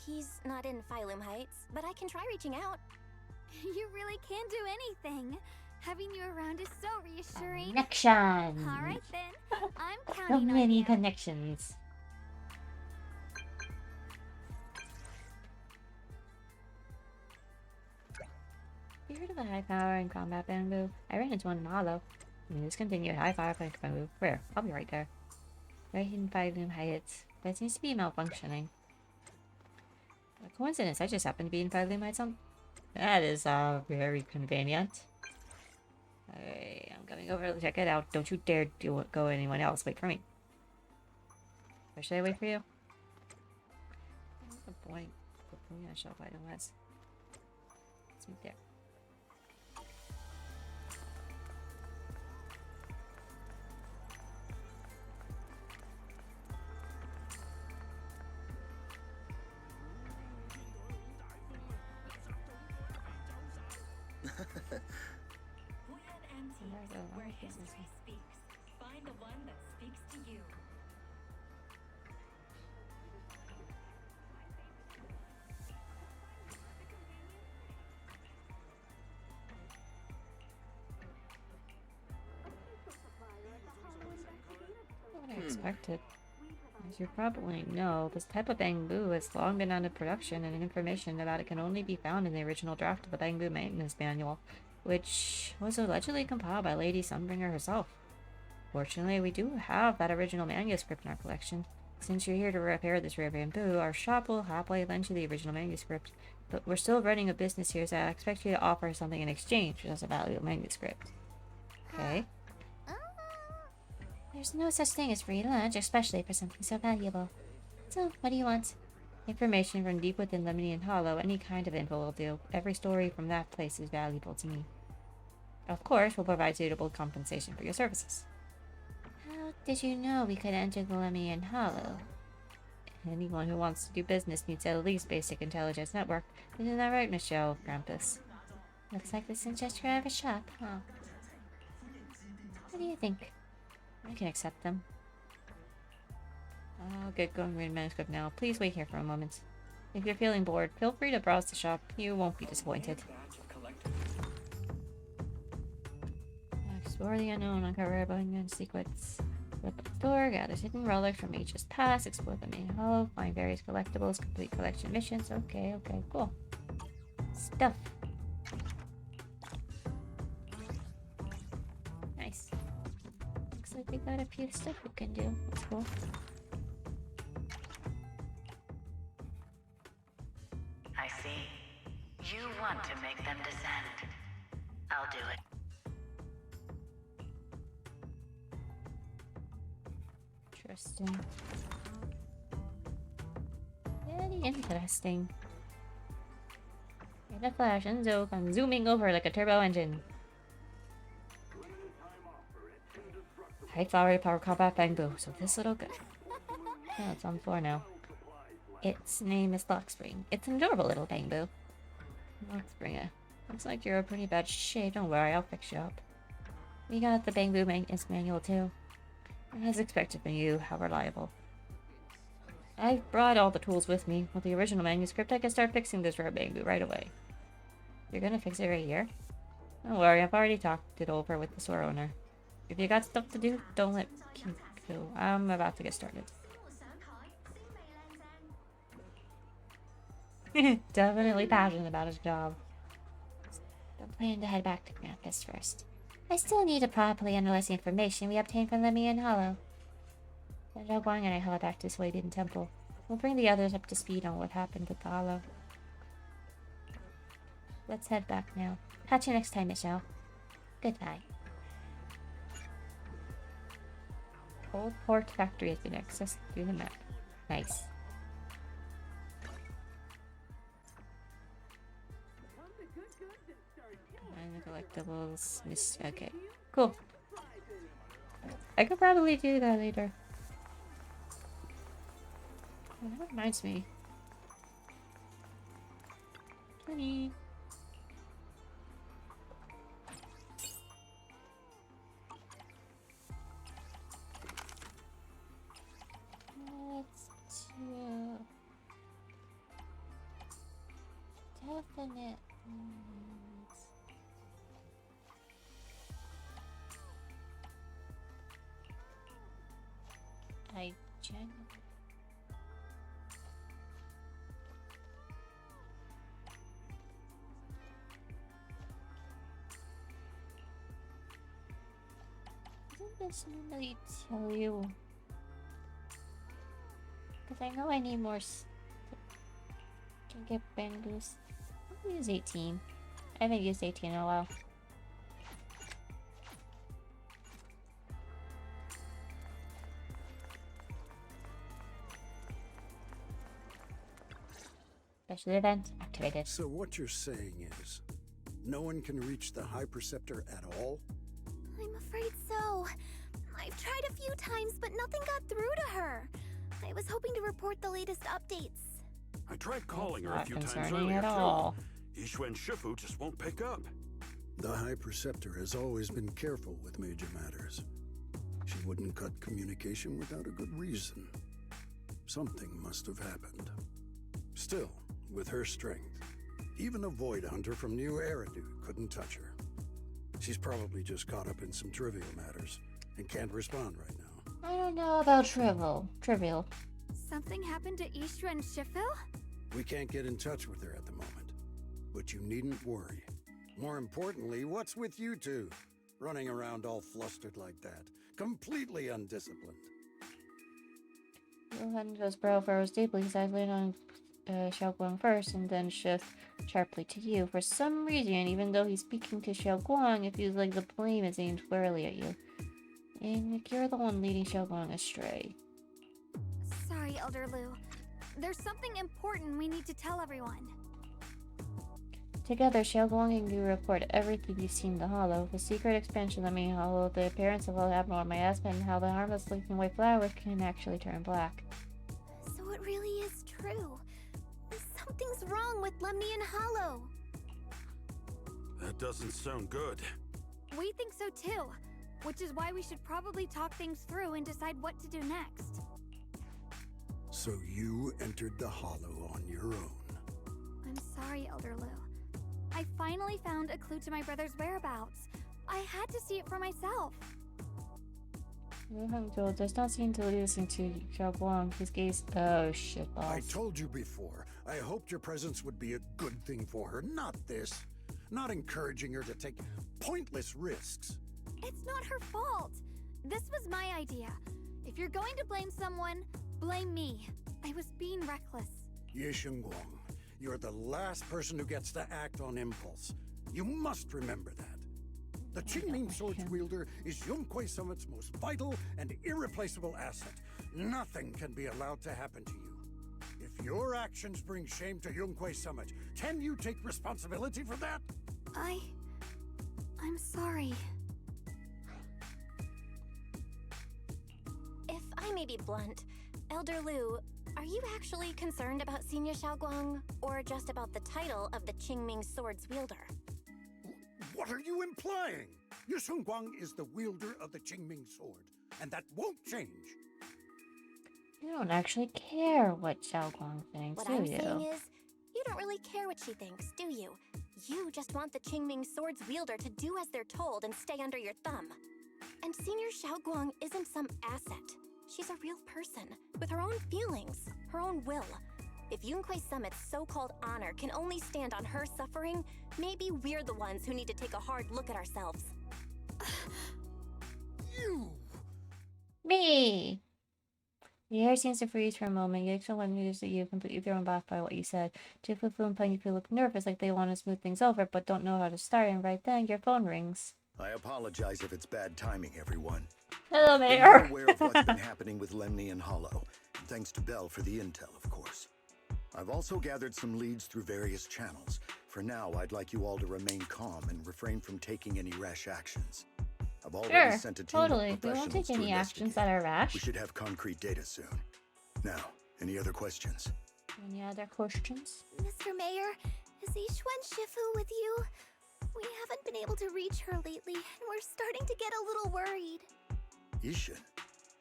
He's not in Failume Heights, but I can try reaching out. You really can do anything. Having you around is so reassuring. Connections! Alright then, I'm So counting on many you. connections. You heard of a high power in combat bamboo? I ran into one in Hollow. Discontinued high power bamboo. Where? I'll be right there. Right in Failume Heights. But it seems to be malfunctioning. A coincidence, I just happened to be in Failume Heights. That is very convenient. Okay, I'm coming over to check it out. Don't you dare go anyone else. Wait for me. Or should I wait for you? What's the point of putting on a shelf item was? Let's meet there. Huion Antique, where history speaks. Find the one that speaks to you. What I expected. As you probably know, this type of bamboo has long been out of production, and information about it can only be found in the original draft of the Bamboo Maintenance Manual, which was allegedly compiled by Lady Sunbringer herself. Fortunately, we do have that original manuscript in our collection. Since you're here to repair this rare bamboo, our shop will happily lend you the original manuscript. But we're still running a business here, so I expect you to offer something in exchange, which is a valuable manuscript. Okay. There's no such thing as free lunch, especially for something so valuable. So, what do you want? Information from deep within Lemnian Hollow. Any kind of info will do. Every story from that place is valuable to me. Of course, we'll provide suitable compensation for your services. How did you know we could enter the Lemnian Hollow? Anyone who wants to do business needs at least basic intelligence network. Isn't that right, Michelle Krampus? Looks like this is just your average shop, huh? What do you think? I can accept them. I'll get going with manuscript now. Please wait here for a moment. If you're feeling bored, feel free to browse the shop. You won't be disappointed. Explore the unknown, uncover abundant secrets. Flip up the door, gather hidden relics from Aegis Pass, explore the main hall, find various collectibles, complete collection missions. Okay, cool. Stuff. Nice. Looks like we got a few stuff we can do. That's cool. I see. You want to make them descend. I'll do it. Interesting. Very interesting. In a flash, Enzo comes zooming over like a turbo engine. High flowery power combat bamboo. So this little guy. Oh, it's on the floor now. Its name is Lockspring. It's an adorable little bamboo. Lockspringer. Looks like you're in pretty bad shape. Don't worry, I'll fix you up. We got the bamboo manual too. As expected from you, how reliable. I've brought all the tools with me. With the original manuscript, I can start fixing this rare bamboo right away. You're gonna fix it right here? Don't worry, I've already talked it over with the store owner. If you got stuff to do, don't let King go. I'm about to get started. Definitely passionate about his job. I'm planning to head back to Kamvas first. I still need to properly analyze the information we obtained from Lemnian Hollow. Then Xiaoguang and I head back to Suidian Temple. We'll bring the others up to speed on what happened with the Hollow. Let's head back now. Catch you next time, Michelle. Goodbye. Old Port Factory has been accessed through the map. Nice. And the collectibles. Okay, cool. I could probably do that later. Oh, that reminds me. 20. Let's do definite. I genuinely. Didn't this normally tell you? Because I know I need more to get bamboos. I'll use 18. I haven't used 18 in a while. Special event activated. So what you're saying is, no one can reach the High Preceptor at all? I'm afraid so. I've tried a few times, but nothing got through to her. I was hoping to report the latest updates. I tried calling her a Not few times concerning earlier at all. too. Yishuan Shifu just won't pick up. The High Preceptor has always been careful with major matters. She wouldn't cut communication without a good reason. Something must have happened. Still, with her strength, even a Void Hunter from New Eridu couldn't touch her. She's probably just caught up in some trivial matters and can't respond right now. I don't know about trivial. Something happened to Ishra and Shifu? We can't get in touch with her at the moment, but you needn't worry. More importantly, what's with you two? Running around all flustered like that, completely undisciplined. Huion goes brow furrows deeply, his eyes laid on Xiaoguang first and then shift sharply to you. For some reason, even though he's speaking to Xiaoguang, it feels like the blame is aimed squarely at you. And like you're the one leading Xiaoguang astray. Sorry, Elder Lu. There's something important we need to tell everyone. Together, Xiaoguang and you report everything you've seen in the Hollow. The secret expansion of the Hollow, the appearance of all abnormal miasma, and how the harmless leaking white flowers can actually turn black. So it really is true. Something's wrong with Lemnian Hollow. That doesn't sound good. We think so too, which is why we should probably talk things through and decide what to do next. So you entered the Hollow on your own. I'm sorry, Elder Lu. I finally found a clue to my brother's whereabouts. I had to see it for myself. Wu Hangzhou does not seem to listen to Xiaoguang. His gaze. Oh shit, boss. I told you before, I hoped your presence would be a good thing for her, not this. Not encouraging her to take pointless risks. It's not her fault. This was my idea. If you're going to blame someone, blame me. I was being reckless. Ye Shengguang, you're the last person who gets to act on impulse. You must remember that. The Qingming Sword's wielder is Yunquei Summit's most vital and irreplaceable asset. Nothing can be allowed to happen to you. If your actions bring shame to Yunquei Summit, can you take responsibility for that? I'm sorry. If I may be blunt, Elder Lu, are you actually concerned about Senior Xiaoguang, or just about the title of the Qingming Sword's wielder? What are you implying? Ye Shengguang is the wielder of the Qingming Sword, and that won't change. You don't actually care what Xiaoguang thinks, What do I'm you? saying is, you don't really care what she thinks, do you? You just want the Qingming Sword's wielder to do as they're told and stay under your thumb. And Senior Xiaoguang isn't some asset. She's a real person, with her own feelings, her own will. If Yunquei Summit's so-called honor can only stand on her suffering, maybe we're the ones who need to take a hard look at ourselves. You! Me! The air seems to freeze for a moment. You actually news that you're completely thrown back by what you said. Jifu and Peng, you look nervous, like they want to smooth things over, but don't know how to start, and right then, your phone rings. I apologize if it's bad timing, everyone. Hello, But Mayor! you're aware of what's been happening with Lemnian Hollow. Thanks to Bell for the intel, of course. I've also gathered some leads through various channels. For now, I'd like you all to remain calm and refrain from taking any rash actions. I've already sent a team of totally. We won't professionals take to any actions investigate. that are rash. We should have concrete data soon. Now, any other questions? Any other questions? Mr. Mayor, is Yixuan Shifu with you? We haven't been able to reach her lately, and we're starting to get a little worried. Yixuan?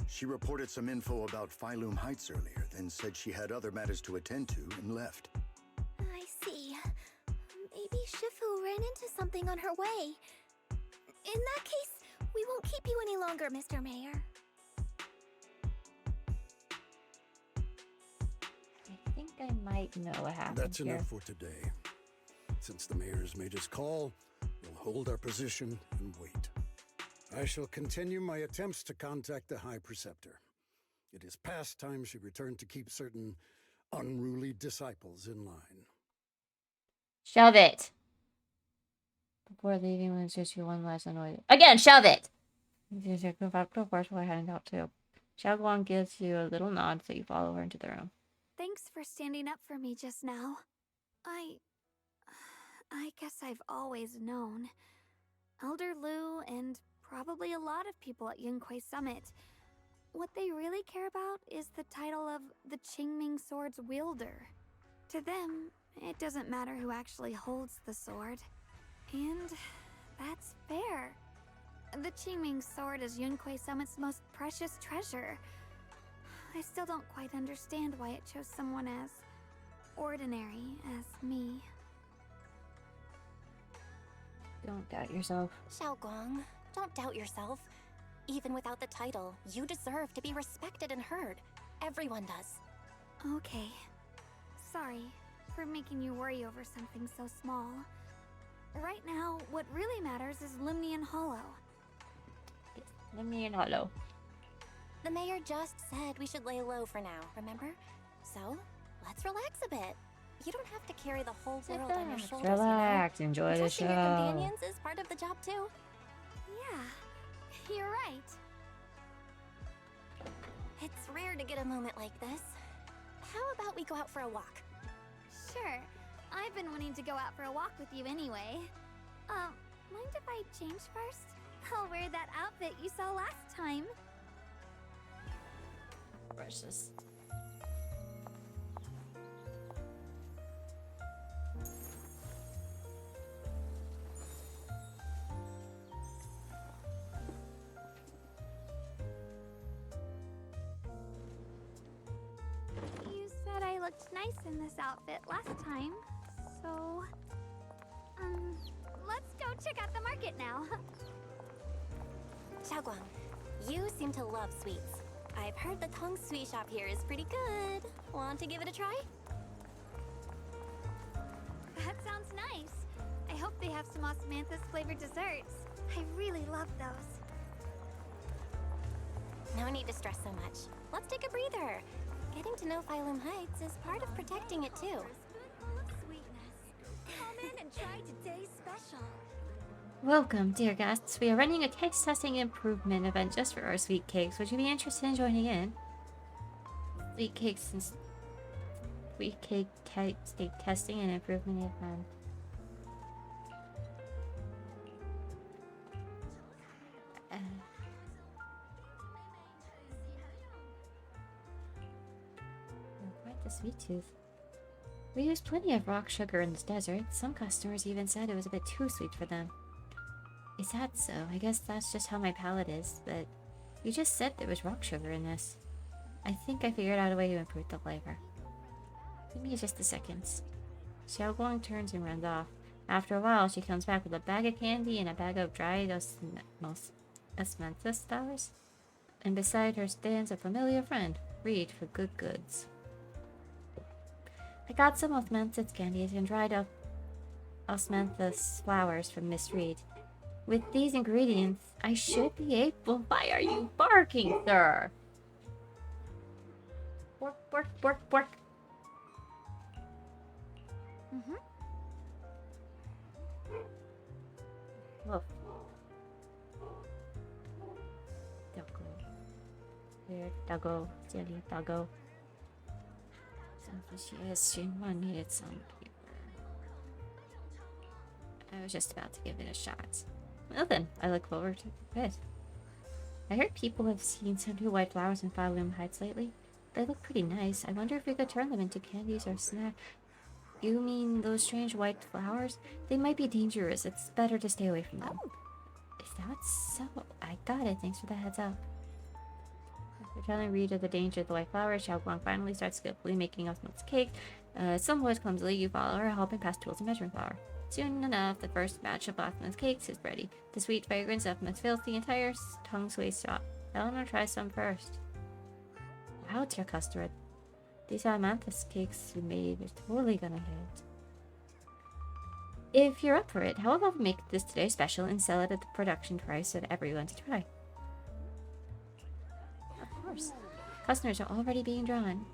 She reported some info about Failume Heights earlier, then said she had other matters to attend to and left. I see. Maybe Shifu ran into something on her way. In that case, we won't keep you any longer, Mr. Mayor. I think I might know what happened That's here. enough for today. Since the mayor's made his call, we'll hold our position and wait. I shall continue my attempts to contact the High Preceptor. It is past time she returned to keep certain unruly disciples in line. Shove it! Before leaving, let's just you one last annoyed. Again, shove it! Of course, we're heading out too. Xiaoguang gives you a little nod, so you follow her into the room. Thanks for standing up for me just now. I guess I've always known. Elder Lu and probably a lot of people at Yunquei Summit, what they really care about is the title of the Qingming Sword's wielder. To them, it doesn't matter who actually holds the sword. And that's fair. The Qingming Sword is Yunquei Summit's most precious treasure. I still don't quite understand why it chose someone as ordinary as me. Don't doubt yourself. Xiaoguang, don't doubt yourself. Even without the title, you deserve to be respected and heard. Everyone does. Okay. Sorry for making you worry over something so small. Right now, what really matters is Lemnian Hollow. Lemnian Hollow. The mayor just said we should lay low for now, remember? So, let's relax a bit. You don't have to carry the whole Sit world on your back, shoulders, relax, you know? enjoy the Trusting your show. companions is part of the job too. Yeah, you're right. It's rare to get a moment like this. How about we go out for a walk? Sure. I've been wanting to go out for a walk with you anyway. Mind if I change first? I'll wear that outfit you saw last time. Precious. You said I looked nice in this outfit last time, so... let's go check out the market now. Xiaoguang, you seem to love sweets. I've heard the Tong Sweet Shop here is pretty good. Want to give it a try? That sounds nice. I hope they have some osmanthus flavored desserts. I really love those. No need to stress so much. Let's take a breather. Getting to know Failume Heights is part of protecting it too. Come in and try today's special. Welcome, dear guests. We are running a cake testing improvement event just for our sweet cakes. Would you be interested in joining in? Sweet cakes and sweet cake steak testing and improvement event. Quite the sweet tooth. We used plenty of rock sugar in this desert. Some customers even said it was a bit too sweet for them. Is that so? I guess that's just how my palate is, but you just said there was rock sugar in this. I think I figured out a way to improve the flavor. Give me just a second. Xiaoguang turns and runs off. After a while, she comes back with a bag of candy and a bag of dried osmanthus flowers. And beside her stands a familiar friend, Reed for good goods. I got some osmanthus candies and dried up osmanthus flowers from Miss Reed. With these ingredients, I should be able... Why are you barking, sir? Bork, bork, bork, bork. Woof. Doggo. Weird doggo. Silly doggo. Shinwa needed some paper. I was just about to give it a shot. Well then, I look forward to it. I heard people have seen some new white flowers in Failume Heights lately. They look pretty nice. I wonder if we could turn them into candies or snacks. You mean those strange white flowers? They might be dangerous. It's better to stay away from them. If that's so, I got it. Thanks for the heads up. After telling Reed of the danger of the white flowers, Xiaoguang finally starts skillfully making osmanthus cake. Somewhat clumsily, you follow her, helping pass tools and measuring flour. Soon enough, the first batch of osmanthus cakes is ready. The sweet fragrance of osmanthus fills the entire tongue sway shop. Eleanor tries some first. Wow, dear customer. These osmanthus cakes you made are totally gonna hit. If you're up for it, how about we make this today's special and sell it at the production price for everyone to try? Of course. Customers are already being drawn.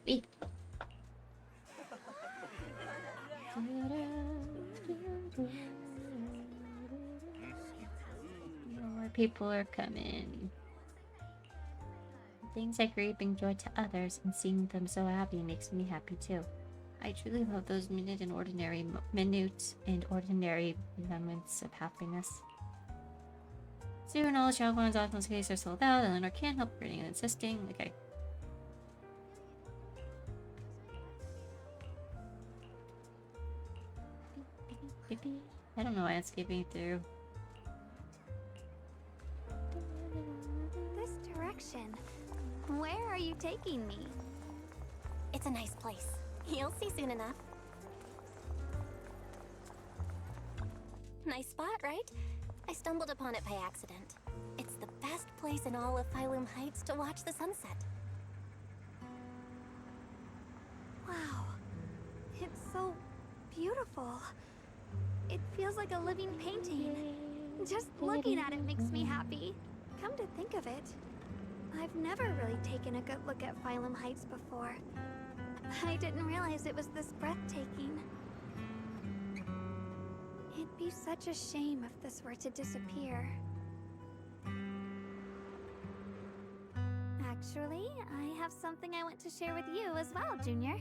Eat. More people are coming. Things like reaping joy to others and seeing them so happy makes me happy too. I truly love those minute and ordinary moments of happiness. Soon all Xiaoguang's osmanthus cakes are sold out, and Eleanor can't help grinning and insisting. Okay. I don't know why it's skipping through. This direction. Where are you taking me? It's a nice place. You'll see soon enough. Nice spot, right? I stumbled upon it by accident. It's the best place in all of Failume Heights to watch the sunset. Wow. It's so beautiful. It feels like a living painting. Just looking at it makes me happy. Come to think of it, I've never really taken a good look at Failume Heights before. I didn't realize it was this breathtaking. It'd be such a shame if this were to disappear. Actually, I have something I want to share with you as well, Junior.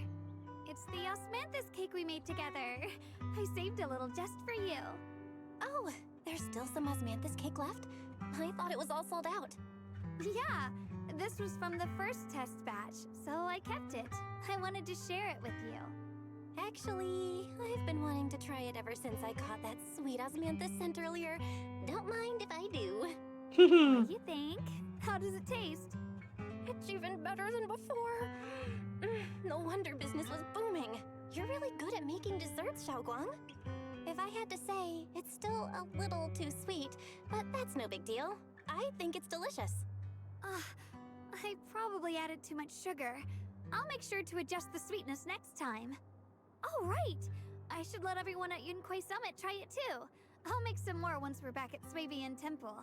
It's the osmanthus cake we made together. I saved a little just for you. Oh, there's still some osmanthus cake left? I thought it was all sold out. Yeah, this was from the first test batch, so I kept it. I wanted to share it with you. Actually, I've been wanting to try it ever since I caught that sweet osmanthus scent earlier. Don't mind if I do. What do you think? How does it taste? It's even better than before. No wonder business was booming. You're really good at making desserts, Xiaoguang. If I had to say, it's still a little too sweet, but that's no big deal. I think it's delicious. I probably added too much sugar. I'll make sure to adjust the sweetness next time. Oh, right! I should let everyone at Yunkui Summit try it too. I'll make some more once we're back at Swabian Temple.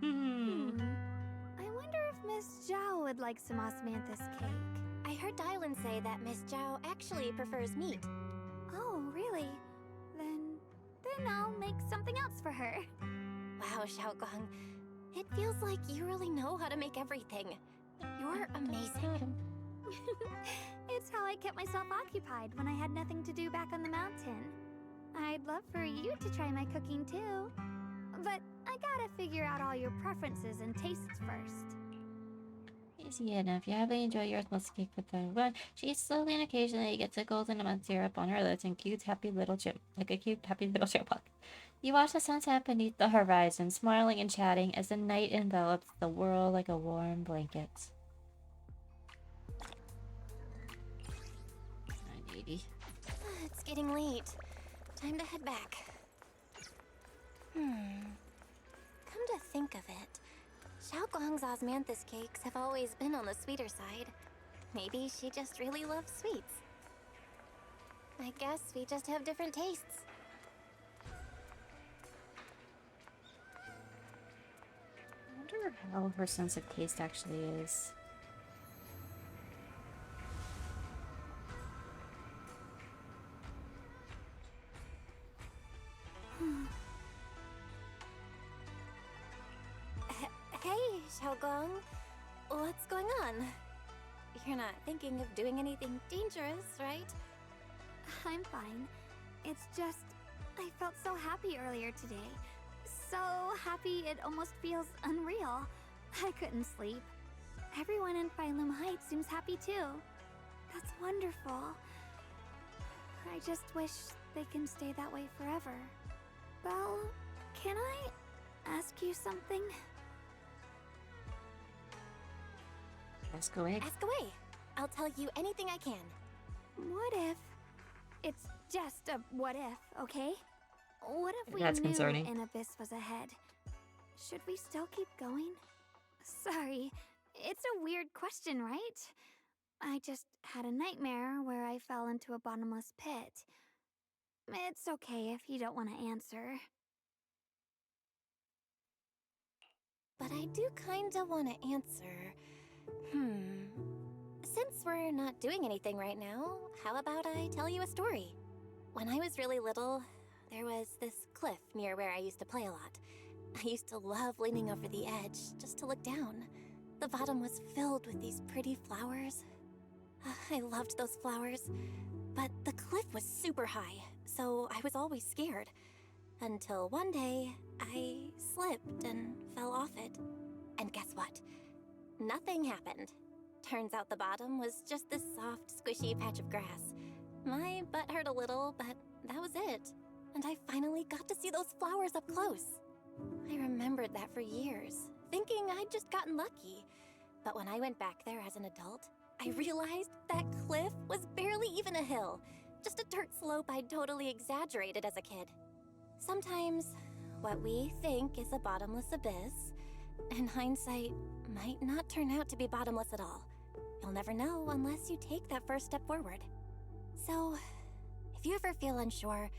I wonder if Miss Zhao would like some osmanthus cake. I heard Dylan say that Miss Zhao actually prefers meat. Oh, really? Then I'll make something else for her. Wow, Xiaoguang. It feels like you really know how to make everything. You're amazing. It's how I kept myself occupied when I had nothing to do back on the mountain. I'd love for you to try my cooking too. But I gotta figure out all your preferences and tastes first. Easy enough. You happily enjoy your osmosis cake with the one. She eats slowly and occasionally gets a golden amount syrup on her lips and cute happy little chip, like a cute happy little chipmunk. You watch the sunset beneath the horizon, smiling and chatting as the night envelops the world like a warm blanket. 980. It's getting late. Time to head back. Come to think of it, Xiaoguang's osmanthus cakes have always been on the sweeter side. Maybe she just really loves sweets. I guess we just have different tastes. I wonder how her sense of taste actually is. Hey, Xiaoguang. What's going on? You're not thinking of doing anything dangerous, right? I'm fine. It's just, I felt so happy earlier today. So happy it almost feels unreal. I couldn't sleep. Everyone in Failume Heights seems happy too. That's wonderful. I just wish they can stay that way forever. Well, can I ask you something? Ask away. Ask away. I'll tell you anything I can. What if... It's just a what if, okay? What if we That's knew concerning. an abyss was ahead? Should we still keep going? Sorry, it's a weird question, right? I just had a nightmare where I fell into a bottomless pit. It's okay if you don't want to answer. But I do kinda want to answer. Since we're not doing anything right now, how about I tell you a story? When I was really little, there was this cliff near where I used to play a lot. I used to love leaning over the edge just to look down. The bottom was filled with these pretty flowers. I loved those flowers, but the cliff was super high, so I was always scared. Until one day, I slipped and fell off it. And guess what? Nothing happened. Turns out the bottom was just this soft, squishy patch of grass. My butt hurt a little, but that was it. And I finally got to see those flowers up close. I remembered that for years, thinking I'd just gotten lucky. But when I went back there as an adult, I realized that cliff was barely even a hill. Just a dirt slope I'd totally exaggerated as a kid. Sometimes, what we think is a bottomless abyss, in hindsight, might not turn out to be bottomless at all. You'll never know unless you take that first step forward. So, if you ever feel unsure,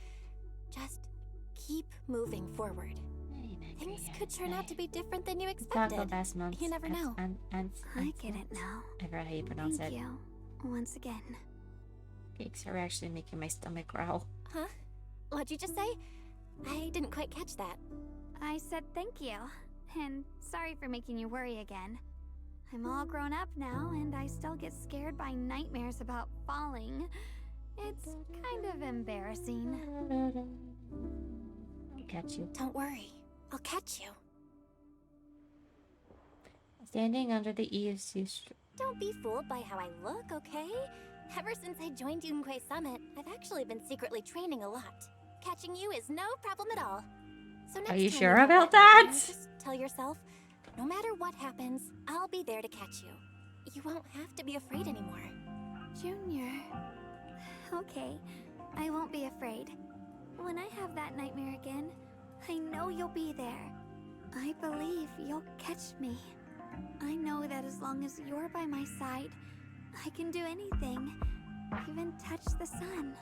just keep moving forward. Amen. Things could turn out to be different than you Talk expected. about last month. You never know. I get it now. I forgot how you pronounce Thank it. you. Once again. Cakes are actually making my stomach growl. Huh? What'd you just say? I didn't quite catch that. I said thank you. And sorry for making you worry again. I'm all grown up now, and I still get scared by nightmares about falling. It's kind of embarrassing. I'll catch you. Don't worry. I'll catch you. Standing under the eaves, you Don't be fooled by how I look, okay? Ever since I joined Yunquei Summit, I've actually been secretly training a lot. Catching you is no problem at all. So next Are you time sure have about that nightmare, that? Just tell yourself, no matter what happens, I'll be there to catch you. You won't have to be afraid anymore. Junior. Okay, I won't be afraid. When I have that nightmare again, I know you'll be there. I believe you'll catch me. I know that as long as you're by my side, I can do anything, even touch the sun.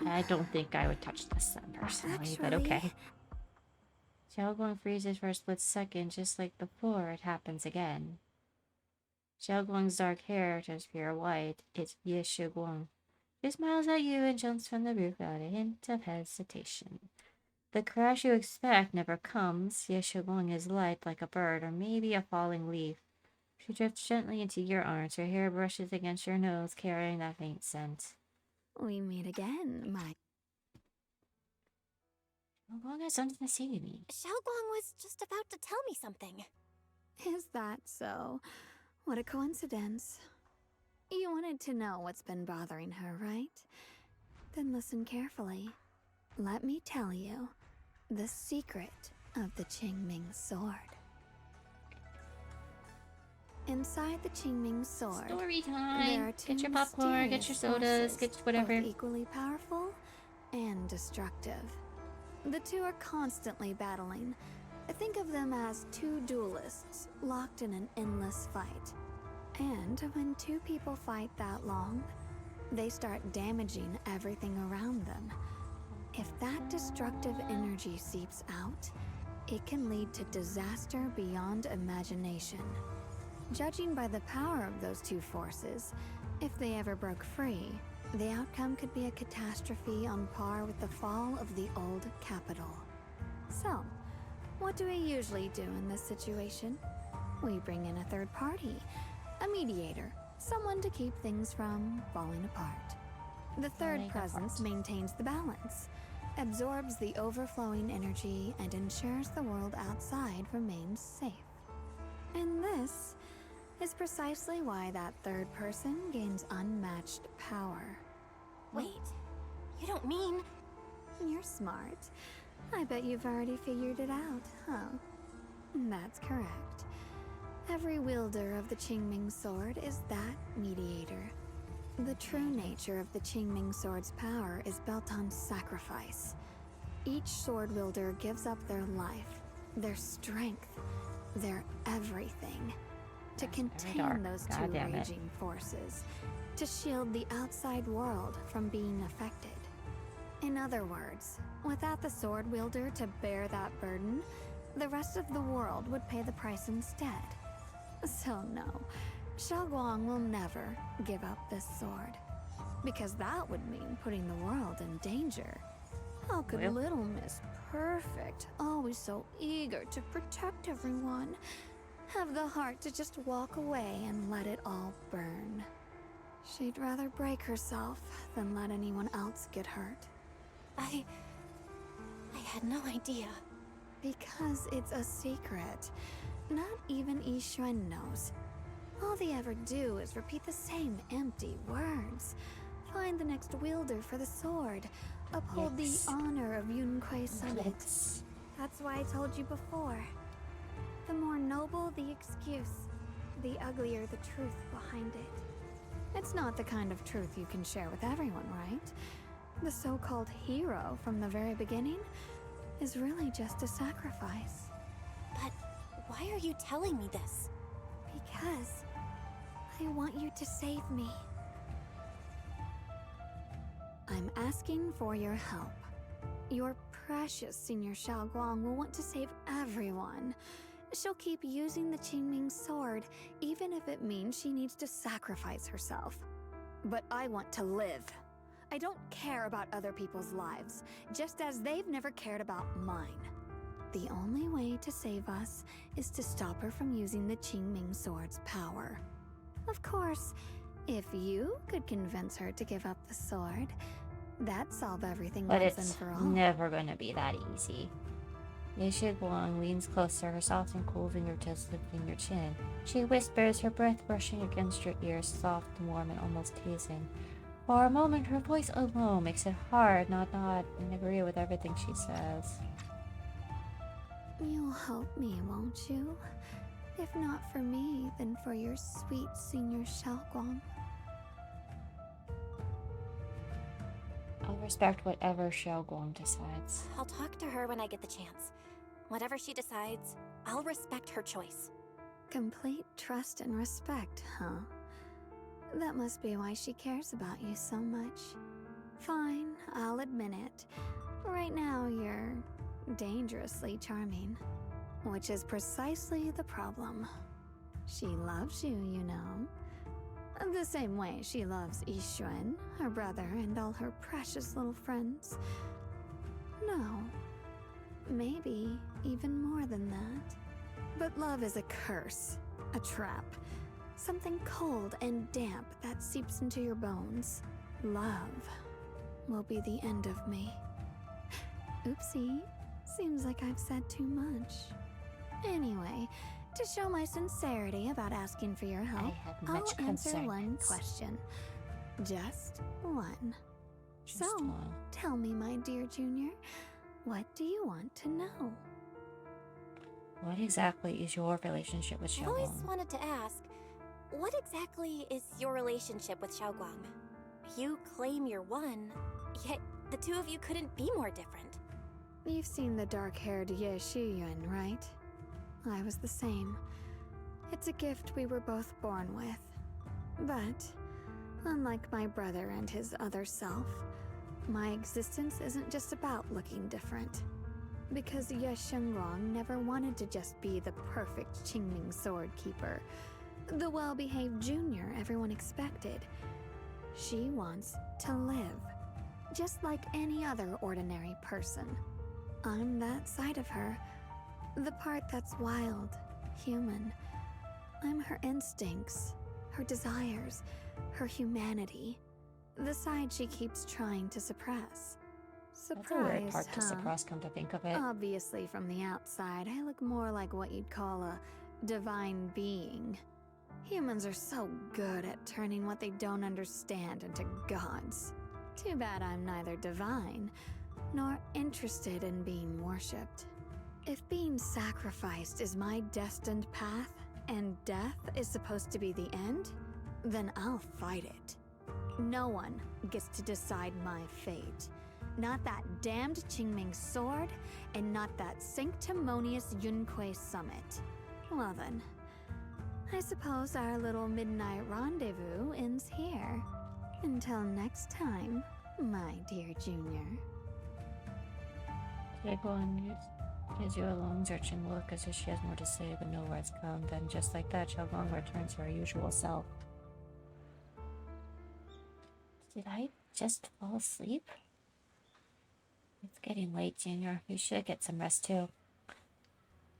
I don't think I would touch the sun personally, but Actually- okay. Xiaoguang freezes for a split second, just like before, it happens again. Xiaoguang's dark hair turns pure white. It's Ye Shiguang. She smiles at you and jumps from the roof without a hint of hesitation. The crash you expect never comes. Ye Shiguang is light like a bird or maybe a falling leaf. She drifts gently into your arms. Her hair brushes against your nose, carrying that faint scent. We meet again, my... Xiaoguang has something to say to me. Xiaoguang was just about to tell me something. Is that so? What a coincidence. You wanted to know what's been bothering her, right? Then listen carefully. Let me tell you the secret of the Qingming sword. Inside the Qingming sword, Story there time! are two Get your popcorn, get your mysterious sodas, forces, get whatever. both equally powerful and destructive. The two are constantly battling. Think of them as two duelists locked in an endless fight. And when two people fight that long, they start damaging everything around them. If that destructive energy seeps out, it can lead to disaster beyond imagination. Judging by the power of those two forces, if they ever broke free, the outcome could be a catastrophe on par with the fall of the old capital. So, what do we usually do in this situation? We bring in a third party, a mediator, someone to keep things from falling apart. The third presence maintains the balance, absorbs the overflowing energy, and ensures the world outside remains safe. And this is precisely why that third person gains unmatched power. Wait, you don't mean... You're smart. I bet you've already figured it out, huh? That's correct. Every wielder of the Qingming sword is that mediator. The true nature of the Qingming sword's power is built on sacrifice. Each sword wielder gives up their life, their strength, their everything to contain those two raging forces, to shield the outside world from being affected. In other words, without the sword wielder to bear that burden, the rest of the world would pay the price instead. So no, Xiaoguang will never give up this sword, because that would mean putting the world in danger. How could little Miss Perfect, always so eager to protect everyone, have the heart to just walk away and let it all burn? She'd rather break herself than let anyone else get hurt. I had no idea. Because it's a secret. Not even Yixuan knows. All they ever do is repeat the same empty words. Find the next wielder for the sword. Uphold the honor of Yunquei Summit. That's why I told you before. The more noble the excuse, the uglier the truth behind it. It's not the kind of truth you can share with everyone, right? The so-called hero from the very beginning is really just a sacrifice. But why are you telling me this? Because I want you to save me. I'm asking for your help. Your precious Senior Xiaoguang will want to save everyone. She'll keep using the Qingming sword, even if it means she needs to sacrifice herself. But I want to live. I don't care about other people's lives, just as they've never cared about mine. The only way to save us is to stop her from using the Qingming sword's power. Of course, if you could convince her to give up the sword, that'd solve everything But once and it's for all. never gonna be that easy. Ye Guang leans closer, her soft and cool fingertips lifting your chin. She whispers, her breath brushing against your ears, soft and warm and almost teasing. For a moment, her voice alone makes it hard not to nod and agree with everything she says. You'll help me, won't you? If not for me, then for your sweet Senior Xiaoguang. I'll respect whatever Xiaoguang decides. I'll talk to her when I get the chance. Whatever she decides, I'll respect her choice. Complete trust and respect, huh? That must be why she cares about you so much. Fine, I'll admit it. Right now, you're dangerously charming. Which is precisely the problem. She loves you, you know. The same way she loves Yixuan, her brother, and all her precious little friends. No. Maybe even more than that. But love is a curse. A trap. Something cold and damp that seeps into your bones. Love will be the end of me. Oopsie. Seems like I've said too much. Anyway, to show my sincerity about asking for your help, I'll answer one question. Just one. So, tell me, my dear Junior, what do you want to know? What exactly is your relationship with I've always Xiaoguang? wanted to ask, what exactly is your relationship with Xiaoguang? You claim you're one, yet the two of you couldn't be more different. You've seen the dark-haired Ye Huion, right? I was the same. It's a gift we were both born with. But, unlike my brother and his other self, my existence isn't just about looking different. Because Ye Shengguang never wanted to just be the perfect Qingming sword keeper, the well-behaved junior everyone expected. She wants to live, just like any other ordinary person. I'm that side of her. The part that's wild, human. I'm her instincts, her desires, her humanity. The side she keeps trying to suppress. That's a weird part to huh? suppress, come to think of it. Obviously, from the outside, I look more like what you'd call a divine being. Humans are so good at turning what they don't understand into gods. Too bad I'm neither divine, nor interested in being worshipped. If being sacrificed is my destined path, and death is supposed to be the end, then I'll fight it. No one gets to decide my fate. Not that damned Qingming sword, and not that sanctimonious Yunquei summit. Well then, I suppose our little midnight rendezvous ends here. Until next time, my dear Junior. Xiaoguang gives you a long searching look as if she has more to say, but no words come. Then, just like that, Xiaoguang returns to her usual self. Did I just fall asleep? It's getting late, Junior. You should get some rest too.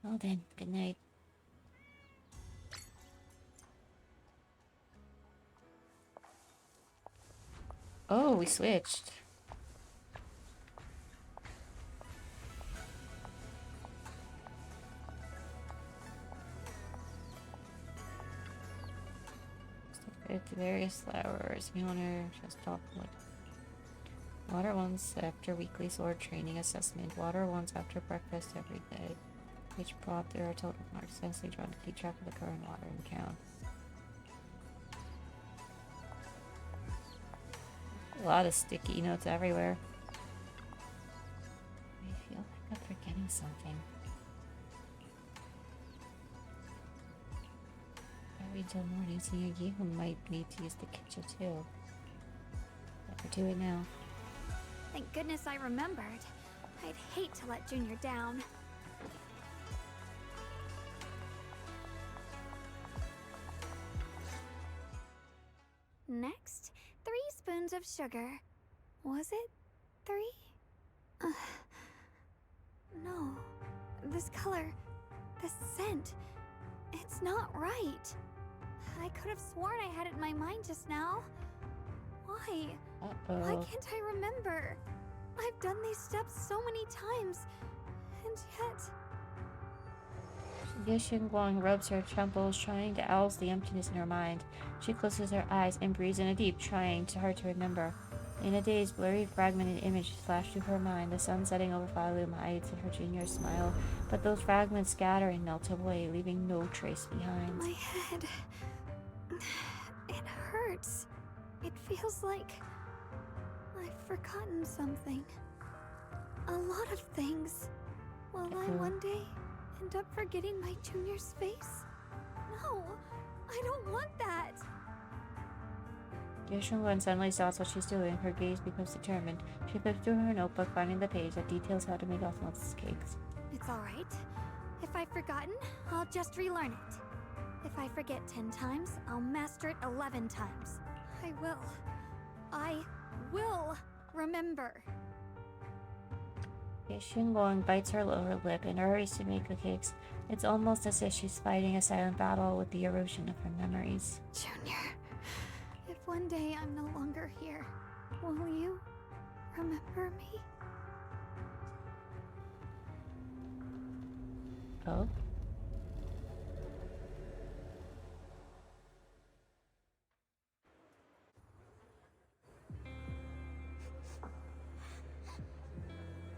Well then, good night. Oh, we switched. It's various flowers. Mjolnir, just talk like water once after weekly sword training assessment. Water once after breakfast every day. Each prop there are total marks densely drawn to keep track of the current water and count. A lot of sticky notes everywhere. I feel like I'm forgetting something. I read till morning, so you might need to use the kitchen too. Better do it now. Thank goodness I remembered. I'd hate to let Junior down. Next, 3 spoons of sugar. Was it 3? No. This color, this scent, it's not right. I could have sworn I had it in my mind just now. Why? Why can't I remember? I've done these steps so many times, and yet... Yixinguang rubs her temples, trying to oust the emptiness in her mind. She closes her eyes and breathes in a deep, trying hard to remember. In a dazed, blurry, fragmented image flashed through her mind, the sun setting over Failume Heights and her junior's smile. But those fragments scatter and melt away, leaving no trace behind. My head... it hurts. It feels like... I've forgotten something. A lot of things. Will I one day end up forgetting my junior's face? No, I don't want that. Yixinguang suddenly stops what she's doing. Her gaze becomes determined. She flips through her notebook, finding the page that details how to make osmosis cakes. It's alright. If I've forgotten, I'll just relearn it. If I forget 10 times, I'll master it 11 times. I will remember. Yixinguang bites her lower lip and hurries to make the cakes. It's almost as if she's fighting a silent battle with the erosion of her memories. Junior, if one day I'm no longer here, will you remember me? Oh?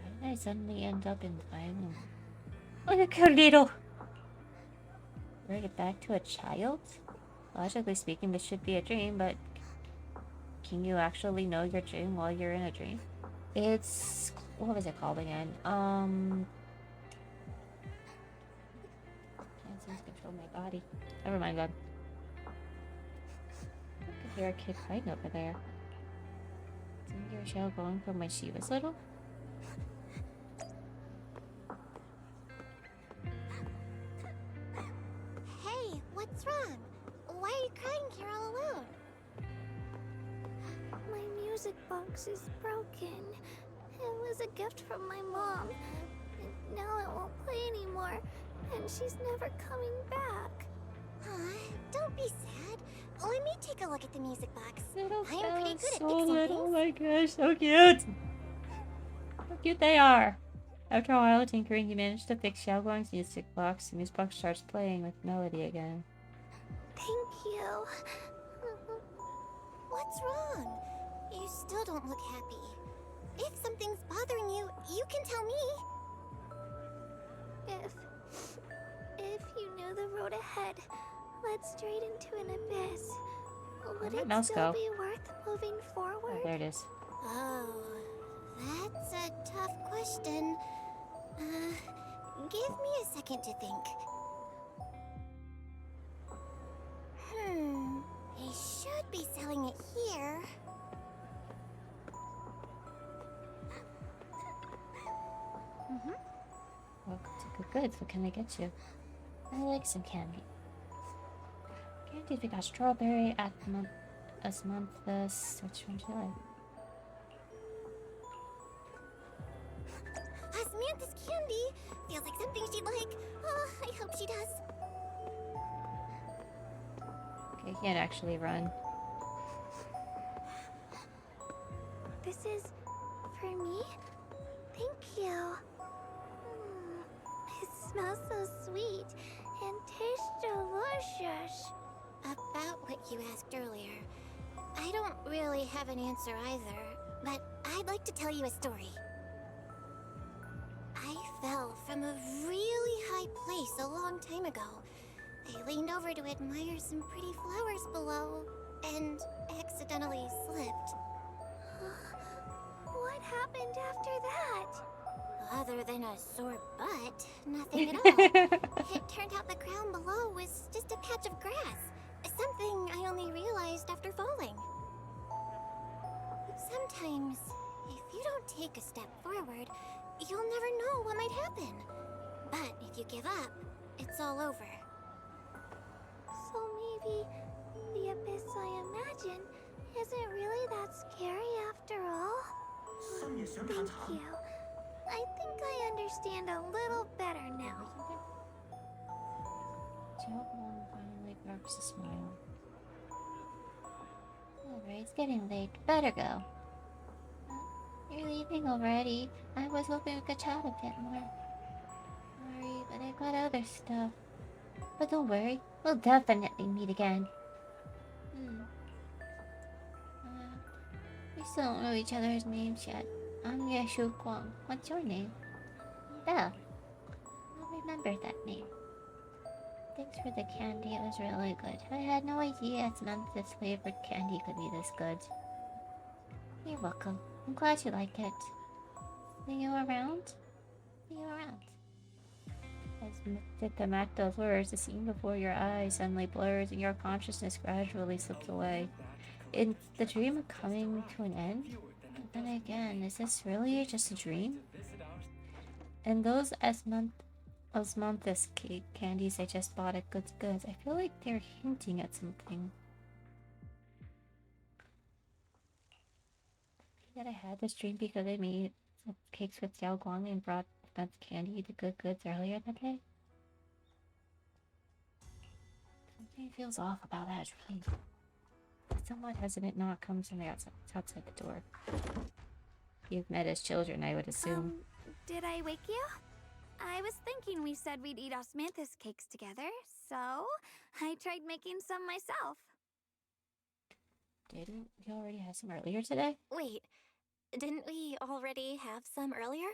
How did I suddenly end up in Failume? Look how little! Bring it back to a child? Logically speaking, this should be a dream, but can you actually know your dream while you're in a dream? It's... what was it called again? Can't seem to control my body. Never mind that. I could hear a kid crying over there. Didn't your shell going from when she was little? Hey, what's wrong? Why are you crying here all alone? My music box is broken. It was a gift from my mom. And now it won't play anymore. And she's never coming back. Don't be sad. Let me take a look at the music box. Little I'm pretty good at so fixing little. Oh things. my gosh, so cute! How cute they are! After a while of tinkering, he managed to fix Xiaoguang's music box. The music box starts playing with melody again. Thank you. What's wrong? You still don't look happy. If something's bothering you, you can tell me. If you knew the road ahead led straight into an abyss, would Where'd it my mouse still go? be worth moving forward? Oh, there it is. Oh, that's a tough question. Give me a second to think. They should be selling it here. Welcome to Good Goods. What can I get you? I like some candy. Candy, we got strawberry, osmanthus. Which one do you like? Osmanthus candy feels like something she'd like. Oh, I hope she does. Okay, he can't actually run. This is for me? Thank you. It smells so sweet and tastes delicious. About what you asked earlier, I don't really have an answer either, but I'd like to tell you a story. I fell from a really high place a long time ago. I leaned over to admire some pretty flowers below, and accidentally slipped. What happened after that? Other than a sore butt, nothing at all. It turned out the ground below was just a patch of grass. Something I only realized after falling. Sometimes, if you don't take a step forward, you'll never know what might happen. But if you give up, it's all over. So maybe the abyss I imagine isn't really that scary after all? Thank you. I think I understand a little better now. Xiaoguang finally cracks a smile. Alright, it's getting late. Better go. You're leaving already. I was hoping we could chat a bit more. Sorry, but I got other stuff. But don't worry, we'll definitely meet again. We still don't know each other's names yet. I'm Yeshu Kwang. What's your name? Belle. I'll remember that name. Thanks for the candy, it was really good. I had no idea Samantha's flavored candy could be this good. You're welcome. I'm glad you like it. See you around? See you around. As the Mac those words, the scene before your eyes suddenly blurs and your consciousness gradually slips away. Is the dream coming to an end? But then again, is this really just a dream? And those osmanthus cake candies I just bought at Goods, I feel like they're hinting at something. That I had this dream because I made some cakes with Xiaoguang and brought Spence candy to Goods earlier that day. Something feels off about that dream. Somewhat hesitant knock comes from the outside the door. You've met as children, I would assume. Did I wake you? I was thinking we said we'd eat osmanthus cakes together, so I tried making some myself. Didn't we already have some earlier today? Wait, didn't we already have some earlier?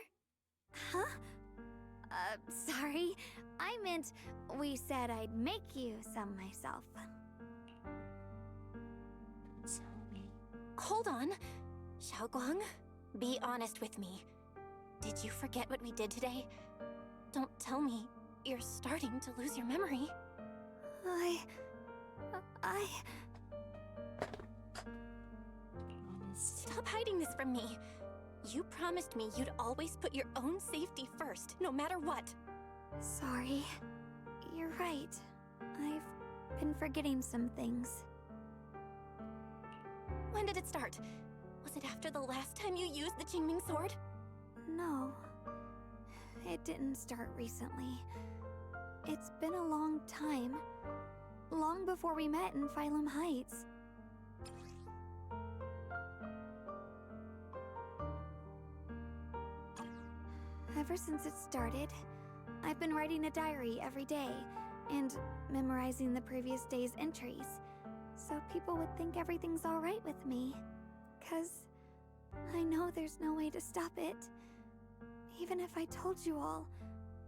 Huh? Sorry. I meant we said I'd make you some myself. Hold on. Xiaoguang, be honest with me. Did you forget what we did today? Don't tell me you're starting to lose your memory. Stop hiding this from me. You promised me you'd always put your own safety first, no matter what. Sorry. You're right. I've been forgetting some things. When did it start? Was it after the last time you used the Qingming sword? No. It didn't start recently. It's been a long time. Long before we met in Failume Heights. Ever since it started, I've been writing a diary every day and memorizing the previous day's entries, so people would think everything's alright with me. 'Cause I know there's no way to stop it. Even if I told you all,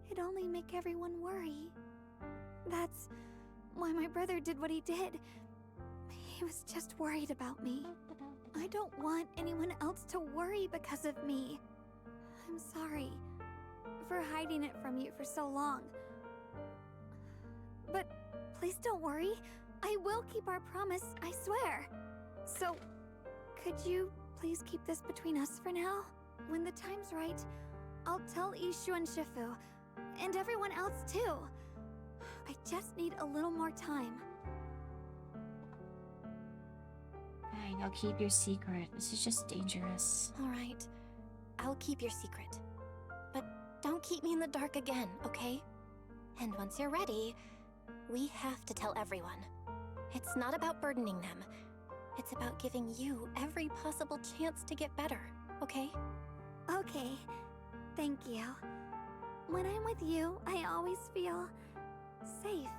it'd only make everyone worry. That's why my brother did what he did. He was just worried about me. I don't want anyone else to worry because of me. I'm sorry for hiding it from you for so long. But please don't worry. I will keep our promise, I swear. So, could you please keep this between us for now? When the time's right, I'll tell Ishu and Shifu, and everyone else too. I just need a little more time. Fine, I'll keep your secret. This is just dangerous. Alright, I'll keep your secret. But don't keep me in the dark again, okay? And once you're ready, we have to tell everyone. It's not about burdening them. It's about giving you every possible chance to get better, okay? Okay, thank you. When I'm with you, I always feel safe.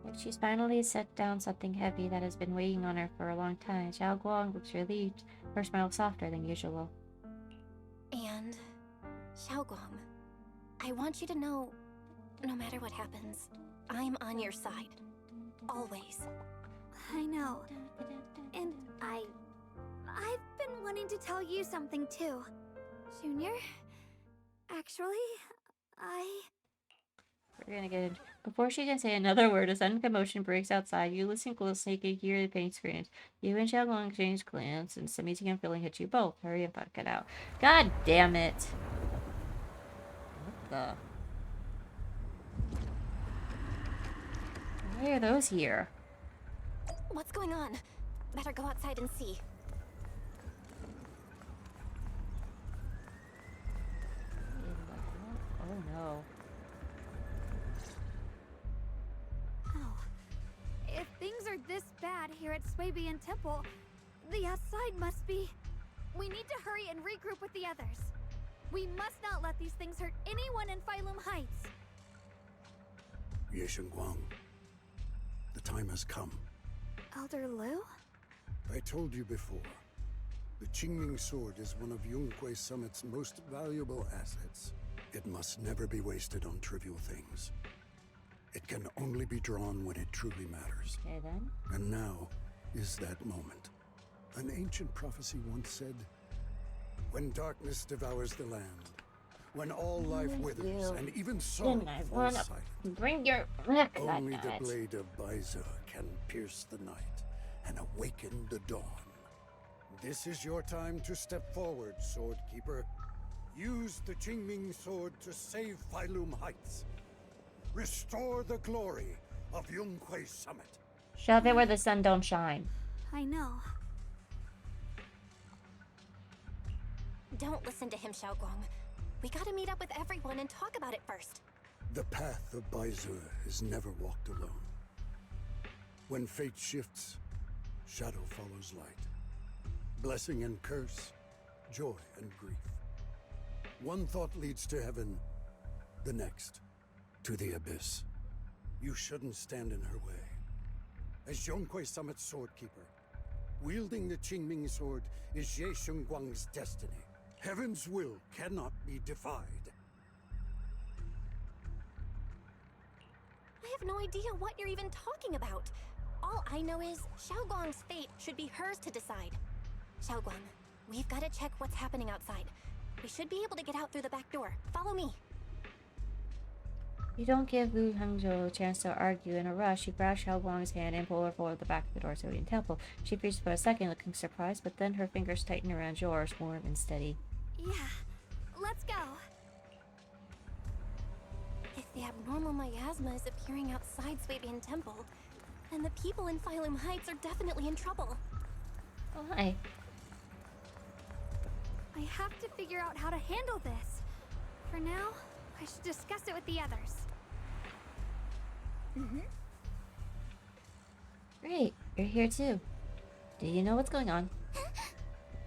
Like she's finally set down something heavy that has been weighing on her for a long time. Xiaoguang looks relieved, her smile softer than usual. And Xiaoguang, I want you to know, no matter what happens, I'm on your side. Always. I know. And I've been wanting to tell you something too. Junior, actually, We're gonna get in. Before she can say another word, a sudden commotion breaks outside. You listen closely, you can hear the paint screams. You and Xiaolong exchange glance, and some easy feeling hits you both. Hurry and fuck it out. God damn it! What the? Why are those here? What's going on? Better go outside and see. Oh no. Oh. If things are this bad here at Swabian Temple, the outside must be... We need to hurry and regroup with the others. We must not let these things hurt anyone in Failume Heights. Ye Guang, the time has come. Elder Lu? I told you before, the Qingming sword is one of Yunquei Summit's most valuable assets. It must never be wasted on trivial things. It can only be drawn when it truly matters. Okay then. And now is that moment. An ancient prophecy once said, when darkness devours the land, when all life withers, and even sorrow falls silent, bring your only the blade of Baize can pierce the night and awaken the dawn. This is your time to step forward, Sword Keeper. Use the Qingming sword to save Failume Heights. Restore the glory of Yunquei Summit. Shove it where the sun don't shine. I know. Don't listen to him, Xiaoguang. We gotta meet up with everyone and talk about it first. The path of Baize is never walked alone. When fate shifts, shadow follows light. Blessing and curse, joy and grief. One thought leads to heaven, the next to the abyss. You shouldn't stand in her way. As Yunquei Summit's sword keeper, wielding the Qingming sword is Ye Guang's destiny. Heaven's will cannot be defied. I have no idea what you're even talking about. All I know is Xiaoguang's fate should be hers to decide. Xiaoguang, we've got to check what's happening outside. We should be able to get out through the back door. Follow me. You don't give Lu Hangzhou a chance to argue. In a rush, you grab Xiaoguang's hand and pull her forward the back of the door to the temple. She freezes for a second, looking surprised, but then her fingers tighten around yours, warm and steady. Yeah, let's go. If the abnormal miasma is appearing outside Swabian Temple, then the people in Failume Heights are definitely in trouble. Oh, hi. I have to figure out how to handle this. For now, I should discuss it with the others. Great, you're here too. Do you know what's going on?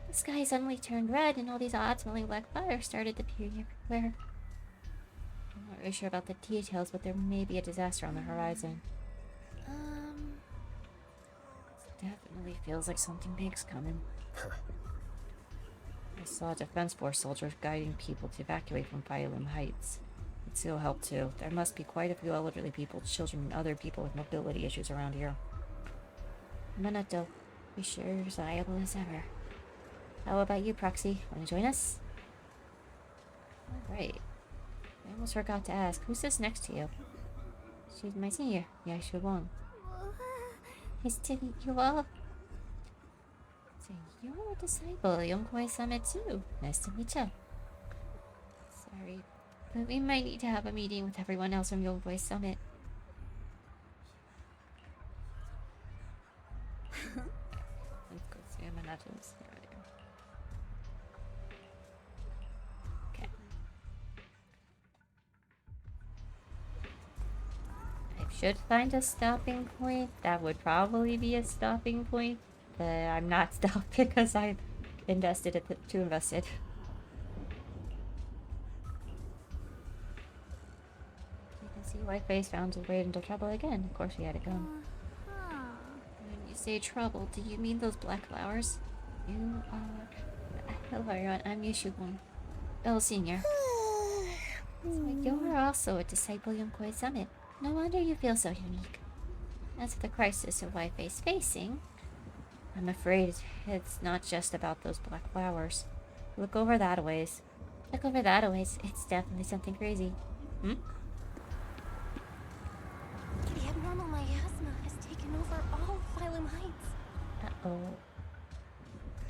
The sky suddenly turned red and all these odd-smelling black fires started appearing everywhere. I'm not really sure about the details, but there may be a disaster on the horizon. It definitely feels like something big's coming. I saw Defense Force soldiers guiding people to evacuate from Failume Heights. It'll help too. There must be quite a few elderly people, children, and other people with mobility issues around here. Minato, be sure you're as reliable as ever. How about you, Proxy? Want to join us? Alright. I almost forgot to ask, who sits next to you? She's my senior, Yaishu Wang. Nice to meet you all. So you're a disciple of Yunquei Summit too. Nice to meet you. Sorry, but we might need to have a meeting with everyone else from Yunquei Summit. Let's go see Minato's earlier. Okay. I should find a stopping point. That would probably be a stopping point. But I'm not stopped because I've invested it too invested. You can see why Face found his way into trouble again. Of course he had it going. When you say trouble, do you mean those black flowers? You are... Hello everyone, I'm Yushugon. Bell Senior. So you're also a disciple of Yunquei Summit. No wonder you feel so unique. As for the crisis your wife is facing, I'm afraid it's not just about those black flowers. Look over that a ways. Look over that a ways. It's definitely something crazy.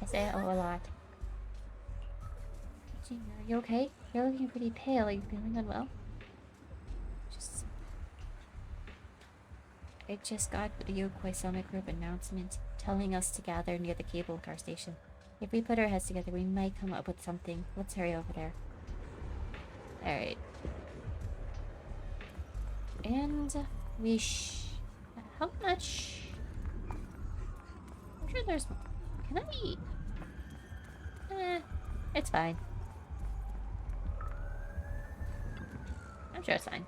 say oh a lot. Junior, are you okay? You're looking pretty pale. Are you feeling unwell? I just got the Yokoi Summit Group announcement telling us to gather near the cable car station. If we put our heads together, we might come up with something. Let's hurry over there. Alright. And we how much? I'm sure there's... Can I... it's fine. I'm sure it's fine.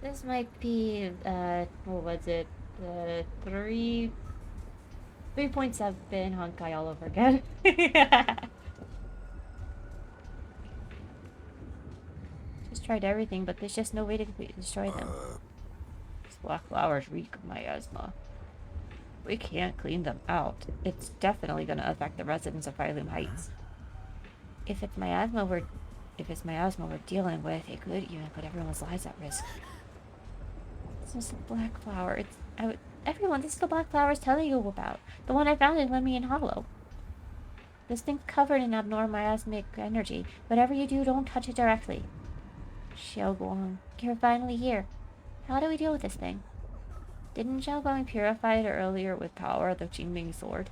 This might be, what was it? 3.7 Honkai all over again. Just tried everything, but there's just no way to completely destroy them. These black flowers reek of miasma. We can't clean them out. It's definitely gonna affect the residents of Failume Heights. If it's miasma we're dealing with, it could even put everyone's lives at risk. This is a black flower. Everyone, this is the black flower I was telling you about. The one I found in Lemnian Hollow. This thing's covered in abnormal miasmic energy. Whatever you do, don't touch it directly. Xiaoguang, you're finally here. How do we deal with this thing? Didn't Xiaoguang purify it earlier with power of the Qingming sword?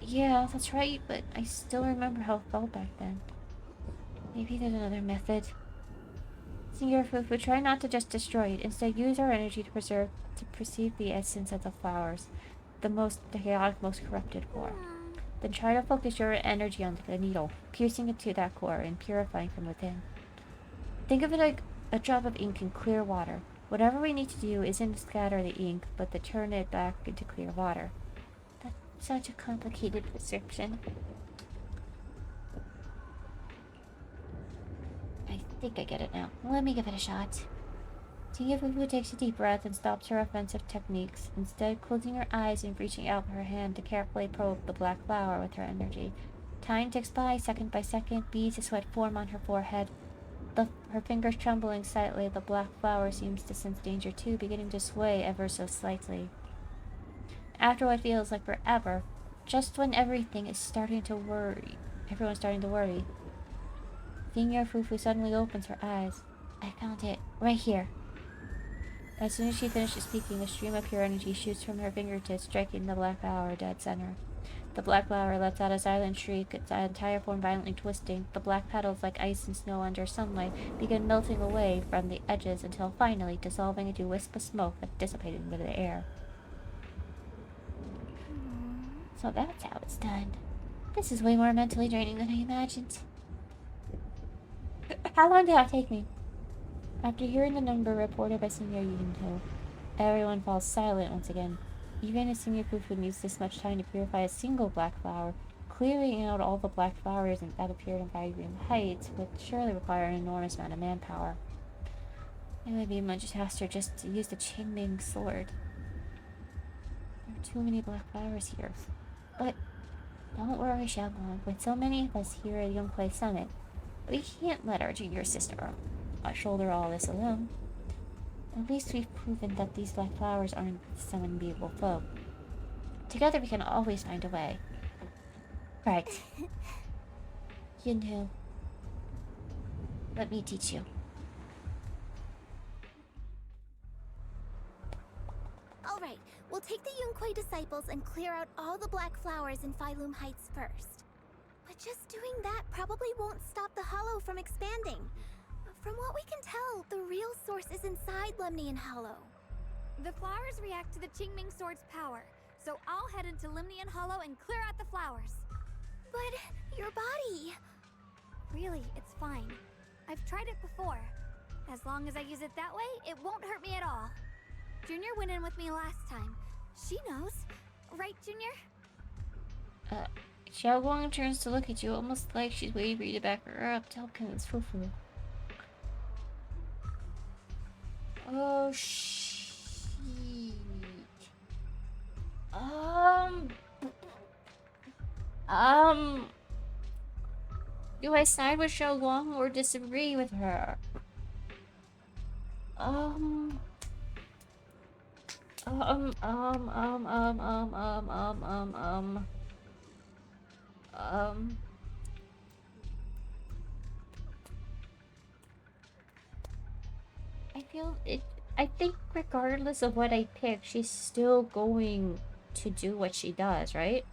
Yeah, that's right, but I still remember how it felt back then. Maybe there's another method. Senior Fufu, try not to just destroy it. Instead, use our energy to perceive the essence of the flowers, the chaotic, most corrupted core. Then try to focus your energy on the needle, piercing it to that core and purifying from within. Think of it like a drop of ink in clear water. Whatever we need to do isn't to scatter the ink, but to turn it back into clear water. That's such a complicated description. I think I get it now. Let me give it a shot. Tia Fufu takes a deep breath and stops her offensive techniques, instead closing her eyes and reaching out her hand to carefully probe the black flower with her energy. Time ticks by, second by second, beads of sweat form on her forehead. Her fingers trembling slightly, the black flower seems to sense danger too, beginning to sway ever so slightly. After what feels like forever, just when everyone's starting to worry, Senior Fufu suddenly opens her eyes. I found it, right here. As soon as she finishes speaking, a stream of pure energy shoots from her fingertips, striking the black flower dead center. The black flower lets out a silent shriek, its entire form violently twisting. The black petals, like ice and snow under sunlight, begin melting away from the edges until finally dissolving into a wisp of smoke that dissipated into the air. So that's how it's done. This is way more mentally draining than I imagined. How long did that take me? After hearing the number reported by Senior Yunto, everyone falls silent once again. Even if Senior Fufu needs this much time to purify a single black flower, clearing out all the black flowers that appeared in Failume Heights would surely require an enormous amount of manpower. It would be much faster just to use the Qingming sword. There are too many black flowers here. But don't worry, Xiaoguang. With so many of us here at Yonghui Summit, we can't let our junior sister shoulder all this alone. At least we've proven that these black flowers aren't some unbeatable foe. Together we can always find a way. Right. Yunho, let me teach you. Alright, we'll take the Yunquei disciples and clear out all the black flowers in Failume Heights first. But just doing that probably won't stop the hollow from expanding. From what we can tell, the real source is inside Lemnian Hollow. The flowers react to the Qingming sword's power, so I'll head into Lemnian Hollow and clear out the flowers. But your body... Really, it's fine. I've tried it before. As long as I use it that way, it won't hurt me at all. Junior went in with me last time. She knows. Right, Junior? Xiaoguang turns to look at you, almost like she's waiting for you to back her up to help convince Fufu. Oh, shit. Do I side with Xiaoguang or disagree with her? Um, um, um, um, um, um, um, um, um, um. I feel it. I think regardless of what I pick, she's still going to do what she does, right?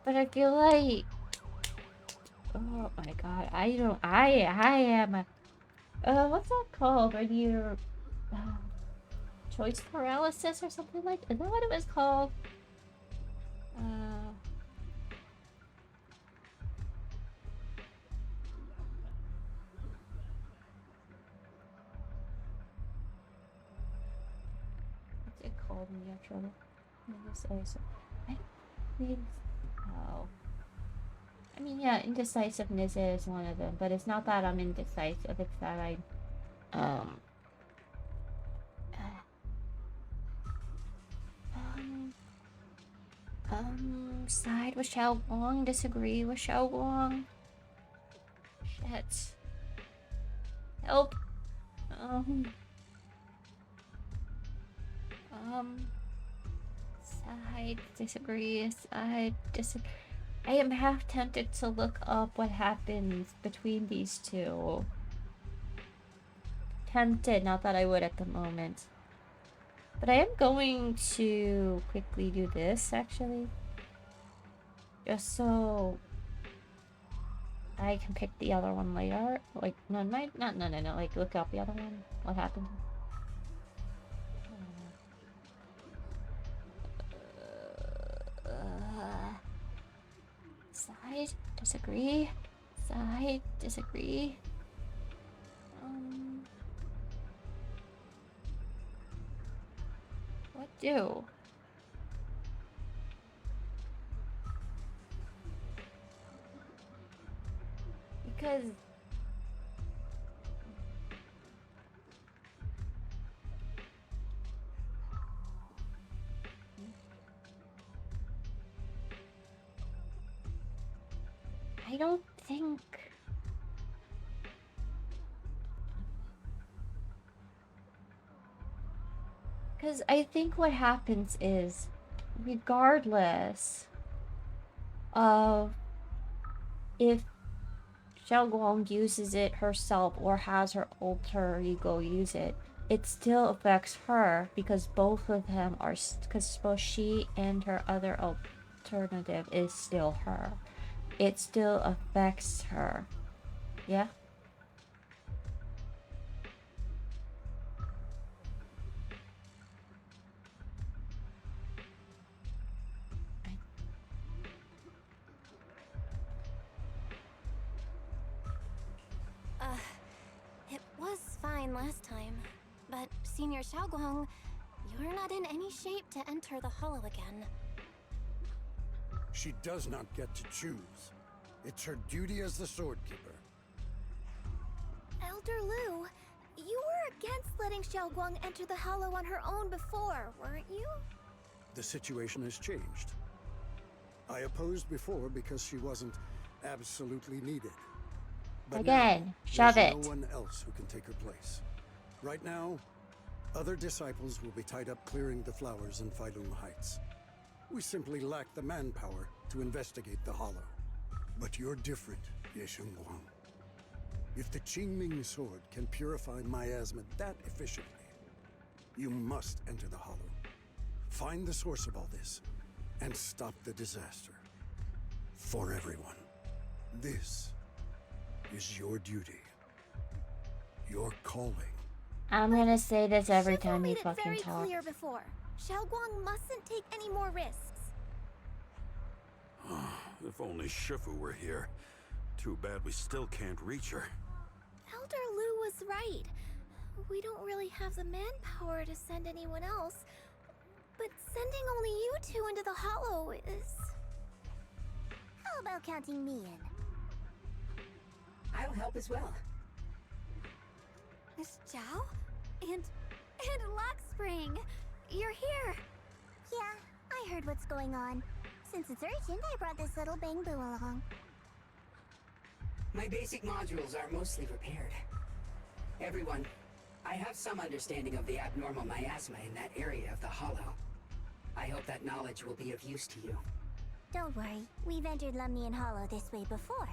But I feel like, oh my god, I am a, what's that called when you're, choice paralysis or something like, is that what it was called? What's it called when you have trouble? I think, oh. I mean, yeah, indecisiveness is one of them, but it's not that I'm indecisive, it's that I, side with Xiao Guang, disagree with Xiao Guang. Shit. Help. Side, disagree, side, disagree. I am half tempted to look up what happens between these two. Tempted, not that I would at the moment. But I am going to quickly do this, actually. Just so I can pick the other one later. Like, no, like, look up the other one. What happened? Side, disagree. Side, disagree. What do? Because I don't think I think what happens is, regardless of if Xiao Guang uses it herself or has her alter ego use it, it still affects her because both of them are, because both she and her other alternative is still her. It still affects her. Yeah? It was fine last time, but Senior Xiaoguang, you're not in any shape to enter the hollow again. She does not get to choose. It's her duty as the sword keeper. Elder Lu, you were against letting Xiaoguang enter the hollow on her own before, weren't you? The situation has changed. I opposed before because she wasn't absolutely needed. But again, now, shove there's it. no one else who can take her place. Right now, other disciples will be tied up clearing the flowers in Failume Heights. We simply lack the manpower to investigate the hollow. But you're different, Yeshun Guang. If the Qingming sword can purify miasma that efficiently, you must enter the hollow. Find the source of all this, and stop the disaster. For everyone. This is your duty. Your calling. I'm gonna say this every Shifu time made you it fucking very talk. clear before. Xiaoguang mustn't take any more risks. If only Shifu were here. Too bad we still can't reach her. Elder Lu was right. We don't really have the manpower to send anyone else. But sending only you two into the hollow is... How about counting me in? I'll help as well. Miss Zhao? And Lockspring! You're here! Yeah, I heard what's going on. Since it's urgent, I brought this little bang boo along. My basic modules are mostly repaired. Everyone, I have some understanding of the abnormal miasma in that area of the hollow. I hope that knowledge will be of use to you. Don't worry, we've entered Lemnian Hollow this way before.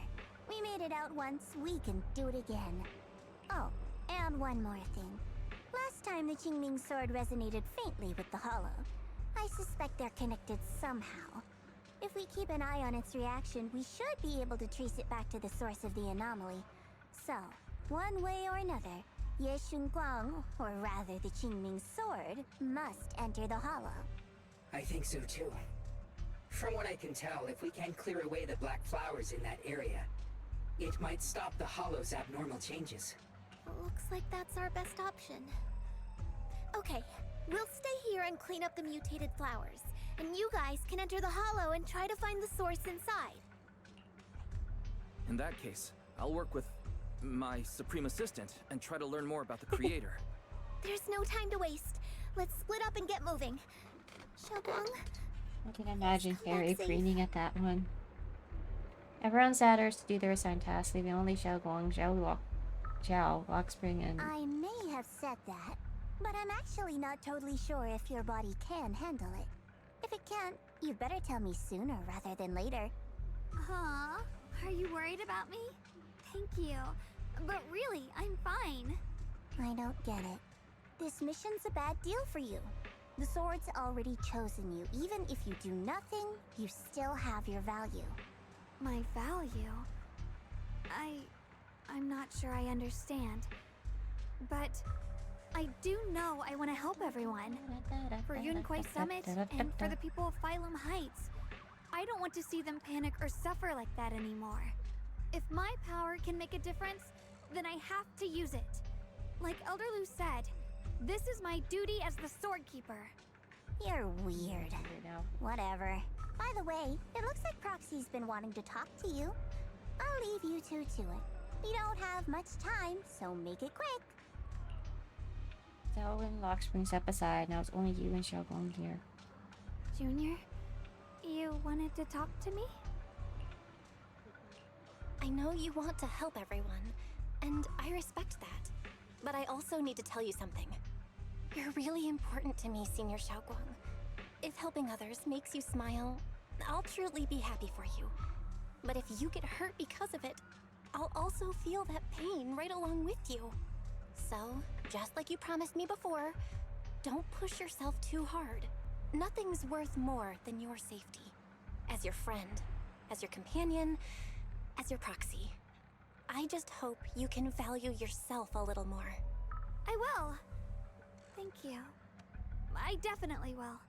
We made it out once, we can do it again. Oh, and one more thing. Last time the Qingming sword resonated faintly with the hollow. I suspect they're connected somehow. If we keep an eye on its reaction, we should be able to trace it back to the source of the anomaly. So, one way or another, Ye Shunguang, or rather the Qingming sword, must enter the hollow. I think so too. From what I can tell, if we can clear away the black flowers in that area, it might stop the hollow's abnormal changes. Looks like that's our best option. Okay, we'll stay here and clean up the mutated flowers, and you guys can enter the hollow and try to find the source inside. In that case, I'll work with my Supreme Assistant and try to learn more about the creator. There's no time to waste. Let's split up and get moving. Xiaoguang? I can imagine Fairy preening at that one. Everyone's at hers to do their assigned tasks, leaving only Xiaoguang, Zhao, Lockspring, and... I may have said that, but I'm actually not totally sure if your body can handle it. If it can't, you better tell me sooner rather than later. Huh? Are you worried about me? Thank you. But really, I'm fine. I don't get it. This mission's a bad deal for you. The sword's already chosen you. Even if you do nothing, you still have your value. My value? I'm not sure I understand. But I do know I want to help everyone. For Yunquai Summit and for the people of Failume Heights. I don't want to see them panic or suffer like that anymore. If my power can make a difference, then I have to use it. Like Elder Lu said, this is my duty as the Sword Keeper. You're weird. Whatever. By the way, it looks like Proxy's been wanting to talk to you. I'll leave you two to it. We don't have much time, so make it quick. Zhao and Lockspring step aside. Now it's only you and Xiaoguang here. Junior, you wanted to talk to me? I know you want to help everyone, and I respect that. But I also need to tell you something. You're really important to me, Senior Xiaoguang. If helping others makes you smile, I'll truly be happy for you. But if you get hurt because of it, I'll also feel that pain right along with you. So, just like you promised me before, don't push yourself too hard. Nothing's worth more than your safety. As your friend, as your companion, as your proxy. I just hope you can value yourself a little more. I will. Thank you. I definitely will.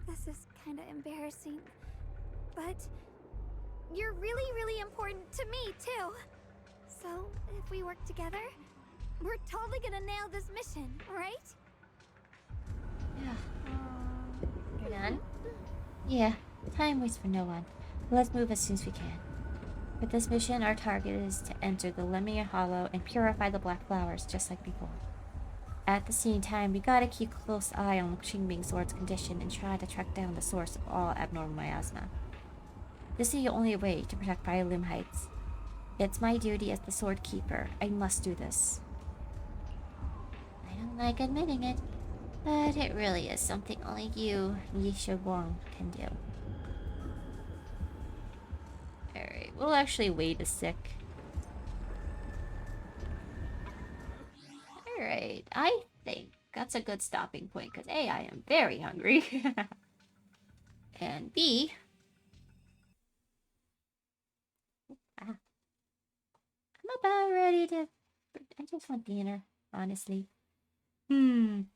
This is kind of embarrassing, but you're really, really important to me, too. So, if we work together, we're totally gonna nail this mission, right? Yeah. You're done? Yeah. Time waits for no one. Let's move as soon as we can. With this mission, our target is to enter the Lemnian Hollow and purify the black flowers just like before. At the same time, we gotta keep a close eye on Qingming Sword's condition and try to track down the source of all abnormal miasma. This is the only way to protect Failume Heights. It's my duty as the Sword Keeper. I must do this. I don't like admitting it, but it really is something only you, Yi Shiguang, can do. Alright, we'll actually wait a sec. Alright, I think that's a good stopping point, because A, I am very hungry. And B... I'm about ready to... I just want dinner, honestly. Well...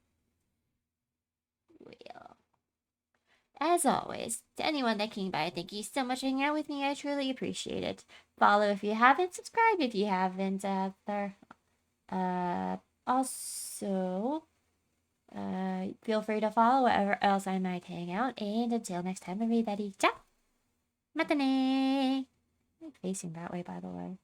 As always, to anyone that came by, thank you so much for hanging out with me. I truly appreciate it. Follow if you haven't, subscribe if you haven't. Also, feel free to follow wherever else I might hang out. And until next time, everybody, ciao! Matane! I'm facing that way, by the way.